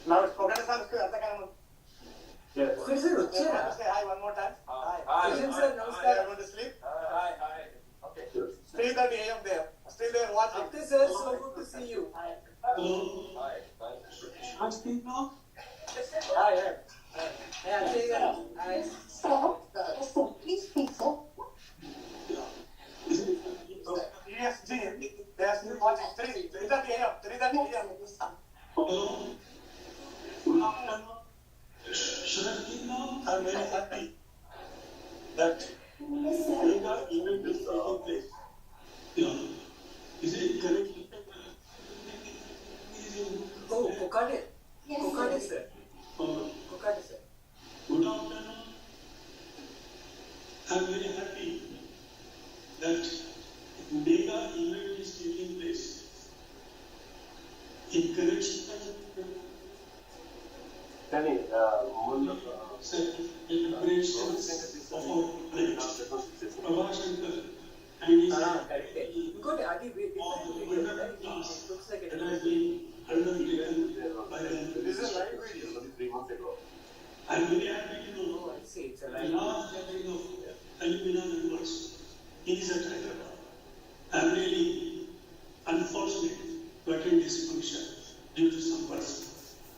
Now it's spoken sir. అంతకాలం. Sir, వచ్చారా? Say hi one more time. Hi. Sir, నమస్కారం. Are you going to sleep? Hi. Okay. 3:30 a.m. there. Still there watching. Akhtar sir, so good to see you. Hi. Hey, Akshay garu. Hi. ESG. They are still watching. 3:30 a.m. 3:30 a.m. I'm very happy that yoga event is taking place. Is it correct? Oh, Kokade. Kokade sir. Kokade sir. Good afternoon. I'm very happy that mega event is taking place. Encourage celebrations of our great Prabhashankar and his Good. Adi, looks like that has been undertaken by them. This is a live video. 3 months ago. I'm very happy to know I see. It's a the live. last gathering of alumni members is at Hyderabad. I'm really unfortunate to attend this function due to some personal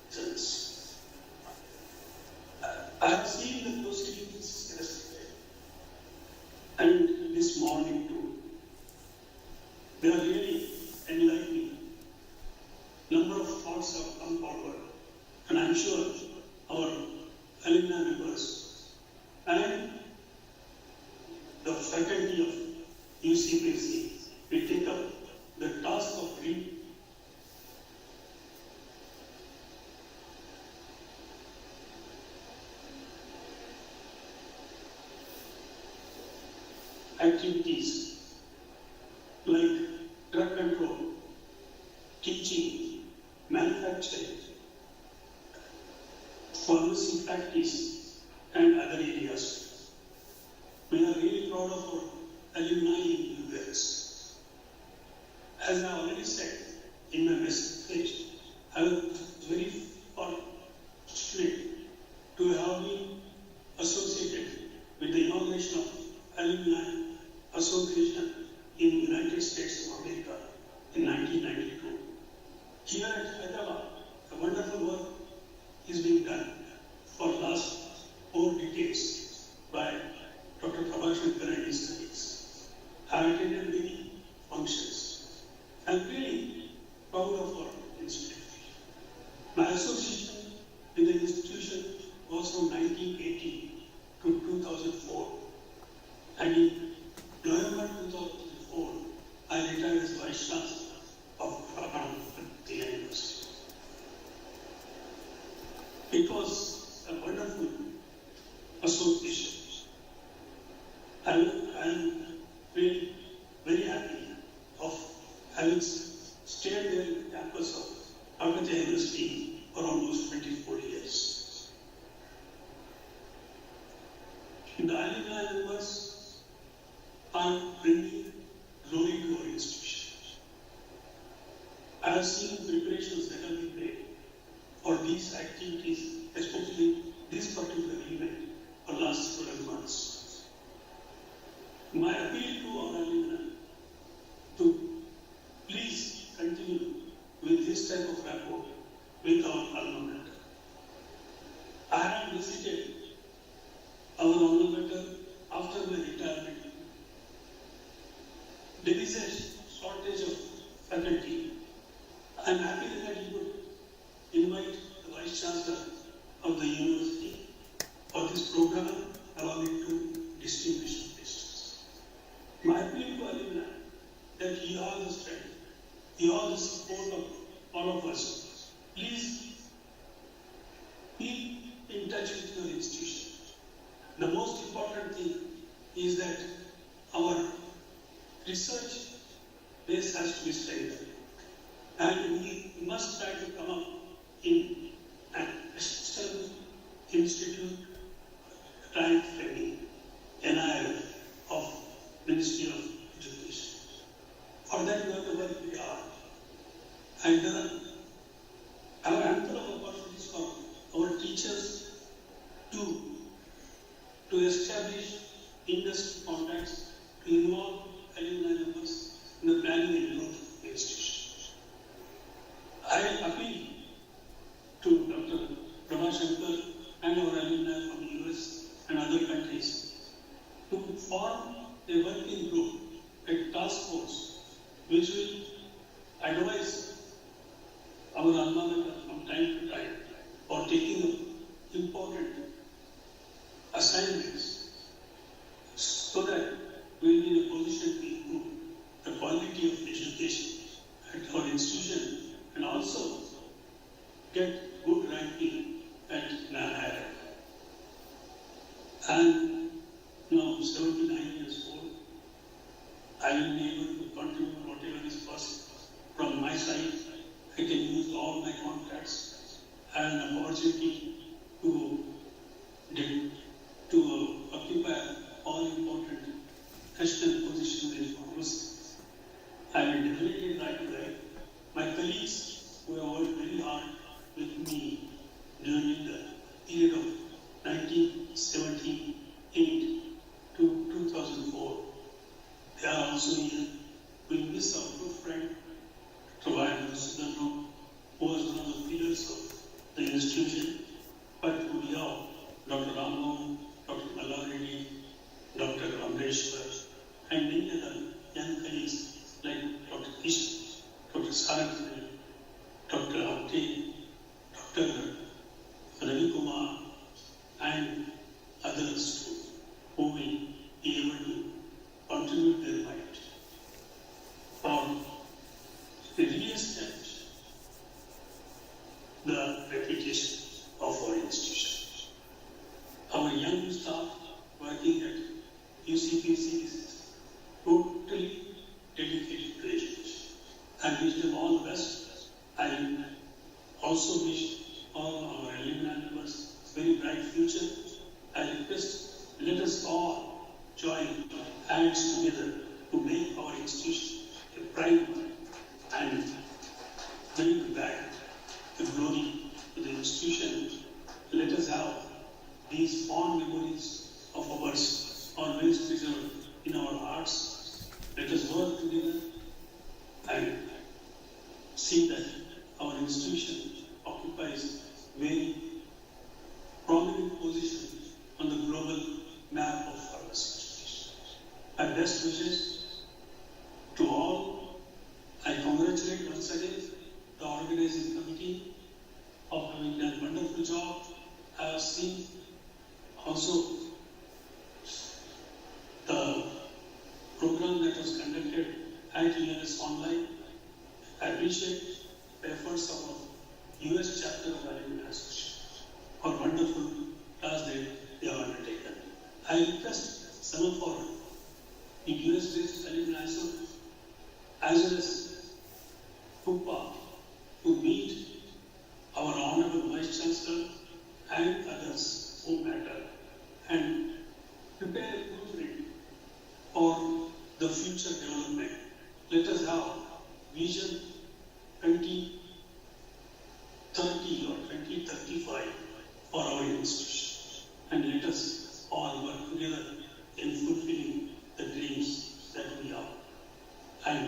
reasons. I have seen the proceedings yesterday and this morning too. They are really enlightening. Number of thoughts have come forward, and I'm sure our alumni members and the faculty of UCPS will take up the task of activities like drug control, teaching, manufacturing, pharmacy practice, and other areas. We are really proud of our alumni in US. As I already said in my message, I was very fortunate to have been associated with the inauguration of Alumni Association in the United States of America in 1992. Here at Hyderabad, a wonderful work is being done for the last 4 decades by I'm really very happy of having stayed there in the campus of Calcutta University for almost 24 years. The alumni members are bringing glory to our institution. I have seen preparations that have been made for these activities, especially this particular event, for the last 12 months. My appeal to our alumni to please continue with this type of rapport with our alma mater. I have visited our alma mater after my retirement. There is a shortage of faculty. I am happy that you would invite the Vice Chancellor of the university for this program along with two distinguished guests. My appeal to alumni that you have the strength, you have the support of all of us. Please be in touch with your institution. The most important thing is that our research base has to be strengthened. And we must try to come up in an external institute rank training, NIL, of Ministry of Education. For that we have to work very hard. And there are ample of opportunities for our teachers to establish industry contacts, to involve alumni members in the planning and growth of the institution. I appeal to Dr. Prabhashankar and our alumni from the US and other countries to form a working group, a task force, which will advise our alma mater from time to time for taking up important assignments so that we will be in a position to improve the quality of education at our institution and also get good ranking at NIL. And now I'm 79 years old. I will be able to contribute whatever is possible. From my side, I can use all my contacts and an opportunity to occupy all important national positions in universities. I will definitely try to write. My colleagues who have worked very hard with me during the period of 1978 to 2004, they are also here. We miss our good friend, Travayan Sudano, who was one of the pillars of the institution, but we have Dr. Ramon, Dr. Mallaredi, Dr. Amreshwar, and many other young colleagues like Dr. Kish, Dr. Sarangani, Dr. Apte, Dr. Ravi Kumar, and others who will be able to contribute their might for re-establish the reputation of our institution. Our young staff working at UCPS is totally dedicated to education. I wish them all the best. I also wish all our alumni members a very bright future. I request, let us all join hands together to make our institution a bright one and bring back the glory to the institution. Let us have these fond memories of ours always preserved in our hearts. Let us work together and see that our institution occupies very prominent position on the global map of our institution. My best wishes to all. I congratulate once again the organizing committee of having done a wonderful job. I have seen also the program that was conducted at UNS Online. I appreciate the efforts of our US chapter of Alumni Association for wonderful task that they have undertaken. I request some of our in US-based alumni as well as FUPA to meet our Honorable Vice Chancellor and others who matter and prepare a blueprint for the future development. Let us have vision 2030 or 2035 for our institution, and let us all work together in fulfilling the dreams that we have. And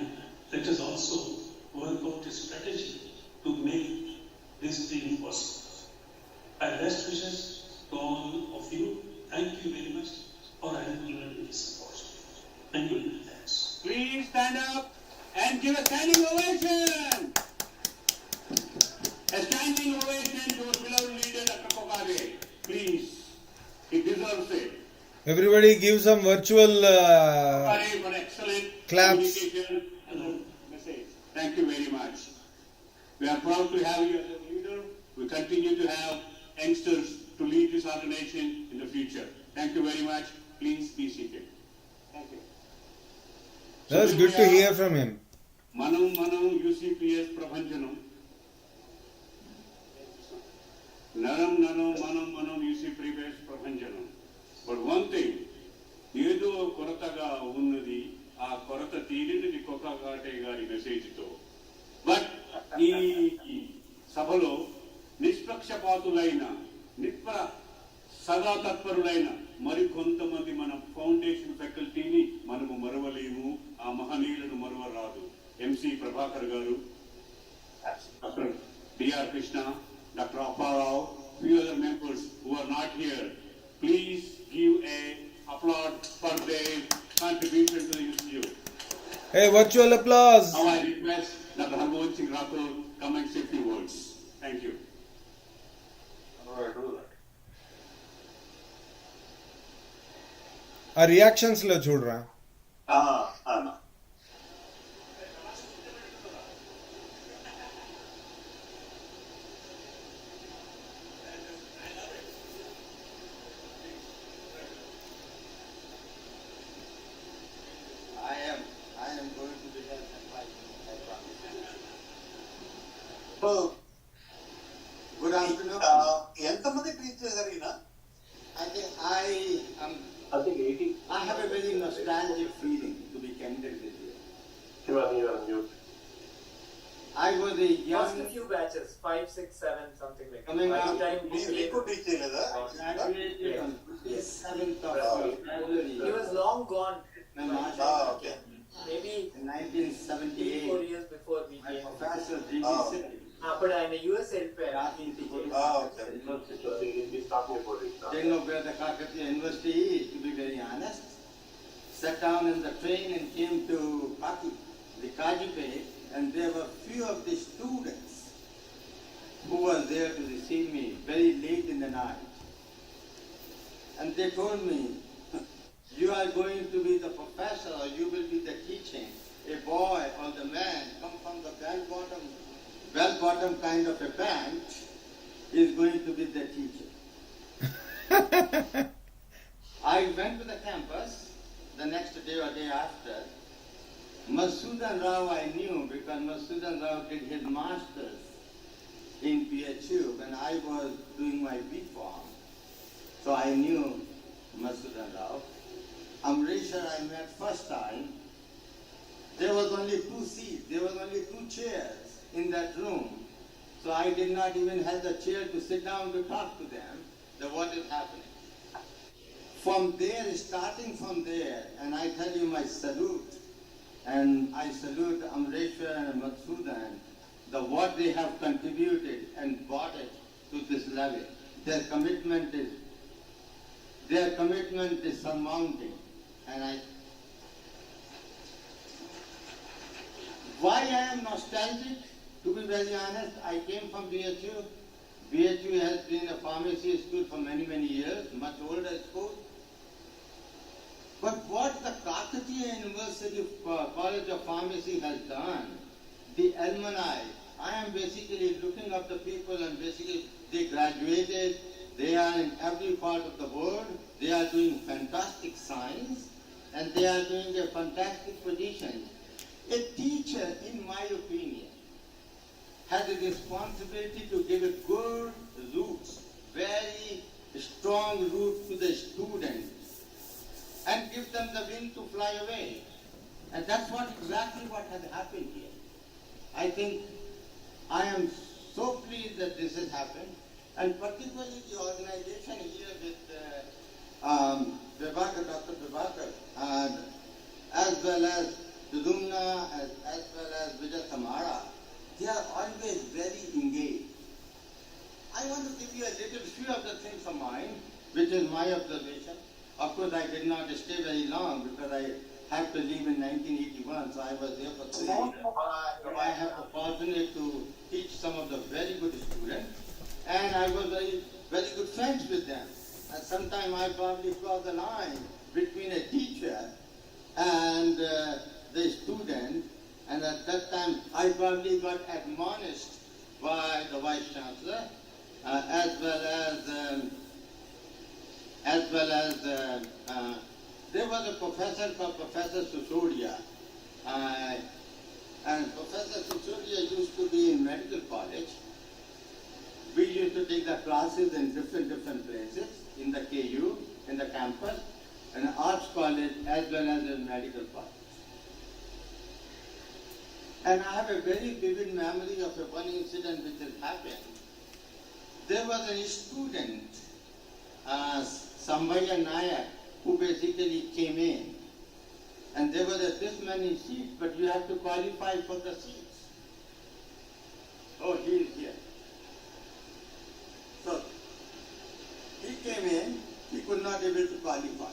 let us also work out a strategy to make this dream possible. My best wishes to all of you. Thank you very much for having given me this support. Thank you. Thanks. Please stand up and give a standing ovation. A standing ovation to our beloved leader, Dr. Kokade. Please. He deserves it. Everybody give some virtual Kokade for excellent claps. communication and message. Thank you very much. We are proud to have you as a leader. We continue to have youngsters to lead this organization in the future. Thank you very much. Please be seated. Thank you. That was good to hear from him. Manam UCPS Prabhanjanam. Manam UCPS Prabhanjanam. But one thing, ఏదో కొరతగా ఉన్నది ఆ కొరత తీరినది కొకగాటే గారి మెసేజ్తో. But ఈ సభలో నిష్పక్షపాతులైన సదా తత్పరులైన మరి కొంతమంది మన ఫౌండేషన్ ఫ్యాకల్టీని మనము మరవలేము, ఆ మహనీయులను మరవరాదు. ఎంసీ ప్రభాకర్ గారు, doctor DR Krishna, doctor Apparao, few other members who are not here. Please give a applaud for their contribution to the institute. Hey, virtual applause. Now I request Dr. Harmohan Singh Rathore come and say a few words. Thank you. How do I do that? ఆ reactions లో చూడరా. అన్నా I am going to be there and fight. I promise. So, Good afternoon. ఎంతమంది teach చేశారు ఈయన? I think I have a very nostalgic feeling, to be candid with you. Shivani, you are on mute. I was a young. First few batches, 5, 6, 7, something like that. Coming By the up. time we మీకు teach చేయలేదా? Graduated on 27th of February. He was long gone. Okay. Maybe In 1978. 3-4 years before we My came. professor GJC. అప్పుడు ఆయన US వెళ్ళిపోయారు. He's talking about it now. They know where the Kakatiya University is, to be very honest. Sat down in the train and came to Paki, the Kajipet, and there were few of the students who were there to receive me very late in the night. And they told me, you are going to be the professor or you will be the teaching. A boy or the man come from the bell-bottom kind of a pant is going to be the teacher. I went to the campus the next day or day after. Masudan Rao I knew because Masudan Rao did his master's in PHU when I was doing my B.Pharm. So I knew Masudan Rao. Amreshar I met first time. There was only 2 seats, there was only 2 chairs in that room. So I did not even have the chair to sit down to talk to them that what is happening. From there, starting from there, and I tell you my salute, and I salute Amreshwar and Matsudan, what they have contributed and brought it to this level. Their commitment is surmounting, and why I am nostalgic? To be very honest, I came from BHU. BHU has been a pharmacy school for many, many years, much older school. But what the Kakatiya University College of Pharmacy has done, the alumni, I am basically looking up the people and basically they graduated, they are in every part of the world, they are doing fantastic science, and they are doing a fantastic position. A teacher, in my opinion, has a responsibility to give a good root, very strong root to the students, and give them the wind to fly away. And that's exactly what has happened here. I think I am so pleased that this has happened, and particularly the organization here with Dr. Prabhakar, as well as Dudumna, as well as Vijay Samara, they are always very engaged. I want to give you a little few of the things of mine, which is my observation. Of course, I did not stay very long because I had to leave in 1981, so I was there for 3 years. So I have the fortunate to teach some of the very good students, and I was very, very good friends with them. And sometimes I probably crossed the line between a teacher and the student, and at that time I probably got admonished by the Vice Chancellor, as well as there was a professor called Professor Susodia, and Professor Susodia used to be in medical college. We used to take the classes in different places, in the KU, in the campus, and arts college, as well as in medical college. And I have a very vivid memory of one incident which has happened. There was a student, Sambhaya Nayak, who basically came in. And there were this many seats, but you have to qualify for the seats. Oh, he is here. So, he came in, he could not able to qualify.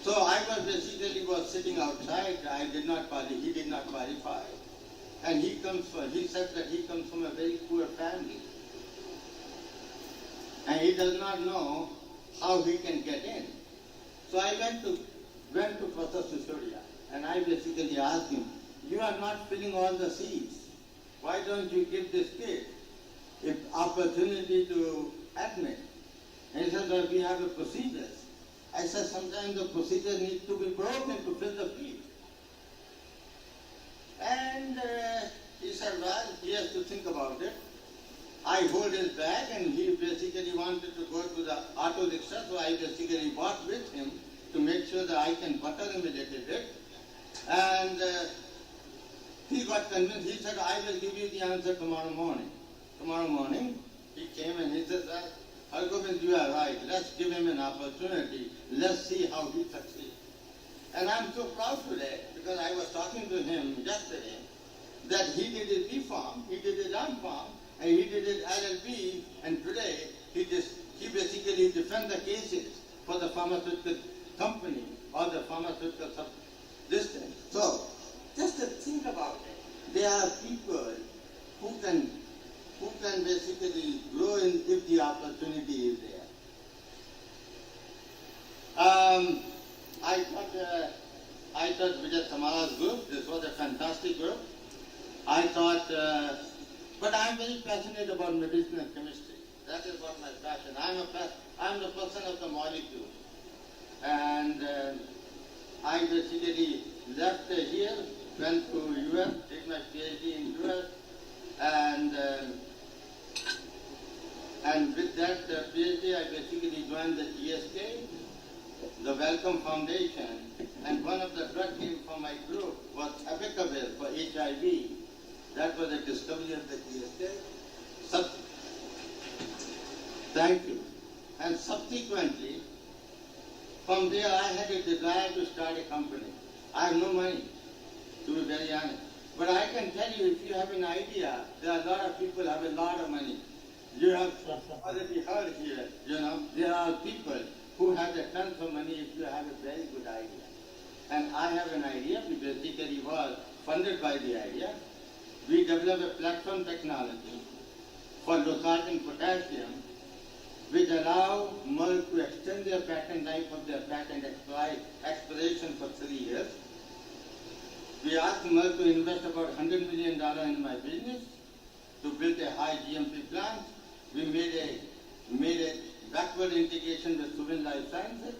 So I was sitting outside, he did not qualify. And he said that he comes from a very poor family. And he does not know how he can get in. So I went to Professor Susodia, and I basically asked him, you are not filling all the seats. Why don't you give this kid an opportunity to admit? And he said, well, we have a procedures. I said, sometimes the procedure needs to be broken to fill the seat. And he said, well, he has to think about it. I hold his bag, and he basically wanted to go to the auto rickshaw, so I basically walked with him to make sure that I can butter him a little bit. And he got convinced. He said, I will give you the answer tomorrow morning. Tomorrow morning, he came and he said, Hargobind, you are right. Let's give him an opportunity. Let's see how he succeeds. And I'm so proud today, because I was talking to him yesterday, that he did his B Farm, he did his M Farm, and he did his LLB, and today he basically defends the cases for the pharmaceutical company or the pharmaceutical substance. So, just to think about it, there are people who can basically grow in if the opportunity is there. I thought Vijay Samara's group, this was a fantastic group. I thought, but I'm very passionate about medicine and chemistry. That is what my passion. I'm the person of the molecule. And I basically left here, went to US, did my PhD in US, and with that PhD I basically joined the GSK, the Wellcome Foundation, and one of the drug team from my group was Abacavir for HIV. That was a discovery of the GSK. Thank you. And subsequently, from there I had a desire to start a company. I have no money, to be very honest. But I can tell you, if you have an idea, there are a lot of people who have a lot of money. You have already heard here, there are people who have a ton of money if you have a very good idea. And I have an idea, we basically was funded by the idea. We developed a platform technology for losartan potassium, which allow Merck to extend their patent life of their patent expiration for 3 years. We asked Merck to invest about $100 million in my business to build a high GMP plant. We made a backward integration with Subin Life Sciences,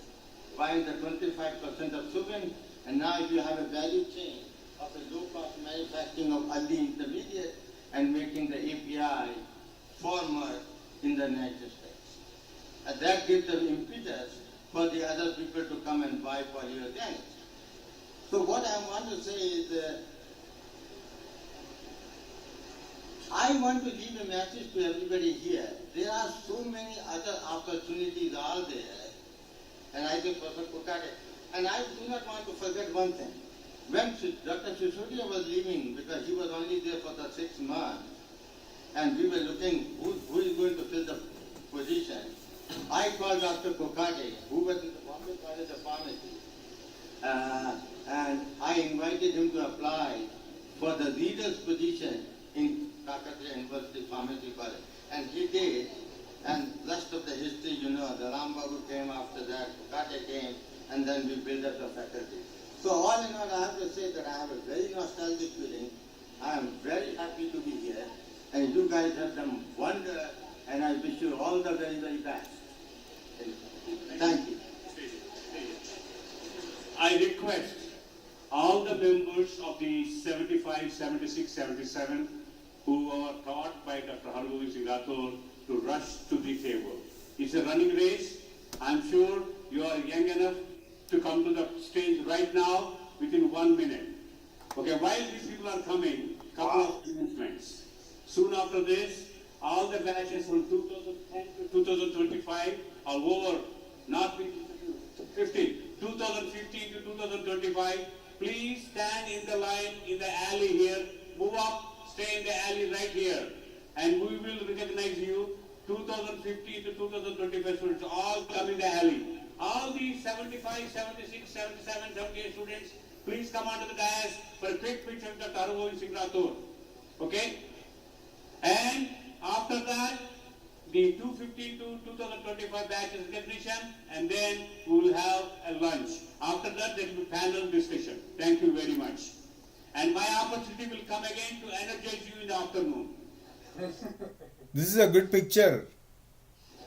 buying the 25% of Subin, and now you have a value chain of a low-cost manufacturing of early intermediate and making the API former in the United States. And that gives them impetus for the other people to come and buy polyurethane. So what I want to say is, I want to leave a message to everybody here. There are so many other opportunities out there, and I think Professor Kokate, and I do not want to forget one thing. When Dr. Sisodia was leaving, because he was only there for the 6 months, and we were looking who is going to fill the position, I called Dr. Kokate, who was in the Bombay College of Pharmacy, and I invited him to apply for the leader's position in Kakatiya University Pharmacy College. And he did, and rest of the history, you know, the Rambabu came after that, Kokate came, and then we built up the faculty. So all in all, I have to say that I have a very nostalgic feeling. I am very happy to be here, and you guys have done wonder, and I wish you all the very, very best. Thank you. I request all the members of the 75, 76, 77 who are taught by Dr. Hargovind Singh Rathore to rush to the table. It's a running race. I'm sure you are young enough to come to the stage right now within 1 minute. Okay, while these people are coming, couple of announcements. Soon after this, all the batches from 2010 to 2025 are over, not 2015 to 2025. Please stand in the line in the alley here. Move up, stay in the alley right here. And we will recognize you. 2015 to 2025 students, all come in the alley. All these 75, 76, 77, 78 students, please come onto the dais for a quick picture with Dr. Hargovind Singh Rathore. Okay? And after that, the 215 to 2025 batch is recognition, and then we will have a lunch. After that, there will be panel discussion. Thank you very much. And my opportunity will come again to energize you in the afternoon. This is a good picture.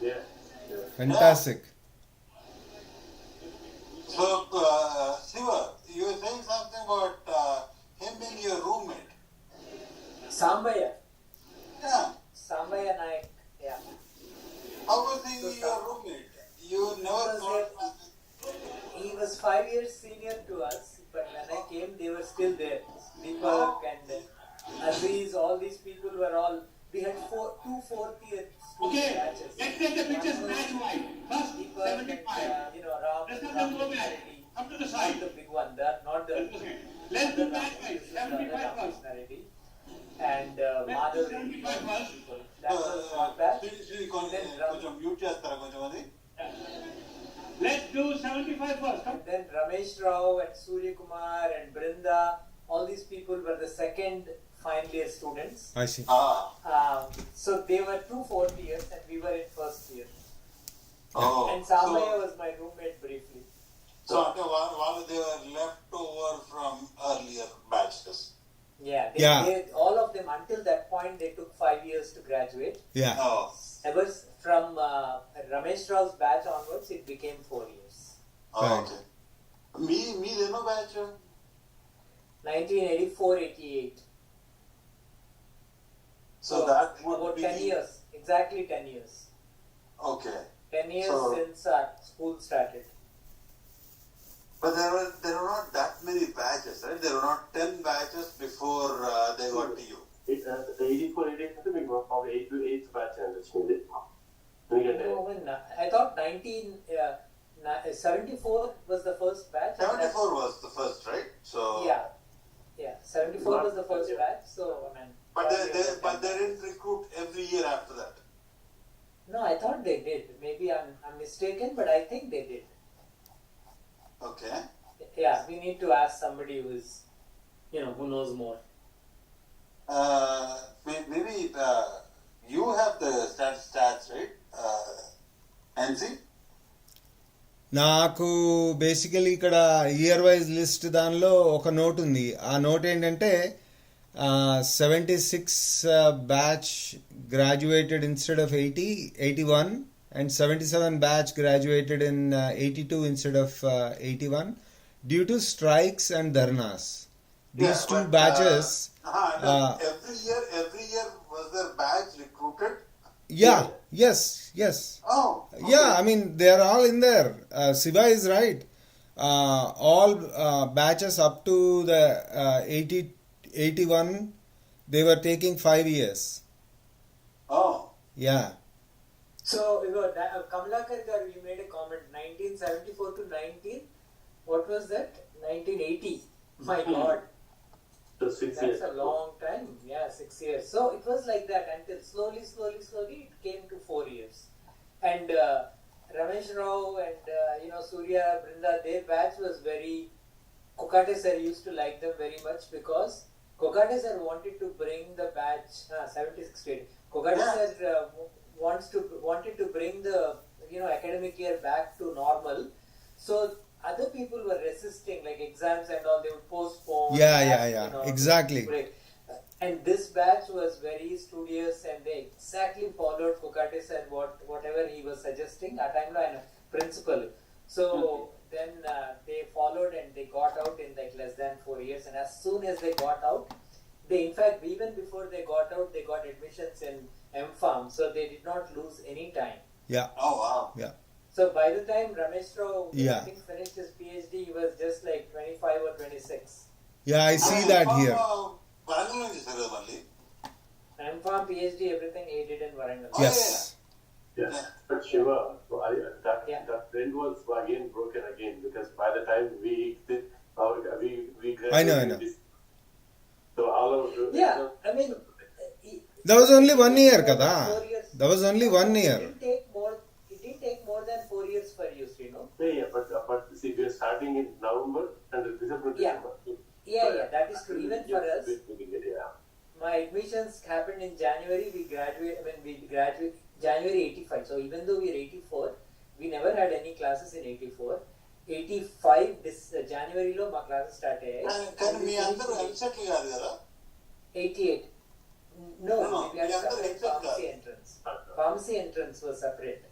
Yeah. Fantastic. So, Siva, you were saying something about him being your roommate. Sambaya. Yeah. Sambaya Naik. Yeah. How was he your roommate? You never thought. He was 5 years senior to us, but when I came, they were still there. Deepak and Aziz, all these people were all. We had two fourth year Okay, batches. let's take the pictures batch-wise. First, Deepak 75. and Ram. Let's have them go back. Come to the side. Not the big one, that not the. Let's do batch-wise. 75 first. And Madhav. 75 first. That was one batch. కొంచెం mute చేస్తారా కొంచెం అది. Let's do 75 first. And then Ramesh Rao and Surya Kumar and Brinda, all these people were the second final year students. I see. So they were 2 fourth years and we were in first year. Oh, And Sambaya was my roommate briefly. So అంటే వాళ్ళు they were left over from earlier batches. Yeah, they, all of them until that point they took 5 years to graduate. Yeah. Oh. Ever from Ramesh Rao's batch onwards, it became 4 years. Oh, okay. మీదేనో batch 1984-88. So that would about be 10 years, exactly 10 years. Okay. 10 years So- since school started. But there were not that many batches, right? There were not 10 batches before they got to you. The 84-88 అంటే మీకు probably 8th batch అని వచ్చింది. I thought 74 was the first batch. 74 was the first, right? So Yeah, 74 was the first batch. So I mean. But they didn't recruit every year after that. No, I thought they did. Maybe I'm mistaken, but I think they did. Okay. Yeah, we need to ask somebody who knows more. Maybe you have the stats, right? NC? నాకు basically ఇక్కడ year wise list దానిలో ఒక note ఉంది. ఆ note ఏంటంటే 76 batch graduated instead of 81. and 77 batch graduated in 82 instead of 81 due to strikes and dharnas. These two batches. Every year was their batch recruited? Yeah. Yes. Oh. Okay. Yeah, I mean, they are all in there. Siva is right. All batches up to the 81, they were taking 5 years. Oh. Yeah. So, Kamalakar Garu, you made a comment, 1974 to what was that? 1980. My God. So 6 That's years. a long time. Yeah, 6 years. So it was like that until slowly it came to 4 years. And Ramesh Rao and Surya, Brinda, their batch was very. Kokate sir used to like them very much because Kokate sir wanted to bring the batch 76 grade. Kokate sir wanted to bring the academic year back to normal. So other people were resisting, like exams and all, they would postpone. Yeah. Exactly. And this batch was very studious and they exactly followed Kokate sir whatever he was suggesting. At time principal. So then they followed and they got out in like less than 4 years. And as soon as they got out, they in fact even before they got out, they got admissions in M.Pharm. So they did not lose any time. Yeah. Oh wow. Yeah. So by the time Ramesh Rao Yeah. I think finished his PhD, he was just like 25 or 26. Yeah, I see that here. M.Pharm, PhD, everything he did in Warangal. Yes. Yeah. But Shiva, that trend was again broken again because by the time we graduated. I know. So all of I mean. That was only 1 year, kada? That was only 1 year. It didn't take more than 4 years for you, Yeah, but see, we are starting in November and December. Yeah, that is true. Even for us, my admissions happened in January. We graduate January 85. So even though we are 84, we never had any classes in 84. 85 this January lo my classes started. Can me andaru MSET kaadu kada? 88. No, we had separate pharmacy entrance. Pharmacy entrance was separate.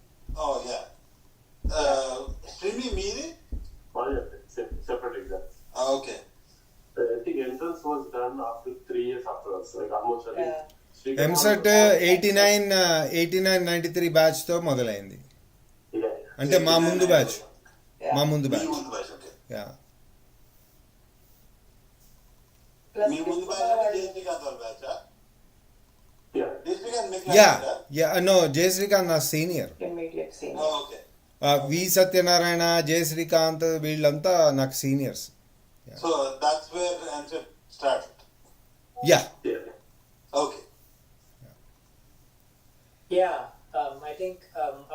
Oh yeah. Streamy meedi? Separate exams. Okay. I think entrance was done after 3 years afterwards. Like almost I think. MSET 89-93 batch తో మొదలైంది. అంటే మా ముందు batch. Yeah. మీ ముందు batch జేసీ Kanth batch no జయ శ్రీకాంత్ నా senior. Okay. వి సత్యనారాయణ, జయ శ్రీకాంత్ వీళ్ళంతా నాకు seniors. So that's where MSET started. Yeah. Okay. Yeah. I think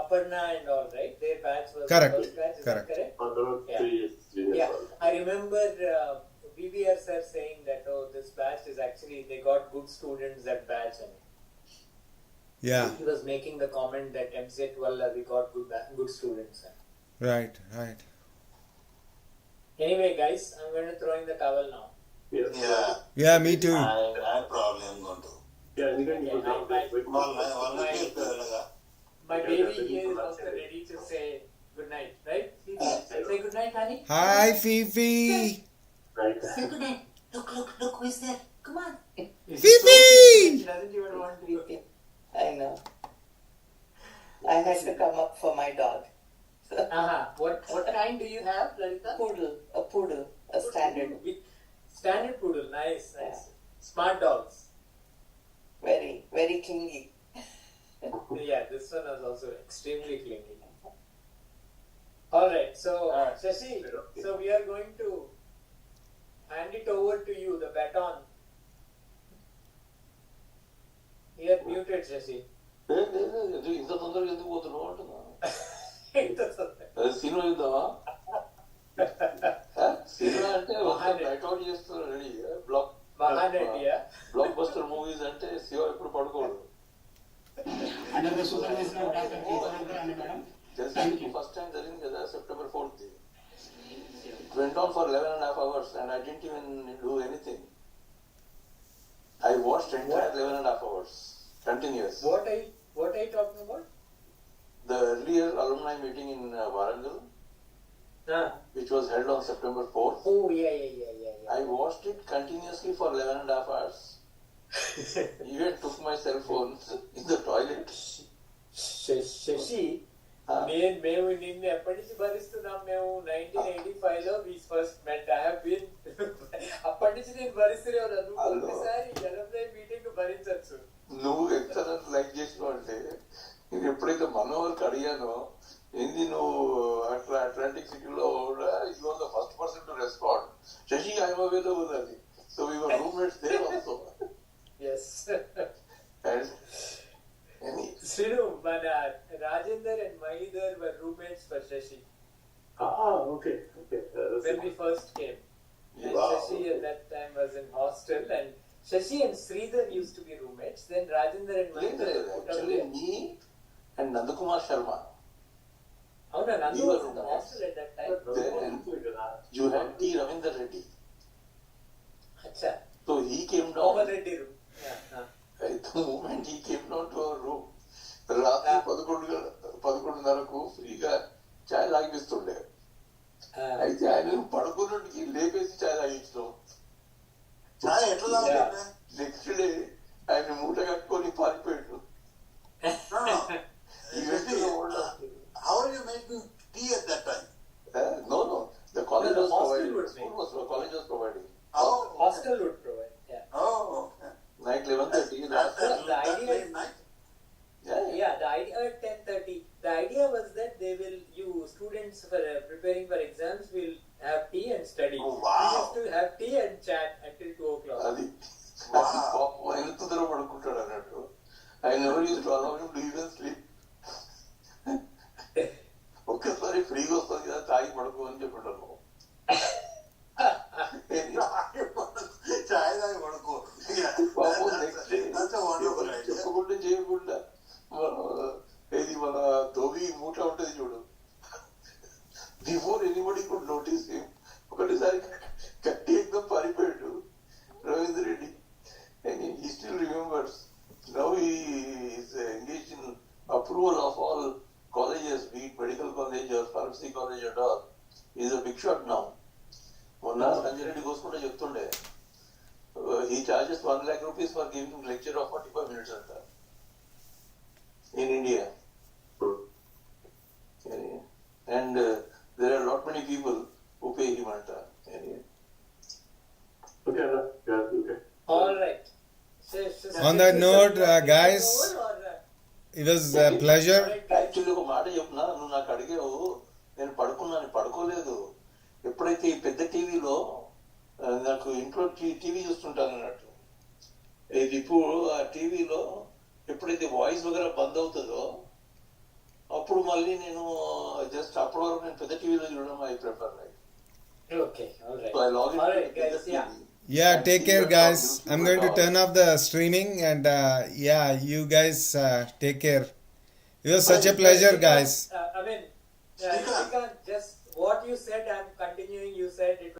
Aparna and all, right? Their batch was correct. The first batch. Is correct. That correct? Yeah. I remember BBR sir saying that this batch is actually they got good students that batch. And yeah. He was making the comment that MSET we got good students. Right. Anyway, guys, I'm going to throw in the towel now. Yeah, me too. I probably am going to. My baby here is also ready to say good night, right? Say good night, honey. Hi, Fifi. Say good night. Look, who's there? Come on. Fifi! She doesn't even want to eat it. I know. I had to come up for my dog. What kind do you have, Lalita? Poodle, a standard. Standard poodle, nice. Smart dogs. Very, very clingy. Yeah, this one is also extremely clingy. Alright, so Shashi, so we are going to hand it over to you, the baton. You're muted, Shashi. ఇంత తొందరగా ఎందుకు పోతున్నావు అంటున్నా. Cinema చూద్దామా? Cinema అంటే night out చేస్తారు ready. Block buster movies అంటే శివ ఎప్పుడు పడుకోడు. ఫస్ట్ టైం జరిగింది కదా September 4th. It went on for 11.5 hours and I didn't even do anything. I watched entire 11.5 hours continuous. What are you talking about? the earlier alumni meeting in Warangal, which was held on September 4th. Oh, yeah. I watched it continuously for 11 and a half hours. Even took my cell phone in the toilet. Shashi మేము నిన్ను ఎప్పటి నుంచి భరిస్తున్నాం? మేము 1985 లో we first met. I have been అప్పటి నుంచి నేను భరిస్తూనే ఉన్నాను. ఒకసారి ఎలమ్నై మీటింగ్ భరించచ్చు. నువ్వు ఎంత లైక్ చేసినావు అంటే, నేను ఎప్పుడైతే మనోహర్కి అడిగానో ఏంది నువ్వు అట్లా అట్లాంటిక్ సిటీలో you are the first person to respond. Sasi I'm available అది. So we were roommates there also. Yes. And Srinu, but Rajendra and Mahidhar were roommates for Shashi. Okay. When we first came. And Shashi at that time was in hostel, and Shashi and Sridhar used to be roommates. Then Rajendra and Mahidhar were put up actually there. me and Nandakumar Sharma. Oh no, Nandu was in the hostel at that time. Then you had T. Ravindra Reddy. Acha. So he came down. Mohammed Reddy room. Yeah. At the moment he came down to our room, రాత్రి 11:30కు ఫ్రీగా ఛాయ్ తాగిపిస్తుండే. అయితే ఆయన పడుకున్నట్టుకి లేపేసి ఛాయ్ తాగించడం. Next day ఆయన మూట కట్టుకొని పారిపోయాడు. How are you making tea at that time? No, the college was providing. College was providing. Hostel would provide. Yeah. Oh, okay. Night 11:30. The idea is the idea at 10:30. The idea was that students for preparing for exams will have tea and study. Oh, wow. We used to have tea and chat until 2:00. అది ఆయన తొందర పడుకుంటాడు అన్నట్టు. I never used to allow him to even sleep. ఒక్కసారి ఫ్రీగా వస్తుంది కదా తాగి పడుకో అని చెప్పాడు. చాయ్ తాగి పడుకో. చెప్పకుండా చేయకుండా ఇది మన ధోబి మూట ఉంటుంది చూడు. Before anybody could notice him ఒకటిసారి కట్టి ఎక్దం పారిపోయాడు Ravindra Reddy. And he still remembers. Now he is engaged in approval of all colleges, be it medical college or pharmacy college at all. He is a big shot now. మొన్న సంజయ్ రెడ్డి కోసుకుంటే చెప్తుండే he charges 1 lakh rupees for giving lecture of 45 minutes అంట in India. And there are not many people who pay him anta. Okay. All right. On that note, guys, it was a pleasure. Actually ఒక మాట చెప్తున్నా, నువ్వు నాకు అడిగావు, నేను పడుకోలేదు. ఎప్పుడైతే ఈ పెద్ద టీవీలో నాకు ఇంట్లో టీవీ చూస్తుంటాను అన్నట్టు, ఇది ఇప్పుడు ఆ టీవీలో ఎప్పుడైతే వాయిస్ వగేరా బంద్ అవుతుందో అప్పుడు మళ్ళీ నేను జస్ట్ అప్పటి వరకు నేను పెద్ద టీవీలో చూడడం I prefer like. Okay, all right. So I log into all right, guys. Yeah, take care, guys. I'm going to turn off the streaming, and you guys take care. It was such a pleasure, guys. Shrikant, just what you said, I'm continuing. You said it.